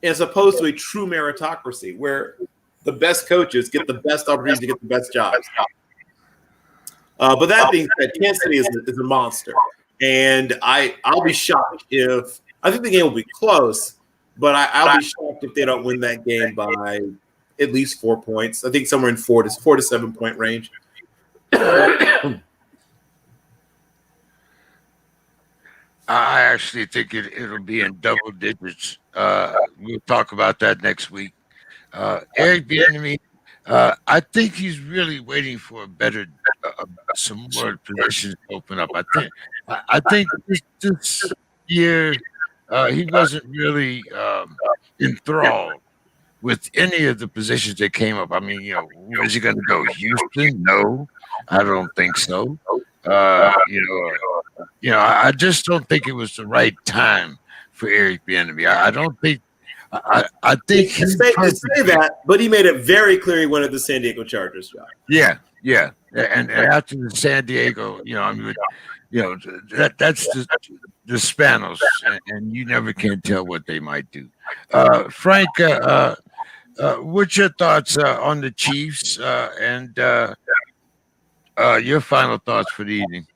As opposed to a true meritocracy where the best coaches get the best opportunities to get the best jobs. But that being said, Kansas City is a monster. And I'll be shocked if – I think the game will be close, but I'll be shocked if they don't win that game by at least 4 points. I think somewhere in 4 to 7 point range. I actually think it'll be in double digits. We'll talk about that next week. Eric Bieniemy, I think he's really waiting for a better, some more positions to open up. I think this year he wasn't really enthralled with any of the positions that came up. I mean, where's he going to go? Houston? No, I don't think so. I just don't think it was the right time for Eric Bieniemy. I don't think. I think he say that, but he made it very clear he wanted the San Diego Chargers job. Yeah, and after the San Diego, that's the Spanos, and you never can tell what they might do. Frank, what's your thoughts on the Chiefs and your final thoughts for the evening?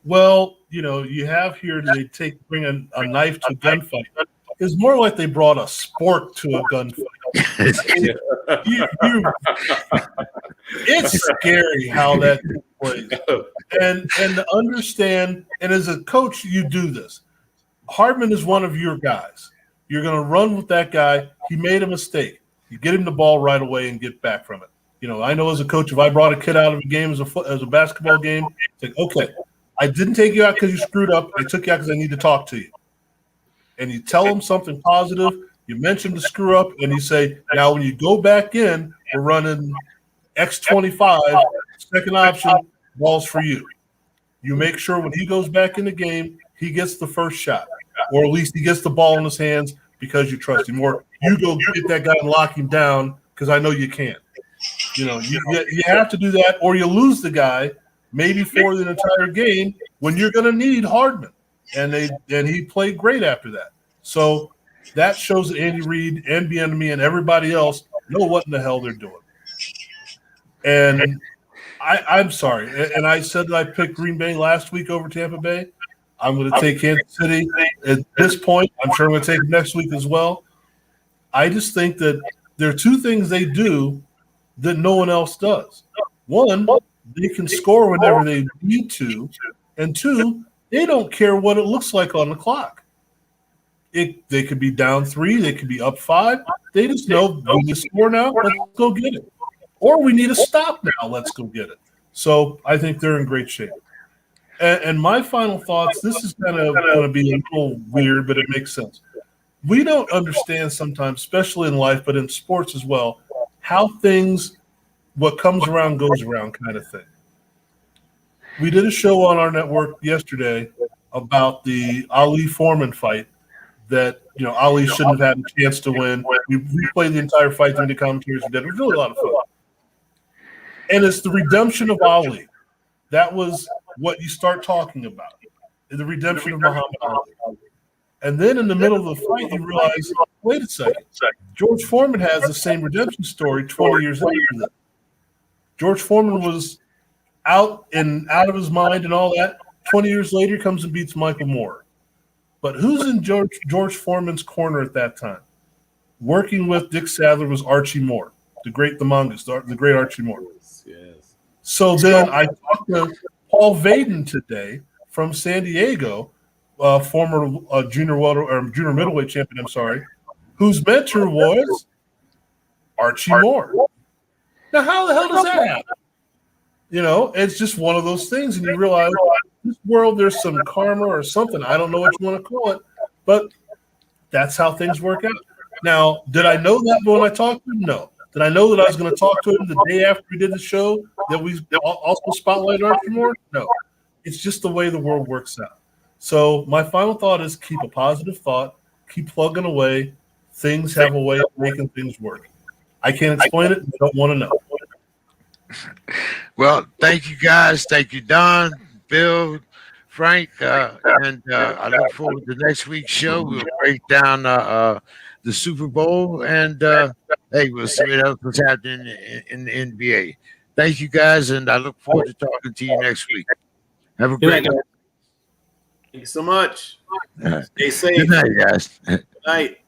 Well, you have here they bring a knife to a gunfight. It's more like they brought a sport to a gunfight. It's scary how that plays. And to understand, and as a coach, you do this. Hardman is one of your guys. You're going to run with that guy. He made a mistake. You get him the ball right away and get back from it. I know as a coach, if I brought a kid out of a game as a basketball game, it's like, okay, I didn't take you out because you screwed up. I took you out because I need to talk to you. And you tell them something positive, you mention the screw up, and you say, now when you go back in, we're running X25, second option, ball's for you. You make sure when he goes back in the game, he gets the first shot, or at least he gets the ball in his hands because you trust him. Or you go get that guy and lock him down because I know you can. You have to do that, or you lose the guy maybe for the entire game when you're going to need Hardman. And he played great after that. So that shows that Andy Reid and Bieniemy and everybody else know what in the hell they're doing. And I'm sorry. And I said that I picked Green Bay last week over Tampa Bay. I'm going to take Kansas City at this point. I'm sure I'm going to take it next week as well. I just think that there are two things they do that no one else does. One, they can score whenever they need to. And two, they don't care what it looks like on the clock. They could be down 3, they could be up 5. They just know we need to score now, let's go get it. Or we need to stop now, let's go get it. So I think they're in great shape. And my final thoughts, this is kind of going to be a little weird, but it makes sense. We don't understand sometimes, especially in life, but in sports as well, how what comes around goes around kind of thing. We did a show on our network yesterday about the Ali Foreman fight that, Ali shouldn't have had a chance to win. We replayed the entire fight during the commentaries we did. It was really a lot of fun. And it's the redemption of Ali. That was what you start talking about, the redemption of Muhammad Ali. And then in the middle of the fight, you realize, wait a second, George Foreman has the same redemption story 20 years later. George Foreman was out of his mind and all that. 20 years later, comes and beats Michael Moore. But who's in George Foreman's corner at that time? Working with Dick Sadler was Archie Moore, the great Archie Moore. Yes. So then I talked to Paul Vaden today from San Diego, former junior middleweight champion. I'm sorry, whose mentor was Archie Moore. Now, how the hell does that happen? You know, it's just one of those things, and you realize in this world there's some karma or something. I don't know what you want to call it, but that's how things work out. Now, did I know that when I talked to him? No. Did I know that I was going to talk to him the day after we did the show that we also spotlighted Archie Moore? No. It's just the way the world works out. So my final thought is keep a positive thought, keep plugging away. Things have a way of making things work. I can't explain it. I don't want to know. Well, thank you guys. Thank you, Don, Bill, Frank, and I look forward to next week's show. We'll break down the Super Bowl, and hey, we'll see what else was happening in the NBA. Thank you guys, and I look forward to talking to you next week. Have a great night. Thank you so much. Stay safe. Good night, guys. Good night.